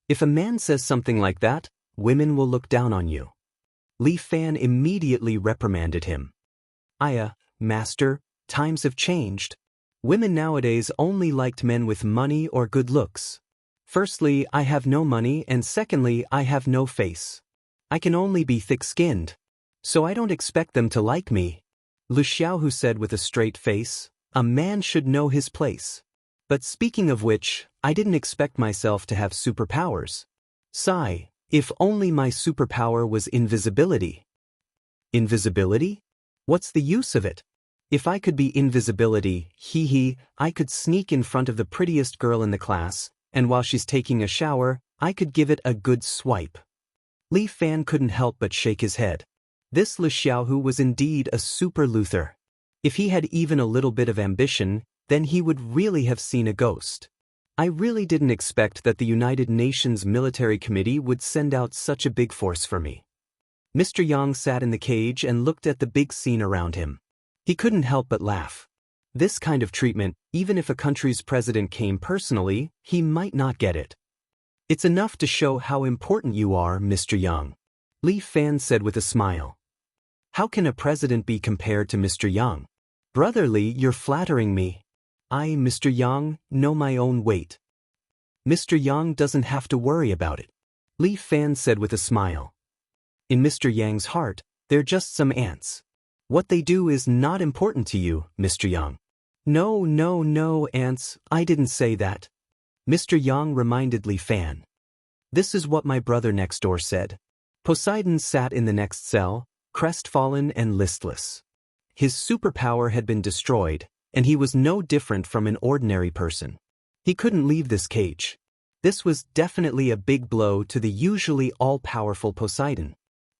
If a man says something like that, women will look down on you. Li Fan immediately reprimanded him. Master, times have changed. Women nowadays only liked men with money or good looks. Firstly, I have no money, and secondly, I have no face. I can only be thick-skinned. So I don't expect them to like me. Li Xiaohu said with a straight face, a man should know his place. But speaking of which, I didn't expect myself to have superpowers. Sigh, if only my superpower was invisibility. Invisibility? What's the use of it? If I could be invisibility, I could sneak in front of the prettiest girl in the class, and while she's taking a shower, I could give it a good swipe. Li Fan couldn't help but shake his head. This Li Xiaohu was indeed a super Luther. If he had even a little bit of ambition, then he would really have seen a ghost. I really didn't expect that the United Nations Military Committee would send out such a big force for me. Mr. Yang sat in the cage and looked at the big scene around him. He couldn't help but laugh. This kind of treatment, even if a country's president came personally, he might not get it. It's enough to show how important you are, Mr. Yang. Li Fan said with a smile. How can a president be compared to Mr. Yang? Brotherly, you're flattering me. I, Mr. Yang, know my own weight. Mr. Yang doesn't have to worry about it. Li Fan said with a smile. In Mr. Yang's heart, they're just some ants. What they do is not important to you, Mr. Yang. No, ants, I didn't say that. Mr. Yang reminded Li Fan. This is what my brother next door said. Poseidon sat in the next cell, crestfallen and listless. His superpower had been destroyed, and he was no different from an ordinary person. He couldn't leave this cage. This was definitely a big blow to the usually all-powerful Poseidon.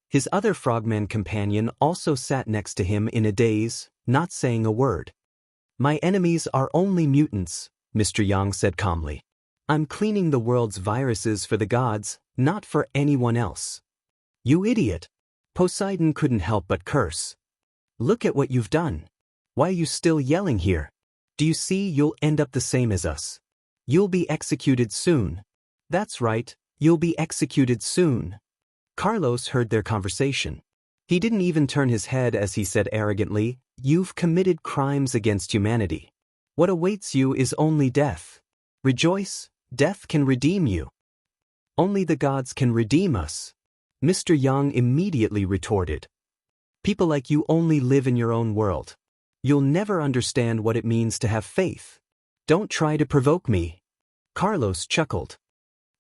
His other frogman companion also sat next to him in a daze, not saying a word. My enemies are only mutants, Mr. Yang said calmly. I'm cleaning the world's viruses for the gods, not for anyone else. You idiot! Poseidon couldn't help but curse. Look at what you've done. Why are you still yelling here? Do you see you'll end up the same as us? You'll be executed soon. That's right, you'll be executed soon. Carlos heard their conversation. He didn't even turn his head as he said arrogantly, You've committed crimes against humanity. What awaits you is only death. Rejoice, death can redeem you. Only the gods can redeem us. Mr. Yang immediately retorted. People like you only live in your own world. You'll never understand what it means to have faith. Don't try to provoke me. Carlos chuckled.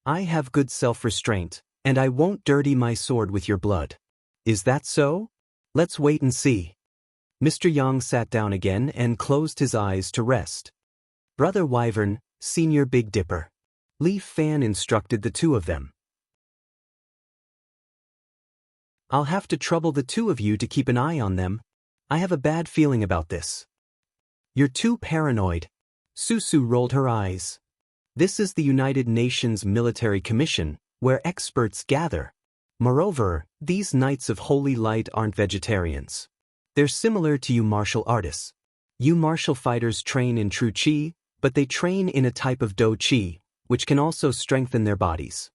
I have good self-restraint, and I won't dirty my sword with your blood. Is that so? Let's wait and see. Mr. Yang sat down again and closed his eyes to rest. Brother Wyvern, Senior Big Dipper. Li Fan instructed the two of them. I'll have to trouble the two of you to keep an eye on them. I have a bad feeling about this. You're too paranoid. Susu rolled her eyes. This is the United Nations Military Commission, where experts gather. Moreover, these Knights of Holy Light aren't vegetarians. They're similar to you martial artists. You martial fighters train in true Qi, but they train in a type of Do Qi, which can also strengthen their bodies.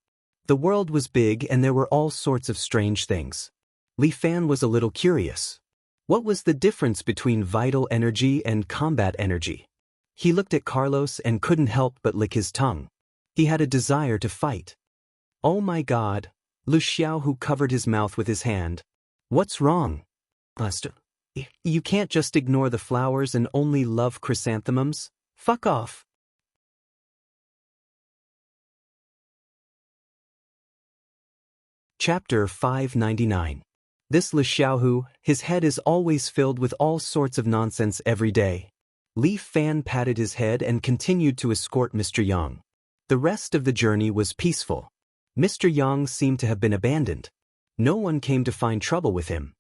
The world was big and there were all sorts of strange things. Li Fan was a little curious. What was the difference between vital energy and combat energy? He looked at Carlos and couldn't help but lick his tongue. He had a desire to fight. Oh my God, Lu Xiaohu covered his mouth with his hand. What's wrong? Buster, you can't just ignore the flowers and only love chrysanthemums. Fuck off. Chapter 599. This Lu Xiaohu, his head is always filled with all sorts of nonsense every day. Li Fan patted his head and continued to escort Mr. Yang. The rest of the journey was peaceful. Mr. Yang seemed to have been abandoned. No one came to find trouble with him.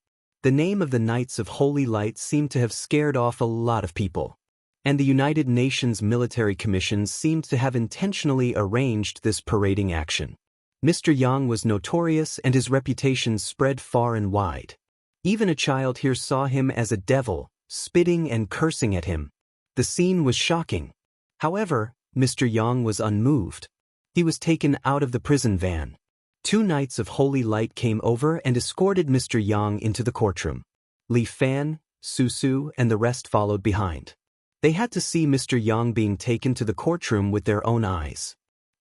The name of the Knights of Holy Light seemed to have scared off a lot of people. And the United Nations Military Commission seemed to have intentionally arranged this parading action. Mr. Yang was notorious and his reputation spread far and wide. Even a child here saw him as a devil, spitting and cursing at him. The scene was shocking. However, Mr. Yang was unmoved. He was taken out of the prison van. Two Knights of Holy Light came over and escorted Mr. Yang into the courtroom. Li Fan, Susu, and the rest followed behind. They had to see Mr. Yang being taken to the courtroom with their own eyes.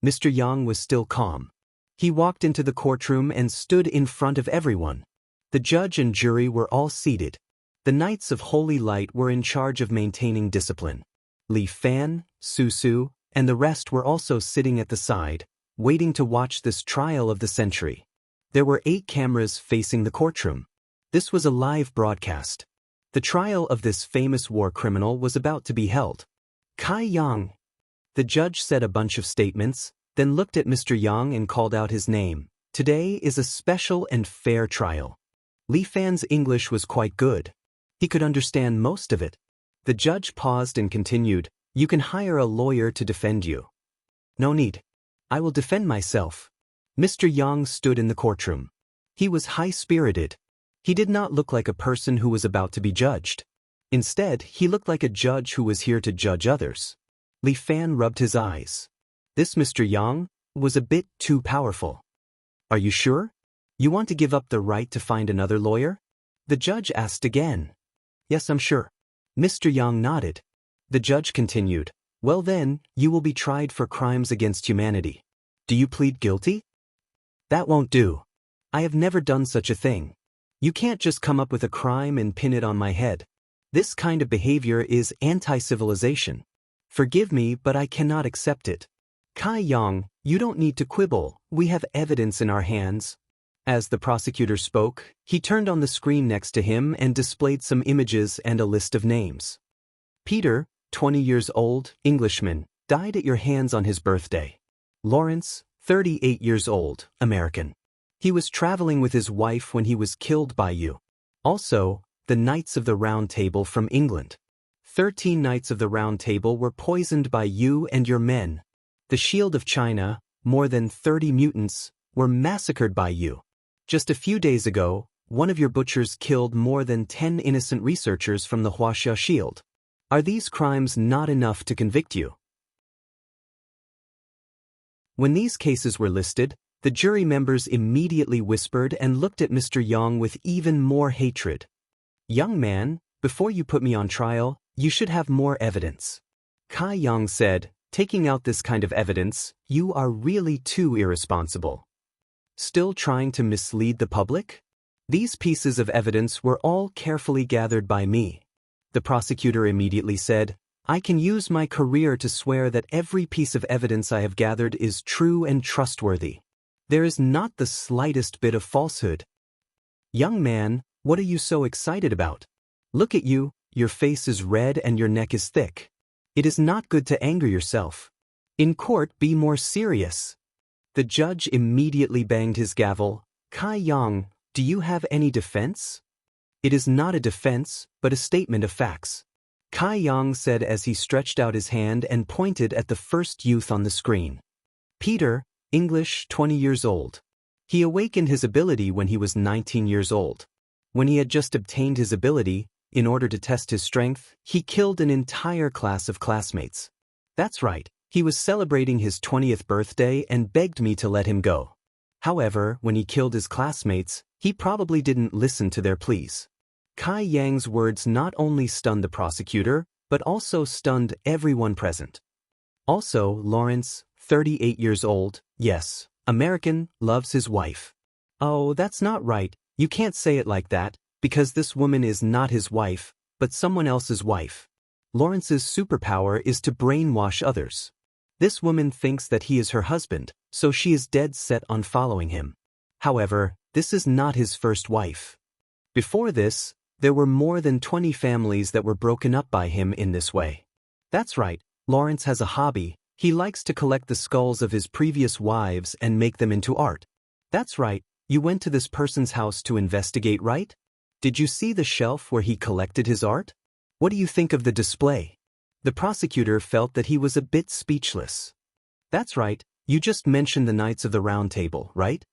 Mr. Yang was still calm. He walked into the courtroom and stood in front of everyone. The judge and jury were all seated. The Knights of Holy Light were in charge of maintaining discipline. Li Fan, Susu, and the rest were also sitting at the side, waiting to watch this trial of the century. There were 8 cameras facing the courtroom. This was a live broadcast. The trial of this famous war criminal was about to be held. Kai Yang. The judge said a bunch of statements, then looked at Mr. Yang and called out his name. Today is a special and fair trial. Li Fan's English was quite good. He could understand most of it. The judge paused and continued, You can hire a lawyer to defend you. No need. I will defend myself. Mr. Yang stood in the courtroom. He was high-spirited. He did not look like a person who was about to be judged. Instead, he looked like a judge who was here to judge others. Li Fan rubbed his eyes. This Mr. Yang was a bit too powerful. Are you sure? You want to give up the right to find another lawyer? The judge asked again. Yes, I'm sure. Mr. Yang nodded. The judge continued. Well then, you will be tried for crimes against humanity. Do you plead guilty? That won't do. I have never done such a thing. You can't just come up with a crime and pin it on my head. This kind of behavior is anti-civilization. Forgive me, but I cannot accept it. Kai Yang, you don't need to quibble, we have evidence in our hands. As the prosecutor spoke, he turned on the screen next to him and displayed some images and a list of names. Peter, 20 years old, Englishman, died at your hands on his birthday. Lawrence, 38 years old, American. He was traveling with his wife when he was killed by you. Also, the Knights of the Round Table from England. 13 Knights of the Round Table were poisoned by you and your men. The Shield of China, more than 30 mutants, were massacred by you. Just a few days ago, one of your butchers killed more than 10 innocent researchers from the Huaxia Shield. Are these crimes not enough to convict you? When these cases were listed, the jury members immediately whispered and looked at Mr. Yang with even more hatred. Young man, before you put me on trial, you should have more evidence. Kai Yang said, taking out this kind of evidence, you are really too irresponsible. Still trying to mislead the public? These pieces of evidence were all carefully gathered by me. The prosecutor immediately said, I can use my career to swear that every piece of evidence I have gathered is true and trustworthy. There is not the slightest bit of falsehood. Young man, what are you so excited about? Look at you, your face is red and your neck is thick. It is not good to anger yourself. In court, be more serious. The judge immediately banged his gavel. Kai Yang, do you have any defense? It is not a defense, but a statement of facts. Kai Yang said as he stretched out his hand and pointed at the first youth on the screen. Peter, English, 20 years old. He awakened his ability when he was 19 years old. When he had just obtained his ability, in order to test his strength, he killed an entire class of classmates. That's right, he was celebrating his 20th birthday and begged me to let him go. However, when he killed his classmates, he probably didn't listen to their pleas. Kai Yang's words not only stunned the prosecutor, but also stunned everyone present. Also, Lawrence, 38 years old, yes, American, loves his wife. Oh, that's not right, you can't say it like that, because this woman is not his wife, but someone else's wife. Lawrence's superpower is to brainwash others. This woman thinks that he is her husband, so she is dead set on following him. However, this is not his first wife. Before this, there were more than 20 families that were broken up by him in this way. That's right, Lawrence has a hobby. He likes to collect the skulls of his previous wives and make them into art. That's right, you went to this person's house to investigate, right? Did you see the shelf where he collected his art? What do you think of the display? The prosecutor felt that he was a bit speechless. That's right, you just mentioned the Knights of the Round Table, right?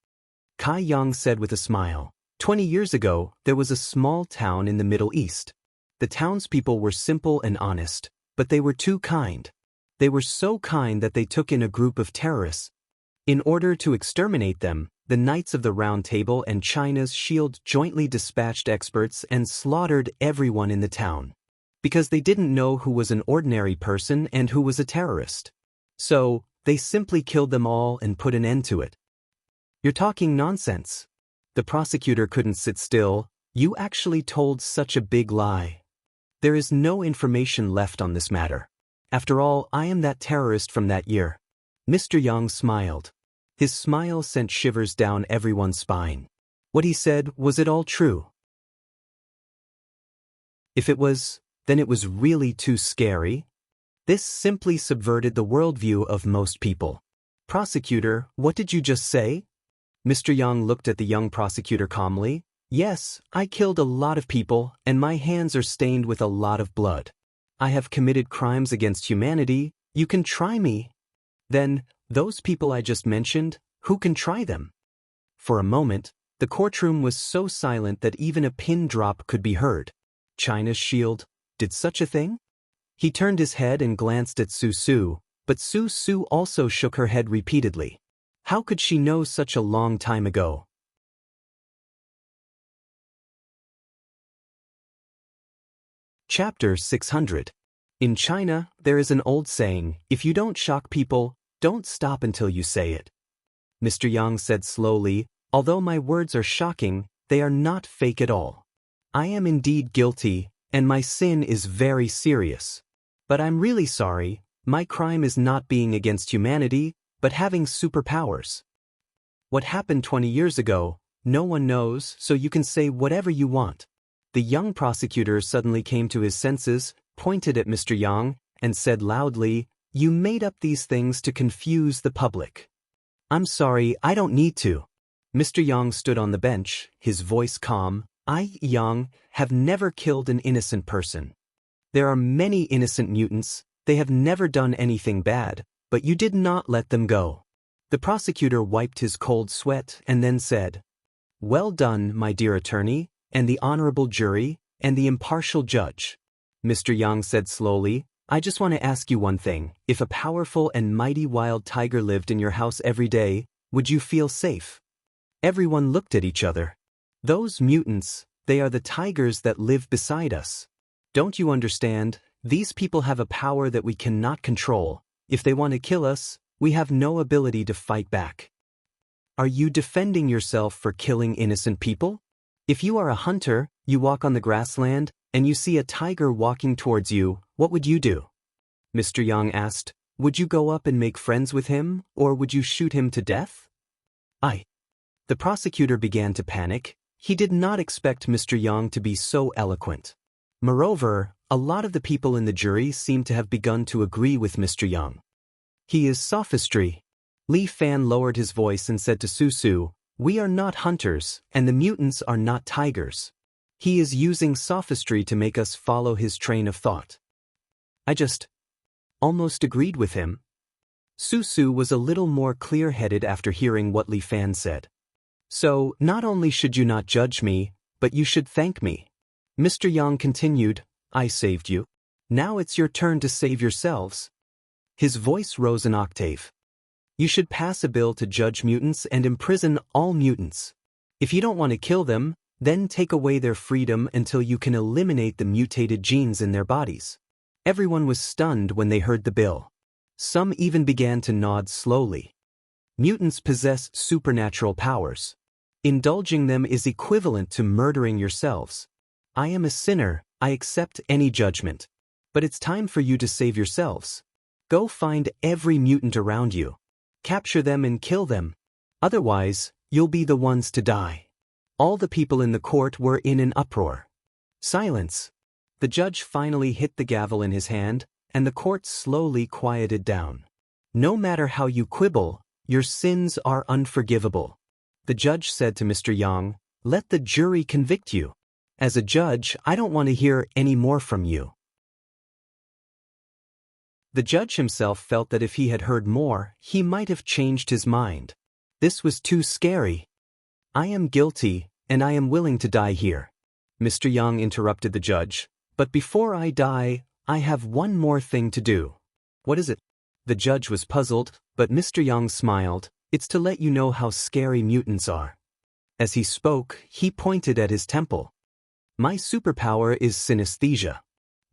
Kai Yang said with a smile. 20 years ago, there was a small town in the Middle East. The townspeople were simple and honest, but they were too kind. They were so kind that they took in a group of terrorists. In order to exterminate them, the Knights of the Round Table and China's Shield jointly dispatched experts and slaughtered everyone in the town. Because they didn't know who was an ordinary person and who was a terrorist. So, they simply killed them all and put an end to it. You're talking nonsense. The prosecutor couldn't sit still. You actually told such a big lie. There is no information left on this matter. After all, I am that terrorist from that year. Mr. Yang smiled. His smile sent shivers down everyone's spine. What he said, was it all true? If it was, then it was really too scary. This simply subverted the worldview of most people. Prosecutor, what did you just say? Mr. Yang looked at the young prosecutor calmly. Yes, I killed a lot of people, and my hands are stained with a lot of blood. I have committed crimes against humanity. You can try me. Then, those people I just mentioned, who can try them? For a moment, the courtroom was so silent that even a pin drop could be heard. China's Shield did such a thing? He turned his head and glanced at Su Su, but Su Su also shook her head repeatedly. How could she know such a long time ago? Chapter 600. In China, there is an old saying, if you don't shock people, don't stop until you say it. Mr. Yang said slowly, although my words are shocking, they are not fake at all. I am indeed guilty, and my sin is very serious. But I'm really sorry, my crime is not being against humanity, but having superpowers. What happened 20 years ago, no one knows, so you can say whatever you want. The young prosecutor suddenly came to his senses, pointed at Mr. Yang, and said loudly, "You made up these things to confuse the public." "I'm sorry, I don't need to." Mr. Yang stood on the bench, his voice calm. "I, Yang, have never killed an innocent person. There are many innocent mutants, they have never done anything bad, but you did not let them go." The prosecutor wiped his cold sweat and then said, "Well done, my dear attorney, and the honorable jury, and the impartial judge." Mr. Yang said slowly, "I just want to ask you one thing. If a powerful and mighty wild tiger lived in your house every day, would you feel safe?" Everyone looked at each other. "Those mutants, they are the tigers that live beside us. Don't you understand? These people have a power that we cannot control. If they want to kill us, we have no ability to fight back." "Are you defending yourself for killing innocent people? If you are a hunter, you walk on the grassland, and you see a tiger walking towards you, what would you do?" Mr. Yang asked. "Would you go up and make friends with him, or would you shoot him to death?" The prosecutor began to panic. He did not expect Mr. Yang to be so eloquent. Moreover, a lot of the people in the jury seemed to have begun to agree with Mr. Yang. "He is sophistry." Li Fan lowered his voice and said to Su, "We are not hunters, and the mutants are not tigers. He is using sophistry to make us follow his train of thought." I just almost agreed with him. Su was a little more clear-headed after hearing what Li Fan said. "So, not only should you not judge me, but you should thank me." Mr. Yang continued, "I saved you. Now it's your turn to save yourselves." His voice rose an octave. "You should pass a bill to judge mutants and imprison all mutants. If you don't want to kill them, then take away their freedom until you can eliminate the mutated genes in their bodies." Everyone was stunned when they heard the bill. Some even began to nod slowly. Mutants possess supernatural powers. Indulging them is equivalent to murdering yourselves. I am a sinner, I accept any judgment. But it's time for you to save yourselves. Go find every mutant around you. Capture them and kill them. Otherwise, you'll be the ones to die. All the people in the court were in an uproar. Silence. The judge finally hit the gavel in his hand, and the court slowly quieted down. "No matter how you quibble, your sins are unforgivable." The judge said to Mr. Yang, "Let the jury convict you. As a judge, I don't want to hear any more from you." The judge himself felt that if he had heard more, he might have changed his mind. This was too scary. "I am guilty, and I am willing to die here." Mr. Yang interrupted the judge, "But before I die, I have one more thing to do." "What is it?" The judge was puzzled, but Mr. Yang smiled. "It's to let you know how scary mutants are." As he spoke, he pointed at his temple. "My superpower is synesthesia.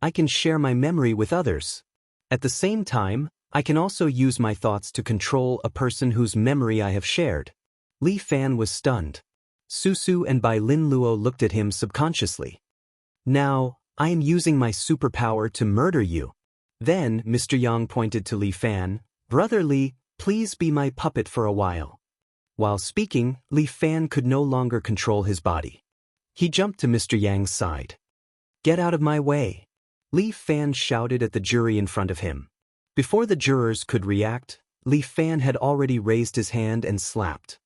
I can share my memory with others. At the same time, I can also use my thoughts to control a person whose memory I have shared." Li Fan was stunned. Su and Bai Lin Luo looked at him subconsciously. "Now, I am using my superpower to murder you." Then Mr. Yang pointed to Li Fan. "Brother Li, please be my puppet for a while." While speaking, Li Fan could no longer control his body. He jumped to Mr. Yang's side. "Get out of my way!" Li Fan shouted at the jury in front of him. Before the jurors could react, Li Fan had already raised his hand and slapped.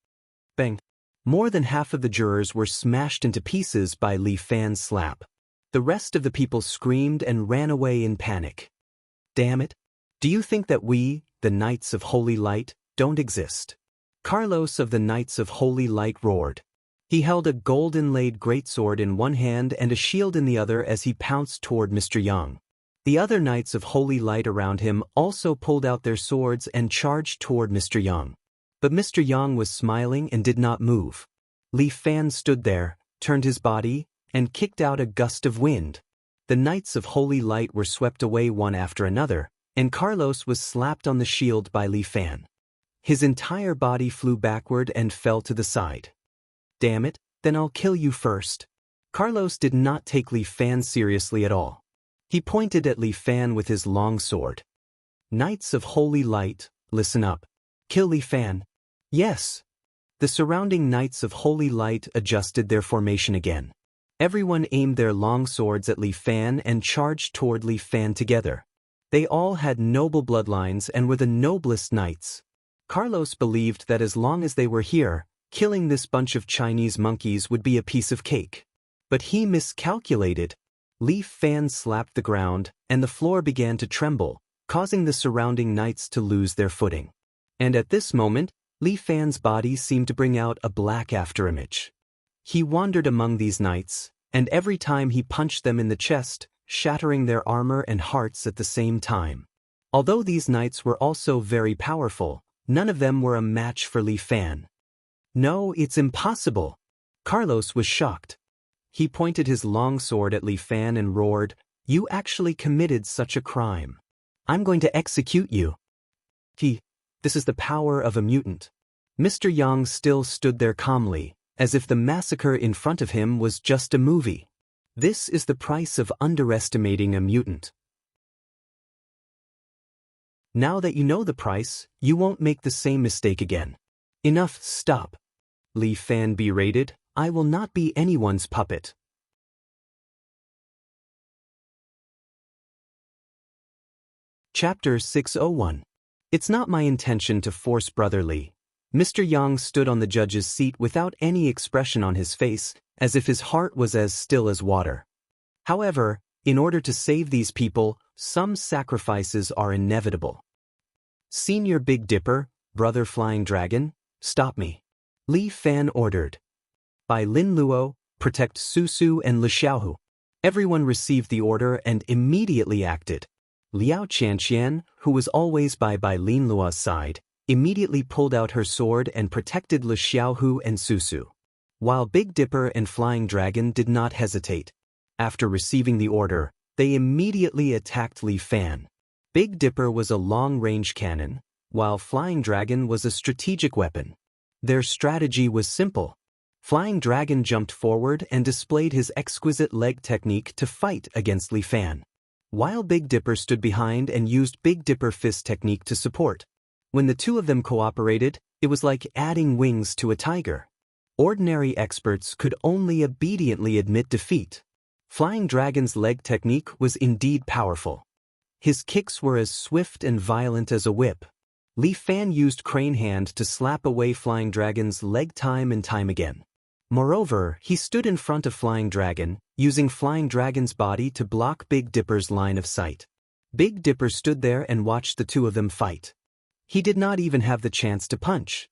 Bang! More than half of the jurors were smashed into pieces by Li Fan's slap. The rest of the people screamed and ran away in panic. "Damn it! Do you think that we, the Knights of Holy Light, don't exist?" Carlos of the Knights of Holy Light roared. He held a gold-inlaid greatsword in one hand and a shield in the other as he pounced toward Mr. Yang. The other Knights of Holy Light around him also pulled out their swords and charged toward Mr. Yang. But Mr. Yang was smiling and did not move. Li Fan stood there, turned his body, and kicked out a gust of wind. The Knights of Holy Light were swept away one after another, and Carlos was slapped on the shield by Li Fan. His entire body flew backward and fell to the side. "Damn it, then I'll kill you first." Carlos did not take Li Fan seriously at all. He pointed at Li Fan with his long sword. "Knights of Holy Light, listen up. Kill Li Fan. Yes. The surrounding knights of Holy Light adjusted their formation again. Everyone aimed their long swords at Li Fan and charged toward Li Fan together. They all had noble bloodlines and were the noblest knights. Carlos believed that as long as they were here, killing this bunch of Chinese monkeys would be a piece of cake. But he miscalculated. Li Fan slapped the ground, and the floor began to tremble, causing the surrounding knights to lose their footing. And at this moment, Li Fan's body seemed to bring out a black afterimage. He wandered among these knights, and every time he punched them in the chest, shattering their armor and hearts at the same time. Although these knights were also very powerful, none of them were a match for Li Fan. No, it's impossible. Carlos was shocked. He pointed his long sword at Li Fan and roared, "You actually committed such a crime. I'm going to execute you." This is the power of a mutant. Mr. Yang still stood there calmly, as if the massacre in front of him was just a movie. This is the price of underestimating a mutant. Now that you know the price, you won't make the same mistake again. Enough, stop. Li Fan berated, I will not be anyone's puppet. Chapter 601. It's not my intention to force Brother Li. Mr. Yang stood on the judge's seat without any expression on his face, as if his heart was as still as water. However, in order to save these people, some sacrifices are inevitable. Senior Big Dipper, Brother Flying Dragon, stop me. Li Fan ordered. By Lin Luo, protect Su Su and Le Xiaohu. Everyone received the order and immediately acted. Liao Qianqian, who was always by Lin Luo's side, immediately pulled out her sword and protected Le Xiaohu and Su Su. While Big Dipper and Flying Dragon did not hesitate. After receiving the order, they immediately attacked Li Fan. Big Dipper was a long-range cannon, while Flying Dragon was a strategic weapon. Their strategy was simple. Flying Dragon jumped forward and displayed his exquisite leg technique to fight against Li Fan, while Big Dipper stood behind and used Big Dipper fist technique to support. When the two of them cooperated, it was like adding wings to a tiger. Ordinary experts could only obediently admit defeat. Flying Dragon's leg technique was indeed powerful. His kicks were as swift and violent as a whip. Li Fan used Crane Hand to slap away Flying Dragon's leg time and time again. Moreover, he stood in front of Flying Dragon, using Flying Dragon's body to block Big Dipper's line of sight. Big Dipper stood there and watched the two of them fight. He did not even have the chance to punch.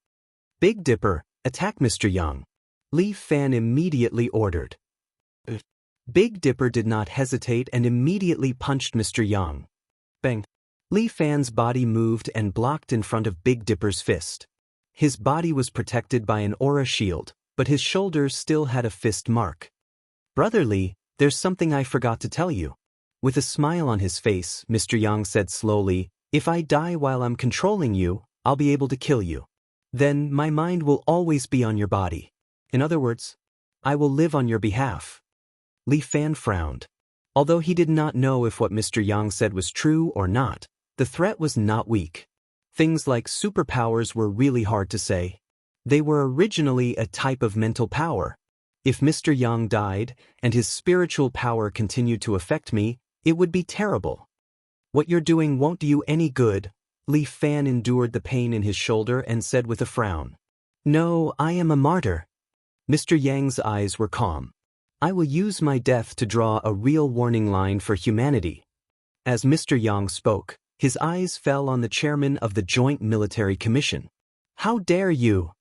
Big Dipper, attack Mr. Yang. Li Fan immediately ordered. Big Dipper did not hesitate and immediately punched Mr. Yang. Bang! Li Fan's body moved and blocked in front of Big Dipper's fist. His body was protected by an aura shield, but his shoulders still had a fist mark. Brother Li, there's something I forgot to tell you. With a smile on his face, Mr. Yang said slowly, if I die while I'm controlling you, I'll be able to kill you. Then my mind will always be on your body. In other words, I will live on your behalf. Li Fan frowned. Although he did not know if what Mr. Yang said was true or not, the threat was not weak. Things like superpowers were really hard to say. They were originally a type of mental power. If Mr. Yang died, and his spiritual power continued to affect me, it would be terrible. What you're doing won't do you any good. Li Fan endured the pain in his shoulder and said with a frown. No, I am a martyr. Mr. Yang's eyes were calm. I will use my death to draw a real warning line for humanity. As Mr. Yang spoke, his eyes fell on the chairman of the Joint Military Commission. How dare you?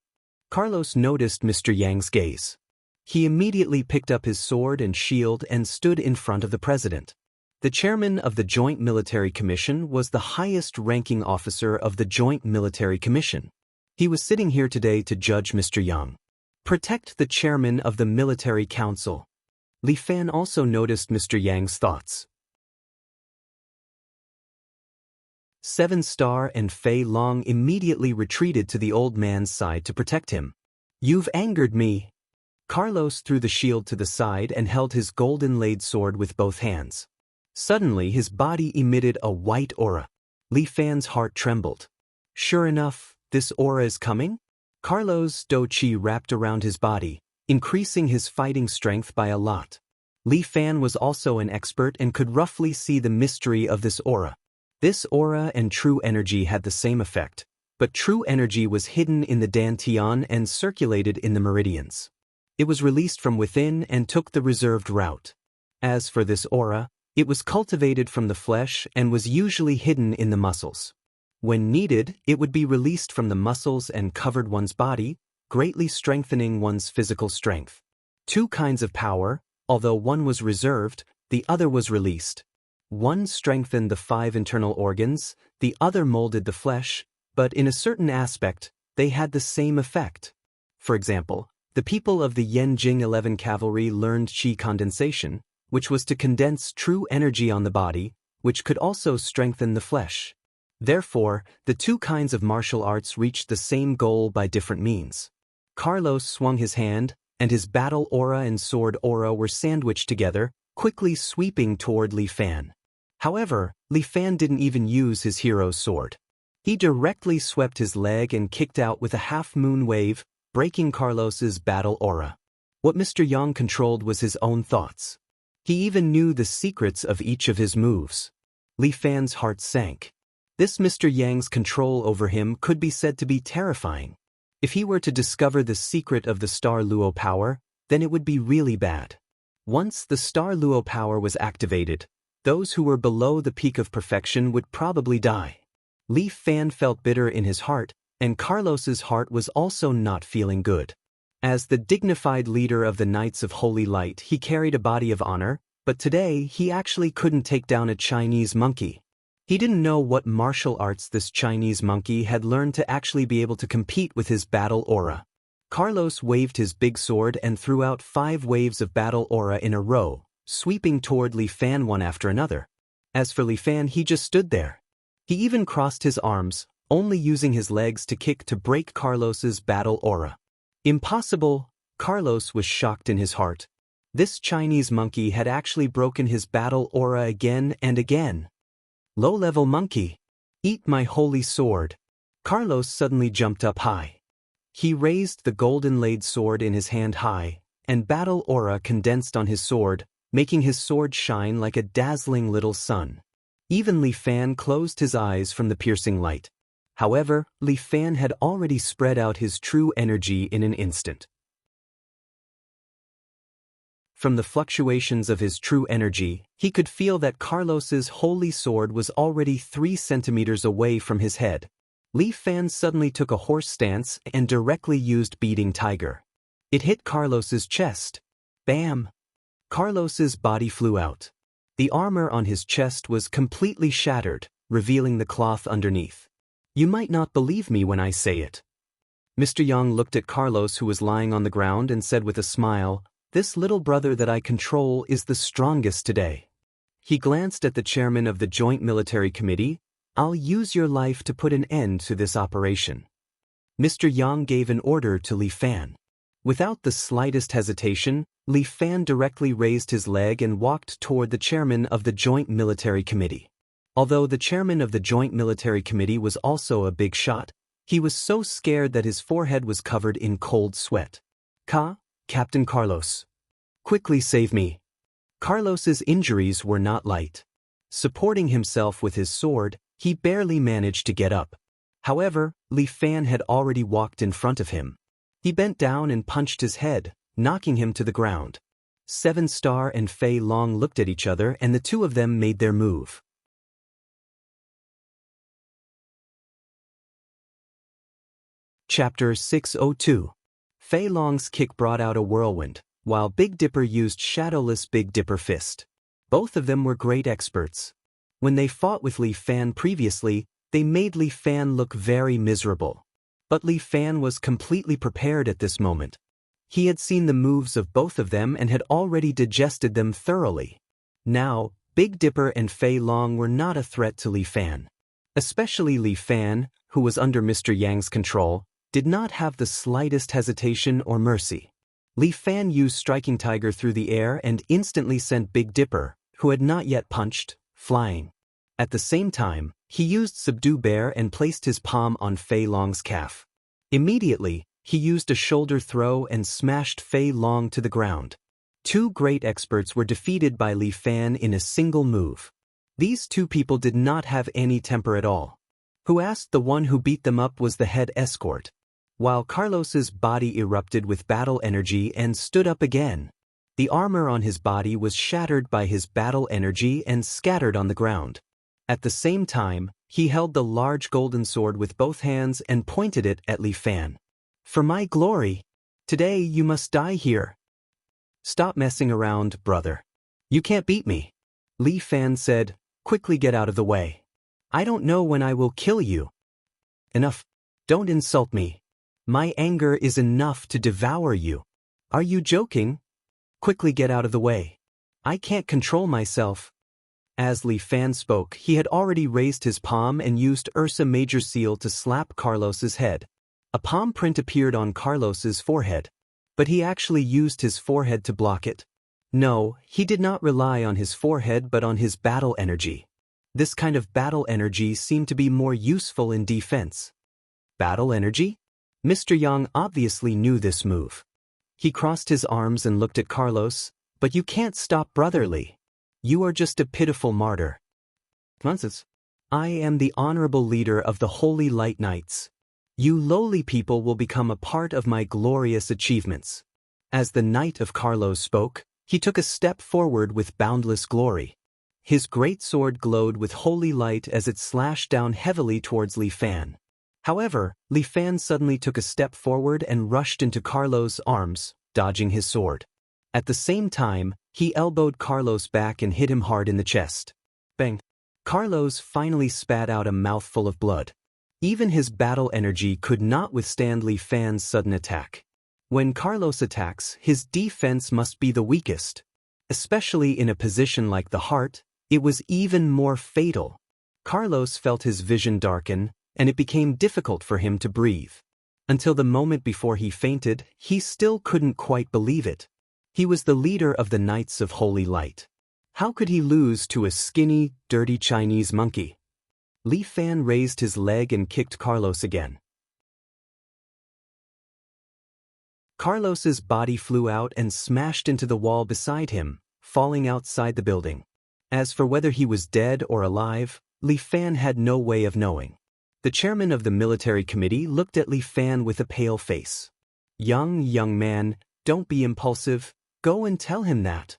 Carlos noticed Mr. Yang's gaze. He immediately picked up his sword and shield and stood in front of the president. The chairman of the Joint Military Commission was the highest-ranking officer of the Joint Military Commission. He was sitting here today to judge Mr. Yang. Protect the chairman of the Military Council. Li Fan also noticed Mr. Yang's thoughts. 7-star and Fei Long immediately retreated to the old man's side to protect him. You've angered me. Carlos threw the shield to the side and held his golden-laid sword with both hands. Suddenly his body emitted a white aura. Li Fan's heart trembled. Sure enough, this aura is coming? Carlos Do Chi wrapped around his body, increasing his fighting strength by a lot. Li Fan was also an expert and could roughly see the mystery of this aura. This aura and true energy had the same effect, but true energy was hidden in the dantian and circulated in the meridians. It was released from within and took the reserved route. As for this aura, it was cultivated from the flesh and was usually hidden in the muscles. When needed, it would be released from the muscles and covered one's body, greatly strengthening one's physical strength. Two kinds of power, although one was reserved, the other was released. One strengthened the 5 internal organs, the other molded the flesh, but in a certain aspect, they had the same effect. For example, the people of the Yenjing 11 cavalry learned qi condensation, which was to condense true energy on the body, which could also strengthen the flesh. Therefore, the two kinds of martial arts reached the same goal by different means. Carlos swung his hand, and his battle aura and sword aura were sandwiched together, quickly sweeping toward Li Fan. However, Li Fan didn't even use his hero's sword. He directly swept his leg and kicked out with a half-moon wave, breaking Carlos's battle aura. What Mr. Yang controlled was his own thoughts. He even knew the secrets of each of his moves. Li Fan's heart sank. This Mr. Yang's control over him could be said to be terrifying. If he were to discover the secret of the Star Luo power, then it would be really bad. Once the Star Luo power was activated, those who were below the peak of perfection would probably die. Li Fan felt bitter in his heart, and Carlos's heart was also not feeling good. As the dignified leader of the Knights of Holy Light, he carried a body of honor, but today he actually couldn't take down a Chinese monkey. He didn't know what martial arts this Chinese monkey had learned to actually be able to compete with his battle aura. Carlos waved his big sword and threw out 5 waves of battle aura in a row, sweeping toward Li Fan one after another. As for Li Fan, he just stood there. He even crossed his arms, only using his legs to kick to break Carlos's battle aura. Impossible! Carlos was shocked in his heart. This Chinese monkey had actually broken his battle aura again and again. Low-level monkey! Eat my holy sword! Carlos suddenly jumped up high. He raised the golden-laid sword in his hand high, and battle aura condensed on his sword, making his sword shine like a dazzling little sun. Even Li Fan closed his eyes from the piercing light. However, Li Fan had already spread out his true energy in an instant. From the fluctuations of his true energy, he could feel that Carlos's holy sword was already 3 centimeters away from his head. Li Fan suddenly took a horse stance and directly used Beating Tiger. It hit Carlos's chest. Bam! Carlos's body flew out. The armor on his chest was completely shattered, revealing the cloth underneath. You might not believe me when I say it. Mr. Yang looked at Carlos, who was lying on the ground, and said with a smile, "This little brother that I control is the strongest today." He glanced at the chairman of the Joint Military Committee. "I'll use your life to put an end to this operation." Mr. Yang gave an order to Li Fan. Without the slightest hesitation, Li Fan directly raised his leg and walked toward the chairman of the Joint Military Committee. Although the chairman of the Joint Military Committee was also a big shot, he was so scared that his forehead was covered in cold sweat. Captain Carlos. Quickly save me." Carlos's injuries were not light. Supporting himself with his sword, he barely managed to get up. However, Li Fan had already walked in front of him. He bent down and punched his head, knocking him to the ground. 7 Star and Fei Long looked at each other, and the two of them made their move. Chapter 602. Fei Long's kick brought out a whirlwind, while Big Dipper used Shadowless Big Dipper Fist. Both of them were great experts. When they fought with Li Fan previously, they made Li Fan look very miserable. But Li Fan was completely prepared at this moment. He had seen the moves of both of them and had already digested them thoroughly. Now, Big Dipper and Fei Long were not a threat to Li Fan. Especially Li Fan, who was under Mr. Yang's control, did not have the slightest hesitation or mercy. Li Fan used Striking Tiger through the air and instantly sent Big Dipper, who had not yet punched, flying. At the same time, he used Subdue Bear and placed his palm on Fei Long's calf. Immediately, he used a shoulder throw and smashed Fei Long to the ground. Two great experts were defeated by Li Fan in a single move. These two people did not have any temper at all. Who asked the one who beat them up was the head escort. While Carlos's body erupted with battle energy and stood up again. The armor on his body was shattered by his battle energy and scattered on the ground. At the same time, he held the large golden sword with both hands and pointed it at Li Fan. "For my glory! Today you must die here." "Stop messing around, brother. You can't beat me," Li Fan said. "Quickly get out of the way. I don't know when I will kill you." "Enough. Don't insult me. My anger is enough to devour you." "Are you joking? Quickly get out of the way. I can't control myself." As Li Fan spoke, he had already raised his palm and used Ursa Major Seal to slap Carlos's head. A palm print appeared on Carlos's forehead. But he actually used his forehead to block it. No, he did not rely on his forehead but on his battle energy. This kind of battle energy seemed to be more useful in defense. Battle energy? Mr. Yang obviously knew this move. He crossed his arms and looked at Carlos. "But you can't stop brotherly. You are just a pitiful martyr." "Nonsense. I am the honorable leader of the Holy Light Knights. You lowly people will become a part of my glorious achievements." As the Knight of Carlos spoke, he took a step forward with boundless glory. His great sword glowed with holy light as it slashed down heavily towards Li Fan. However, Li Fan suddenly took a step forward and rushed into Carlos' arms, dodging his sword. At the same time, he elbowed Carlos back and hit him hard in the chest. Bang! Carlos finally spat out a mouthful of blood. Even his battle energy could not withstand Li Fan's sudden attack. When Carlos attacks, his defense must be the weakest. Especially in a position like the heart, it was even more fatal. Carlos felt his vision darken, and it became difficult for him to breathe. Until the moment before he fainted, he still couldn't quite believe it. He was the leader of the Knights of Holy Light. How could he lose to a skinny, dirty Chinese monkey? Li Fan raised his leg and kicked Carlos again. Carlos's body flew out and smashed into the wall beside him, falling outside the building. As for whether he was dead or alive, Li Fan had no way of knowing. The chairman of the military committee looked at Li Fan with a pale face. Young man, don't be impulsive. Go and tell him that."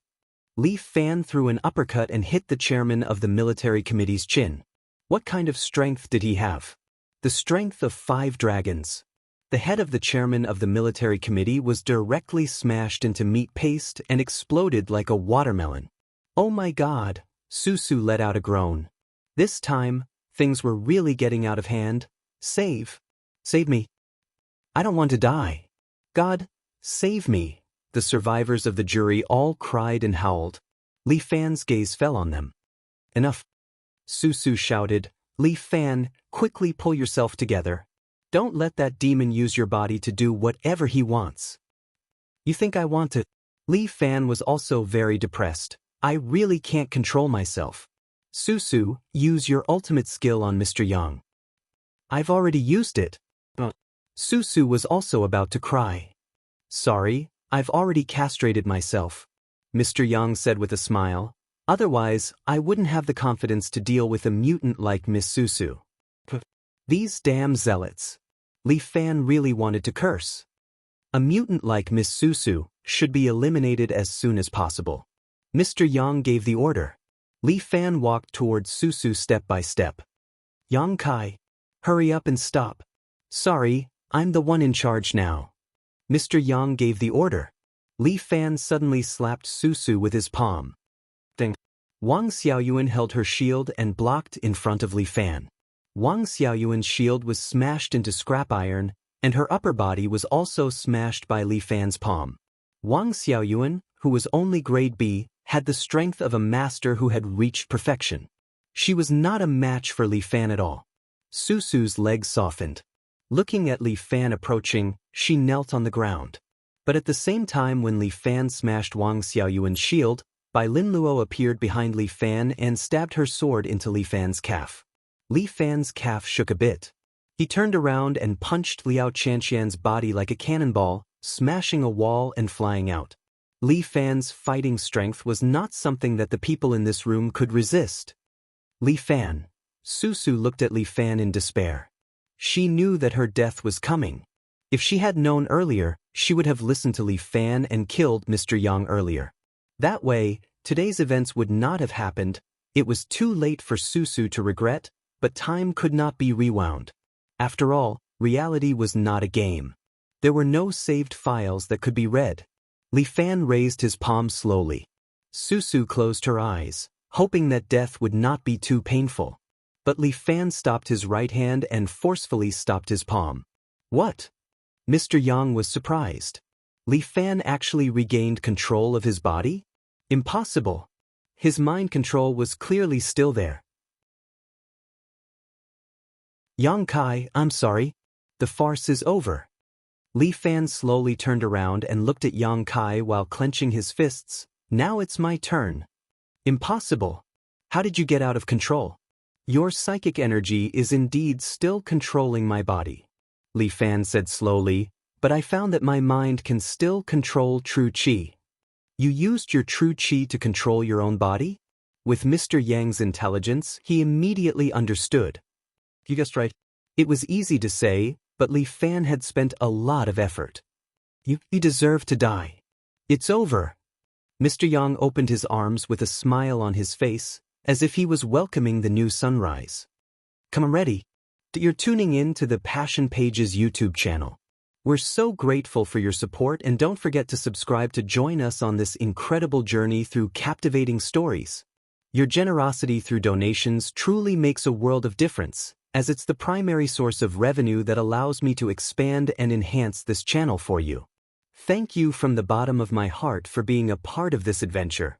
Li Fan threw an uppercut and hit the chairman of the military committee's chin. What kind of strength did he have? The strength of 5 dragons. The head of the chairman of the military committee was directly smashed into meat paste and exploded like a watermelon. "Oh my God!" Susu let out a groan. This time, things were really getting out of hand. Save me. I don't want to die. God, save me." The survivors of the jury all cried and howled. Li Fan's gaze fell on them. "Enough!" Susu shouted. "Li Fan, quickly pull yourself together. Don't let that demon use your body to do whatever he wants." "You think I want to?" Li Fan was also very depressed. "I really can't control myself." "Susu, use your ultimate skill on Mr. Yang." "I've already used it." Susu was also about to cry. "Sorry, I've already castrated myself," Mr. Yang said with a smile. "Otherwise, I wouldn't have the confidence to deal with a mutant like Miss Susu." These damn zealots. Li Fan really wanted to curse. A mutant like Miss Susu should be eliminated as soon as possible. Mr. Yang gave the order. Li Fan walked towards Susu step by step. "Yang Kai, hurry up and stop. Sorry, I'm the one in charge now." Mr. Yang gave the order. Li Fan suddenly slapped Susu with his palm. Ding. Wang Xiaoyuan held her shield and blocked in front of Li Fan. Wang Xiaoyuan's shield was smashed into scrap iron, and her upper body was also smashed by Li Fan's palm. Wang Xiaoyuan, who was only grade B, had the strength of a master who had reached perfection. She was not a match for Li Fan at all. Susu's legs softened. Looking at Li Fan approaching, she knelt on the ground. But at the same time when Li Fan smashed Wang Xiaoyuan's shield, by Lin Luo appeared behind Li Fan and stabbed her sword into Li Fan's calf. Li Fan's calf shook a bit. He turned around and punched Liao Qianxian's body like a cannonball, smashing a wall and flying out. Li Fan's fighting strength was not something that the people in this room could resist. Li Fan. Susu looked at Li Fan in despair. She knew that her death was coming. If she had known earlier, she would have listened to Li Fan and killed Mr. Yang earlier. That way, today's events would not have happened. It was too late for Susu to regret, but time could not be rewound. After all, reality was not a game. There were no saved files that could be read. Li Fan raised his palm slowly. Susu closed her eyes, hoping that death would not be too painful. But Li Fan stopped his right hand and forcefully stopped his palm. What? Mr. Yang was surprised. Li Fan actually regained control of his body? Impossible. His mind control was clearly still there. Yang Kai, I'm sorry. The farce is over. Li Fan slowly turned around and looked at Yang Kai while clenching his fists. Now it's my turn. Impossible. How did you get out of control? Your psychic energy is indeed still controlling my body. Li Fan said slowly, but I found that my mind can still control true qi. You used your true qi to control your own body? With Mr. Yang's intelligence, he immediately understood. You guessed right. It was easy to say, but Li Fan had spent a lot of effort. You deserve to die. It's over. Mr. Yang opened his arms with a smile on his face, as if he was welcoming the new sunrise. Come on, ready? You're tuning in to the Passion Pages YouTube channel. We're so grateful for your support, and don't forget to subscribe to join us on this incredible journey through captivating stories. Your generosity through donations truly makes a world of difference, as it's the primary source of revenue that allows me to expand and enhance this channel for you. Thank you from the bottom of my heart for being a part of this adventure.